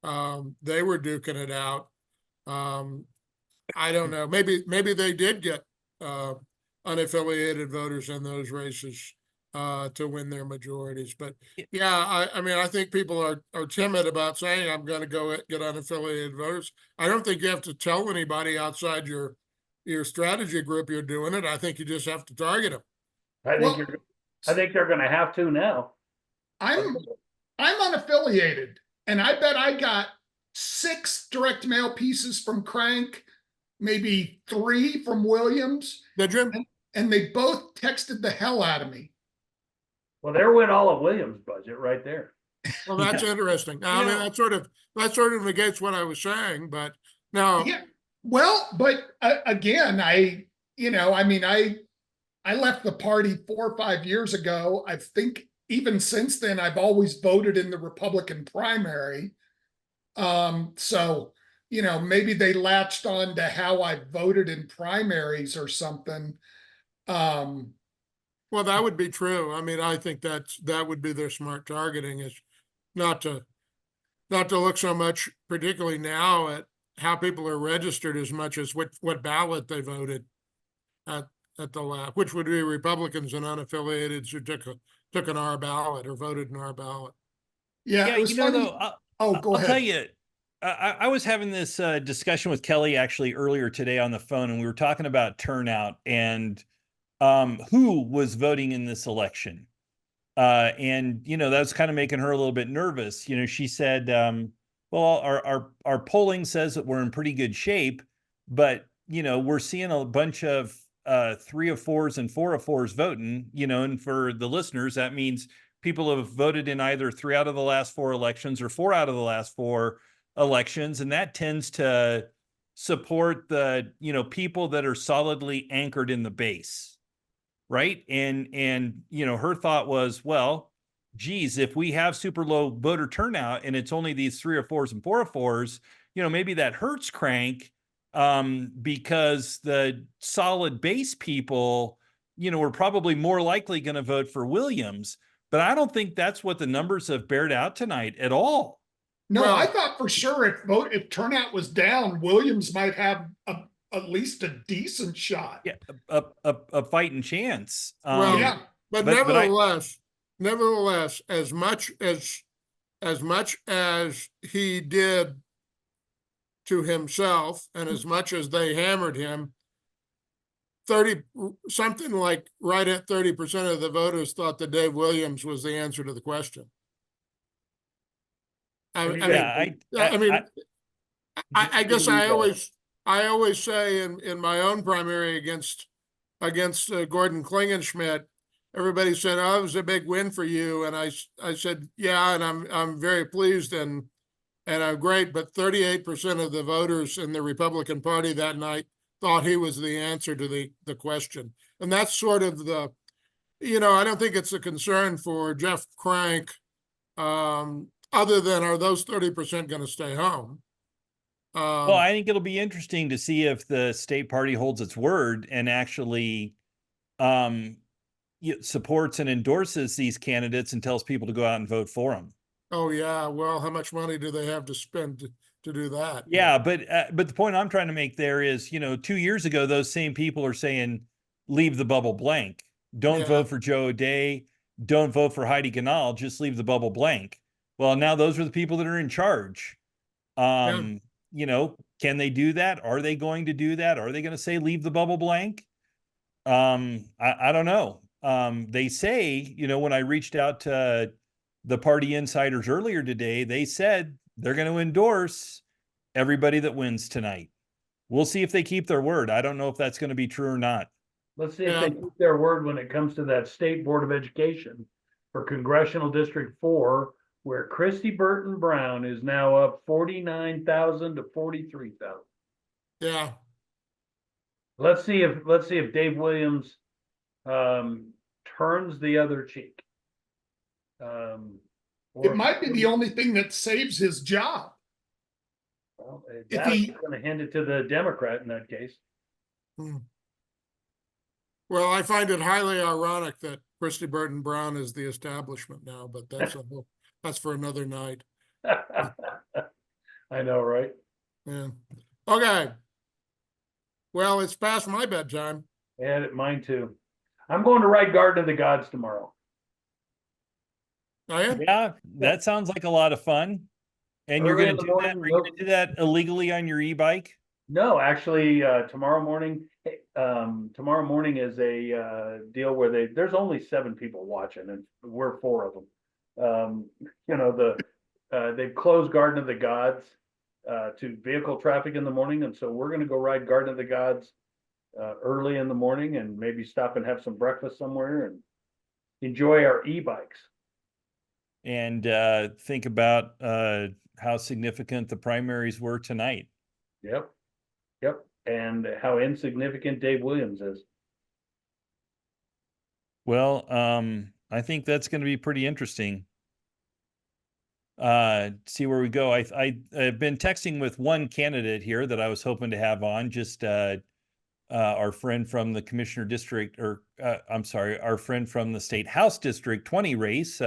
they were duking it out. I don't know. Maybe they did get unaffiliated voters in those races to win their majorities. But yeah, I mean, I think people are timid about saying I'm going to go get unaffiliated voters. I don't think you have to tell anybody outside your strategy group you're doing it. I think you just have to target them. Well, I think they're going to have to now. I'm unaffiliated, and I bet I got 6 direct mail pieces from Crank, maybe 3 from Williams, Did you? and they both texted the hell out of me. Well, there went all of Williams' budget right there. Well, that's interesting. I mean, that sort of negates what I was saying, but no. Yeah. Well, but again, I left the party 4 or 5 years ago. I think even since then, I've always voted in the Republican primary. So, maybe they latched on to how I voted in primaries or something. Well, that would be true. I mean, I think that would be their smart targeting, is not to look so much, particularly now, at how people are registered as much as what ballot they voted at the last, which would be Republicans and unaffiliateds who took an R ballot or voted in our ballot. Yeah, it was funny. Though, Go I'll ahead. tell you, I was having this discussion with Kelly actually earlier today on the phone, and we were talking about turnout and who was voting in this election. And that was kind of making her a little bit nervous. She said, well, our polling says that we're in pretty good shape, but we're seeing a bunch of 3 of 4s and 4 of 4s voting, and for the listeners, that means people have voted in either 3 out of the last 4 elections or 4 out of the last 4 elections. And that tends to support the, people that are solidly anchored in the base. Right. And her thought was, well, geez, if we have super low voter turnout and it's only these 3 or 4s and 4 of 4s, maybe that hurts Crank, because the solid base people, are probably more likely going to vote for Williams. But I don't think that's what the numbers have bared out tonight at all. No, I thought for sure if turnout was down, Williams might have at least a decent shot. Yeah, a fighting chance. Well, yeah, but nevertheless, as much as he did to himself, and as much as they hammered him, something like right at 30% of the voters thought that Dave Williams was the answer to the question. I guess I always say in my own primary against Gordon Klingenschmidt, everybody said, "Oh, it was a big win for you," and I said, "Yeah, and I'm very pleased and I'm great." But 38% of the voters in the Republican Party that night thought he was the answer to the question, and that's sort of the, I don't think it's a concern for Jeff Crank, other than are those 30% going to stay home? Well, I think it'll be interesting to see if the state party holds its word and actually supports and endorses these candidates and tells people to go out and vote for them. Oh yeah, well, how much money do they have to spend to do that? Yeah, but the point I'm trying to make there is, 2 years ago, those same people are saying, leave the bubble blank. Don't vote for Joe O'Dea. Don't vote for Heidi Ganahl. Just leave the bubble blank. Well, now those are the people that are in charge. Can they do that? Are they going to do that? Are they going to say leave the bubble blank? I don't know. They say, when I reached out to the party insiders earlier today, they said they're going to endorse everybody that wins tonight. We'll see if they keep their word. I don't know if that's going to be true or not. Let's see if they keep their word when it comes to that State Board of Education for Congressional District 4, where Christy Burton Brown is now up 49,000 to 43,000. Yeah. Let's see if Dave Williams turns the other cheek. It might be the only thing that saves his job. Well, if that's he- gonna hand it to the Democrat in that case. Well, I find it highly ironic that Christy Burton Brown is the establishment now, but that's for another night. I know, right? Yeah. Okay. Well, it's past my bedtime. And mine too. I'm going to ride Garden of the Gods tomorrow. Diane? Yeah, that sounds like a lot of fun. And you're Early gonna in the do that? morning, Are you gonna do that illegally on your e-bike? No, actually, tomorrow morning is a deal where there's only 7 people watching, and we're 4 of them. They've closed Garden of the Gods to vehicle traffic in the morning, and so we're going to go ride Garden of the Gods early in the morning, and maybe stop and have some breakfast somewhere and enjoy our e-bikes. And think about how significant the primaries were tonight. Yep, and how insignificant Dave Williams is. Well, I think that's going to be pretty interesting. See where we go. I've been texting with one candidate here that I was hoping to have on, just our friend from the commissioner district, or I'm sorry, our friend from the state house district 20 race,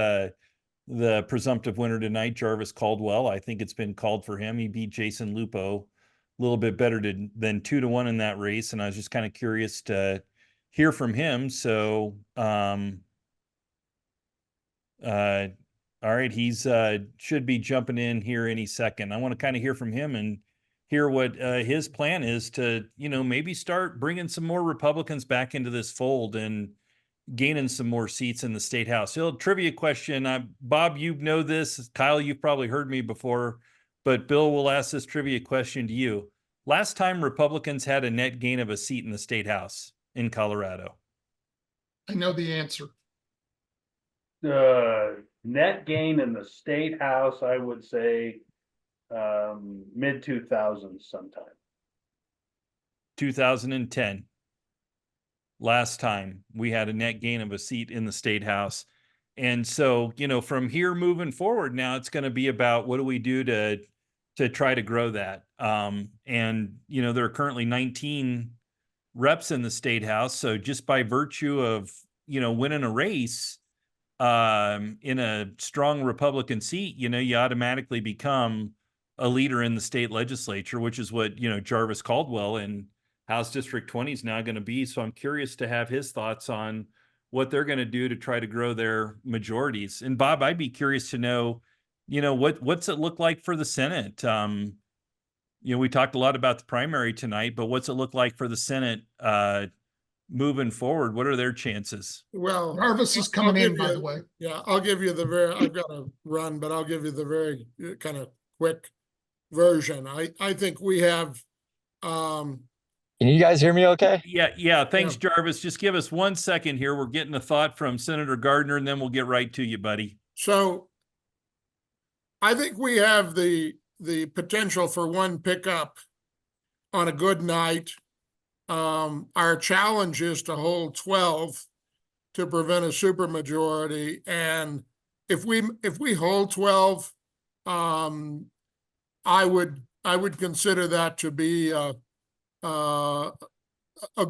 the presumptive winner tonight, Jarvis Caldwell. I think it's been called for him. He beat Jason Lupo a little bit better than 2-1 in that race, and I was just kind of curious to hear from him. So all right, he's should be jumping in here any second. I want to kind of hear from him and hear what his plan is to, maybe start bringing some more Republicans back into this fold and gaining some more seats in the state house. So, trivia question, Bob, you know this. Kyle, you've probably heard me before, but Bill will ask this trivia question to you. Last time Republicans had a net gain of a seat in the state house in Colorado. I know the answer. Net gain in the state house, I would say mid 2000s sometime. 2010. Last time we had a net gain of a seat in the state house. And so, from here moving forward, now it's going to be about what do we do to try to grow that. And, there are currently 19 reps in the state house. So just by virtue of, winning a race in a strong Republican seat, you automatically become a leader in the state legislature, which is what, Jarvis Caldwell in House District 20 is now going to be. So I'm curious to have his thoughts on what they're going to do to try to grow their majorities. And Bob, I'd be curious to know, what's it look like for the Senate? We talked a lot about the primary tonight, but what's it look like for the Senate moving forward? What are their chances? Well, Jarvis is coming in, by the way. Yeah, I've got to run, but I'll give you the very kind of quick version. I think we have, Can you guys hear me okay? Yeah. Thanks, Jarvis. Just give us 1 second here. We're getting a thought from Senator Gardner, and then we'll get right to you, buddy. So I think we have the potential for one pickup on a good night. Our challenge is to hold 12 to prevent a supermajority. And if we hold 12, I would consider that to be a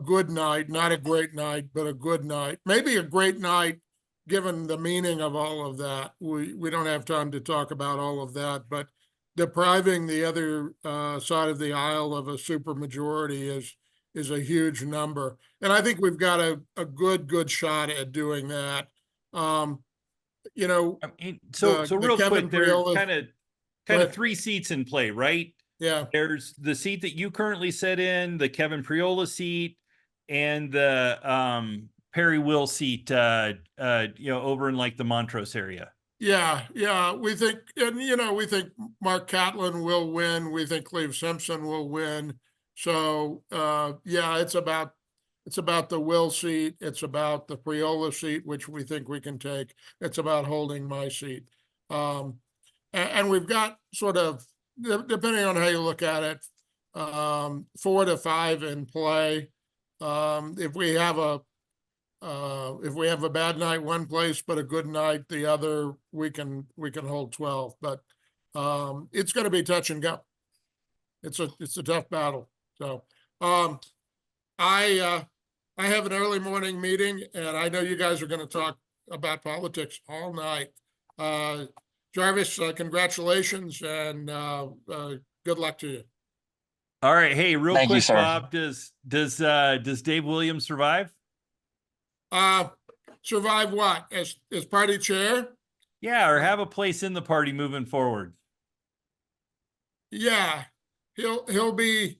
good night, not a great night, but a good night. Maybe a great night, given the meaning of all of that. We don't have time to talk about all of that, but depriving the other side of the aisle of a supermajority is a huge number. And I think we've got a good shot at doing that. So real quick, there are kind of 3 seats in play, right? Yeah. There's the seat that you currently sit in, the Kevin Priola seat, and the Perry Will seat, over in like the Montrose area. Yeah. We think Mark Catlin will win. We think Cleve Simpson will win. So it's about the Will seat. It's about the Priola seat, which we think we can take. It's about holding my seat. And we've got sort of, depending on how you look at it, 4 to 5 in play. If we have If we have a bad night one place, but a good night the other, we can hold 12, but, it's gonna be touch and go. It's a tough battle. So, I have an early morning meeting and I know you guys are gonna talk about politics all night. Jarvis, congratulations and, good luck to you. All right. Hey, real Thank you, quick, sir. Bob, does Dave Williams survive? Survive what? As party chair? Yeah, or have a place in the party moving forward. Yeah, he'll be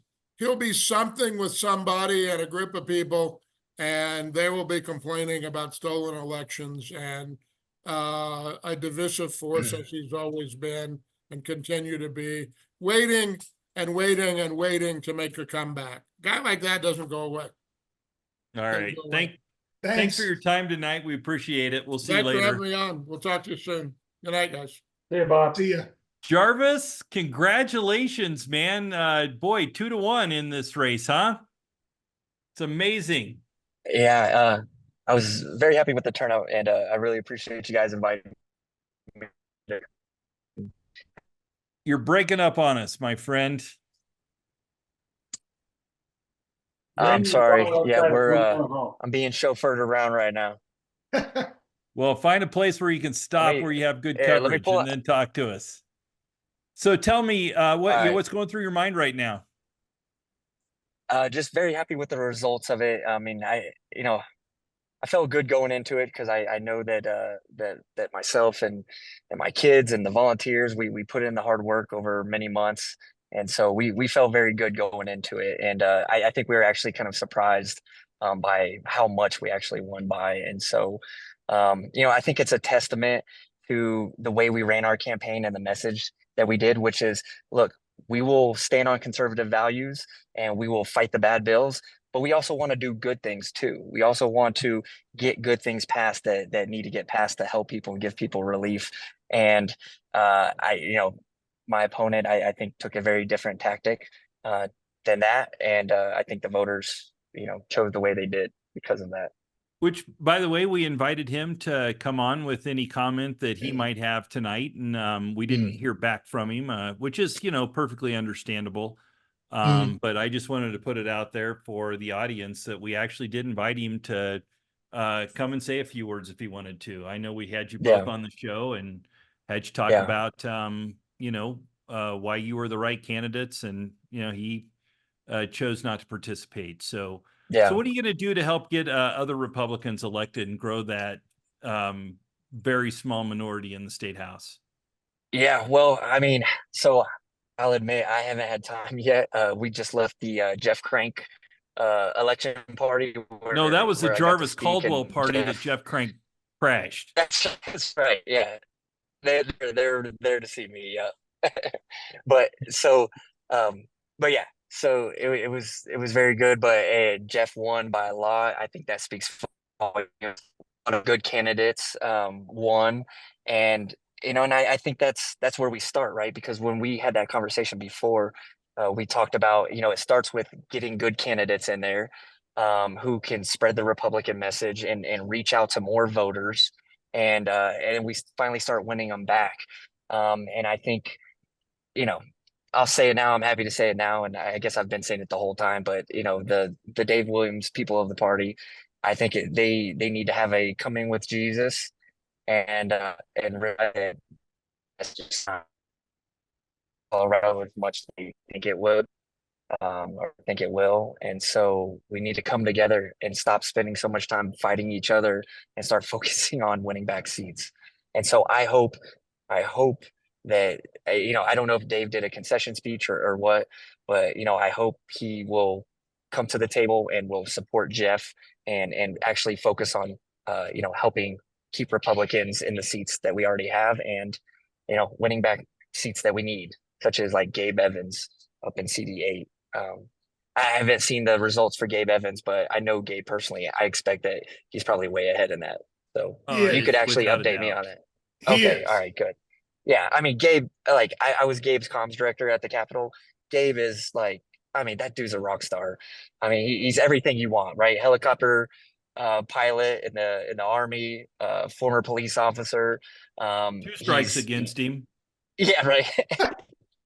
something with somebody and a group of people, and they will be complaining about stolen elections and a divisive force as he's always been and continue to be, waiting and waiting and waiting to make a comeback. Guy like that doesn't go away. All right. Thanks for your time tonight. We appreciate it. We'll see you Thanks for later. having me on. We'll talk to you soon. Good night, guys. See you, Bob. See ya. Jarvis, congratulations, man. Boy, 2-1 in this race, huh? It's amazing. Yeah, I was very happy with the turnout, and I really appreciate you guys inviting me. You're breaking up on us, my friend. I'm sorry. Yeah, Hall. I'm being chauffeured around right now. Well, find a place where you can stop, me- where you have good yeah, let me coverage, pull and up- then talk to us. So tell me, right. what's going through your mind right now? Just very happy with the results of it. I mean, I felt good going into it because I know that that myself and my kids and the volunteers, we put in the hard work over many months, and so we felt very good going into it. And I think we were actually kind of surprised by how much we actually won by. And so I think it's a testament to the way we ran our campaign and the message that we did, which is, look, we will stand on conservative values and we will fight the bad bills, but we also want to do good things too. We also want to get good things passed that need to get passed to help people and give people relief. And my opponent, I think, took a very different tactic than that, and I think the voters, chose the way they did because of that. Which, by the way, we invited him to come on with any comment that he might have tonight, and we didn't hear back from him, which is, perfectly understandable. But I just wanted to put it out there for the audience that we actually did invite him to come and say a few words if he wanted to. I know we had you both on the show and had you talk about, why you were the right candidates, and he chose not to participate. So what are you going to do to help get other Republicans elected and grow that very small minority in the state house? Yeah, well, I mean, so I'll admit I haven't had time yet. We just left the Jeff Crank election party. No, that was the where I got to Jarvis speak, Caldwell and party that Jeff Crank crashed. That's right. Yeah, they're there to see me. Yeah, but so, but yeah, so it was very good. But Jeff won by a lot. I think that speaks volumes. A lot of good candidates won, and and I think that's where we start, right? Because when we had that conversation before, we talked about, it starts with getting good candidates in there, who can spread the Republican message and reach out to more voters, and we finally start winning them back. And I think, I'll say it now. I'm happy to say it now, and I guess I've been saying it the whole time. But the Dave Williams people of the party, I think they need to have a coming with Jesus, and realize that that's just not Colorado as much as they think it would, or think it will. And so we need to come together and stop spending so much time fighting each other and start focusing on winning back seats. And so I hope that, I don't know if Dave did a concession speech or what, but I hope he will come to the table and will support Jeff and actually focus on helping keep Republicans in the seats that we already have, and winning back seats that we need, such as like Gabe Evans up in CD8. I haven't seen the results for Gabe Evans, but I know Gabe personally. I expect that he's probably way ahead in that. So you could actually without a update me doubt. on it. He Okay, is. all right, good. Yeah, I mean, Gabe, like I was Gabe's comms director at the Capitol. Gabe is like, I mean, that dude's a rock star. I mean, he's everything you want, right? Helicopter pilot in the Army, former police officer. Two strikes against him. Yeah, right. And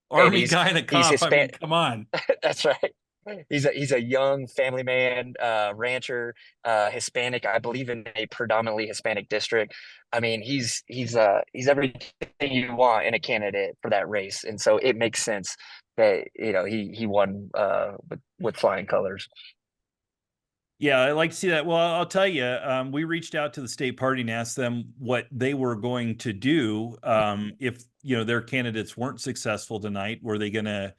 Army guy and a he's cop. I mean, Hispanic. come on. That's right. He's a young family man, rancher, Hispanic, I believe in a predominantly Hispanic district. I mean, he's everything you want in a candidate for that race, and so it makes sense that he won with flying colors. Yeah, I like to see that. Well, I'll tell you, we reached out to the state party and asked them what they were going to do if their candidates weren't successful tonight. Were they going to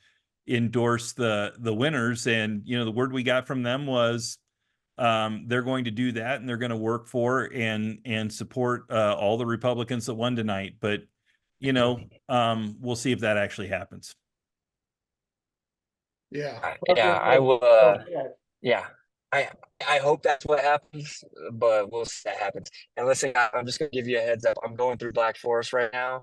endorse the winners? And the word we got from them was they're going to do that, and they're going to work for and support all the Republicans that won tonight. But we'll see if that actually happens. Yeah. Yeah, I will. Yeah, I I hope that's what happens, but we'll see what happens. And listen, I'm just gonna give you a heads up. I'm going through Black Forest right now,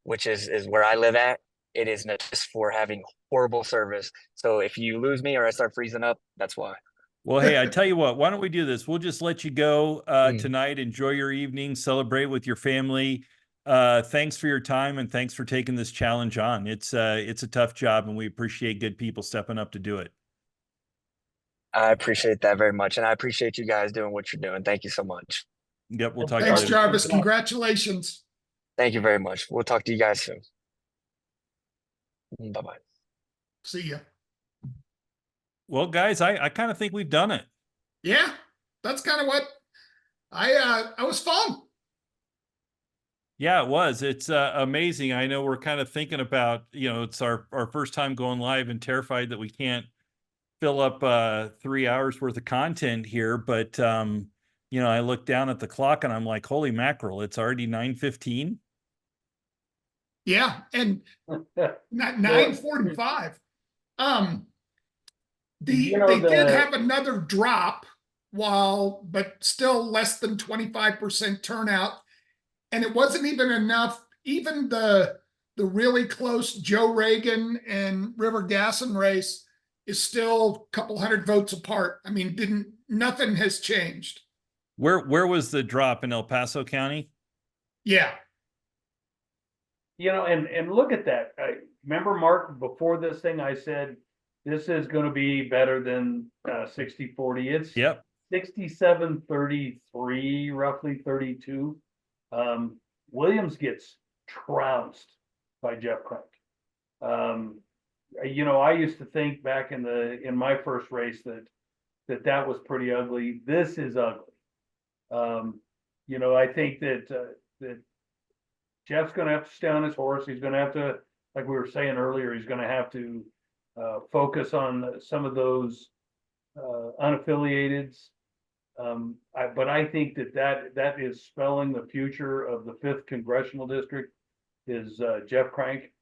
which is where I live at. It is notorious for having horrible service. So if you lose me or I start freezing up, that's why. Well, hey, I tell you what, why don't we do this? We'll just let you go Mm. tonight. Enjoy your evening, celebrate with your family. Thanks for your time and thanks for taking this challenge on. It's a tough job and we appreciate good people stepping up to do it. I appreciate that very much, and I appreciate you guys doing what you're doing. Thank you so much. Yep, we'll talk Thanks, to you later. Jarvis. Congratulations. Thank you very much. We'll talk to you guys soon. Bye bye. See ya. Well, guys, I kind of think we've done it. Yeah, that's kind of what I was fun. Yeah, it was. It's amazing. I know we're kind of thinking about, it's our first time going live and terrified that we can't fill up 3 hours worth of content here. But, I look down at the clock and I'm like, holy mackerel, it's already 9:15. Yeah, and 9:45. They did have another drop but still less than 25% turnout. And it wasn't even enough. Even the really close Joe Reagan and River Gasson race is still a couple hundred votes apart. I mean, nothing has changed. Where was the drop in El Paso County? Yeah. And look at that. Remember, Mark, before this thing, I said, this is going to be better than 60-40. It's Yep. 67-33, roughly 32. Williams gets trounced by Jeff Crank. I used to think back in my first race that was pretty ugly. This is ugly. I think that Jeff's going to have to stay on his horse. He's going to have to, like we were saying earlier, he's going to have to focus on some of those unaffiliateds. But I think that is spelling the future of the 5th congressional district is Jeff Crank.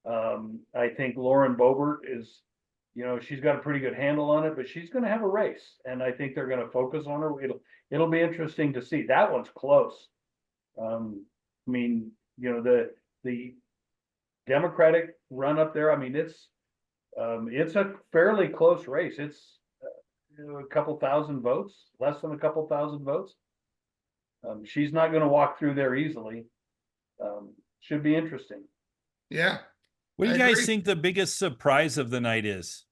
I think Lauren Boebert is, she's got a pretty good handle on it, but she's going to have a race, and I think they're going to focus on her. It'll be interesting to see. That one's close. The Democratic run up there. I mean, it's a fairly close race. It's a couple thousand votes, less than a couple thousand votes. She's not going to walk through there easily. Should be interesting. Yeah. What do you guys think the biggest surprise of the night is?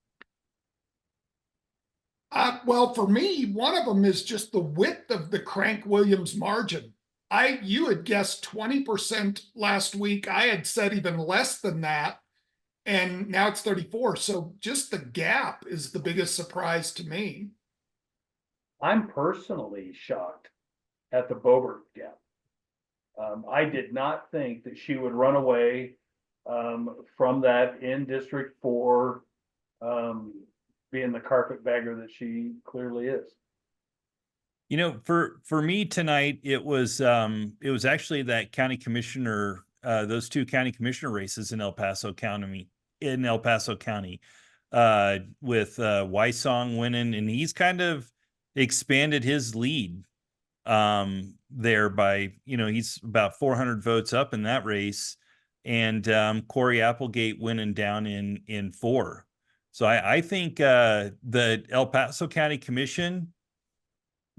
Well, for me, one of them is just the width of the Crank Williams margin. You had guessed 20% last week. I had said even less than that. And now it's 34. So just the gap is the biggest surprise to me. I'm personally shocked at the Boebert gap. I did not think that she would run away from that in District 4, being the carpetbagger that she clearly is. For me tonight, it was actually that county commissioner, those 2 county commissioner races in El Paso County, with Wysong winning, and he's kind of expanded his lead there by, he's about 400 votes up in that race, and Corey Applegate winning down in 4. So I think the El Paso County Commission,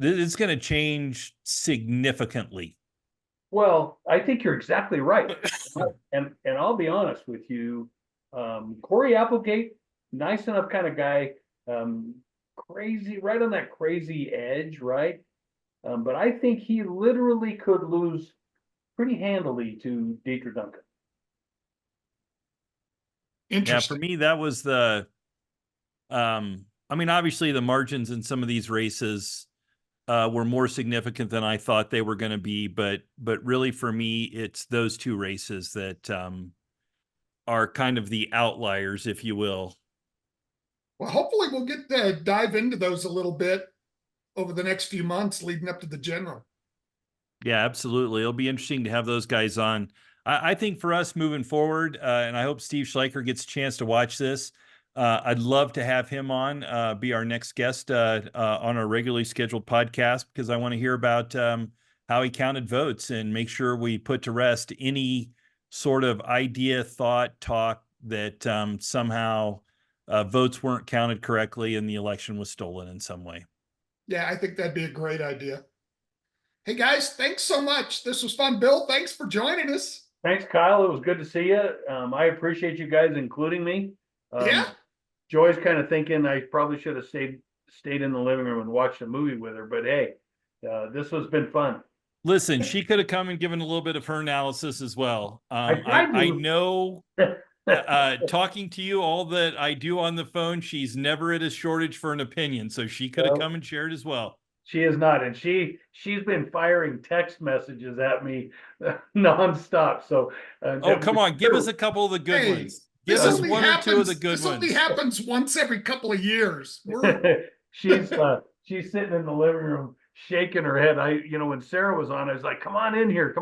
it's going to change significantly. Well, I think you're exactly right. And I'll be honest with you, Corey Applegate, nice enough kind of guy, crazy, right on that crazy edge, right? But I think he literally could lose pretty handily to Dietrich Duncan. Yeah, Interesting. for me, that was the, I mean, obviously the margins in some of these races were more significant than I thought they were going to be, but really for me, it's those two races that are kind of the outliers, if you will. Well, hopefully we'll get to dive into those a little bit over the next few months leading up to the general. Yeah, absolutely. It'll be interesting to have those guys on. I think for us moving forward, and I hope Steve Schleicher gets a chance to watch this. I'd love to have him on, be our next guest on our regularly scheduled podcast, because I want to hear about how he counted votes and make sure we put to rest any sort of idea, thought, talk that somehow votes weren't counted correctly and the election was stolen in some way. Yeah, I think that'd be a great idea. Hey guys, thanks so much. This was fun. Bill, thanks for joining us. Thanks, Kyle. It was good to see you. I appreciate you guys including me. Yeah. Joy's kind of thinking I probably should have stayed in the living room and watched a movie with her, but hey, this has been fun. Listen, she could have come and given a little bit of her analysis as well. tried I to. know talking to you, all that I do on the phone, she's never at a shortage for an opinion. So she could have come and shared as well. She is not, and she's been firing text messages at me nonstop. So, oh, come on, give us a couple of the good ones. Give us one or two of the good ones. This ones. only happens once every couple of years. she's sitting in the living room shaking her head. When Sarah was on, I was like, come on in here,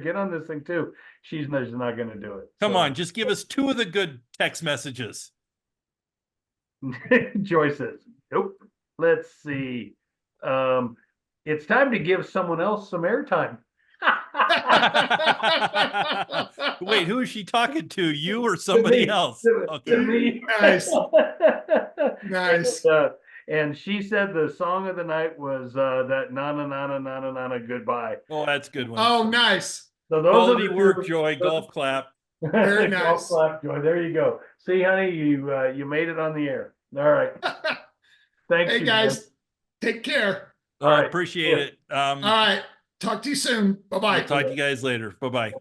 get on this thing too. She's not going to do it. Come on, just give us two of the good text messages. Joy says, nope. Let's see. It's time to give someone else some airtime. Wait, who is she talking to? You or somebody else? Okay. To me. Nice. Nice. And she said the song of the night was that na na na na na na na goodbye. Oh, that's a good one. Oh, nice. So those quality are the work, Joy. Golf clap. Very nice. Golf clap, Joy. There you go. See, honey, you made it on the air. All right. Thanks. Hey guys, man. Take care. All right, appreciate it. All right. Talk to you soon. Bye-bye. Talk to you guys later. Bye-bye.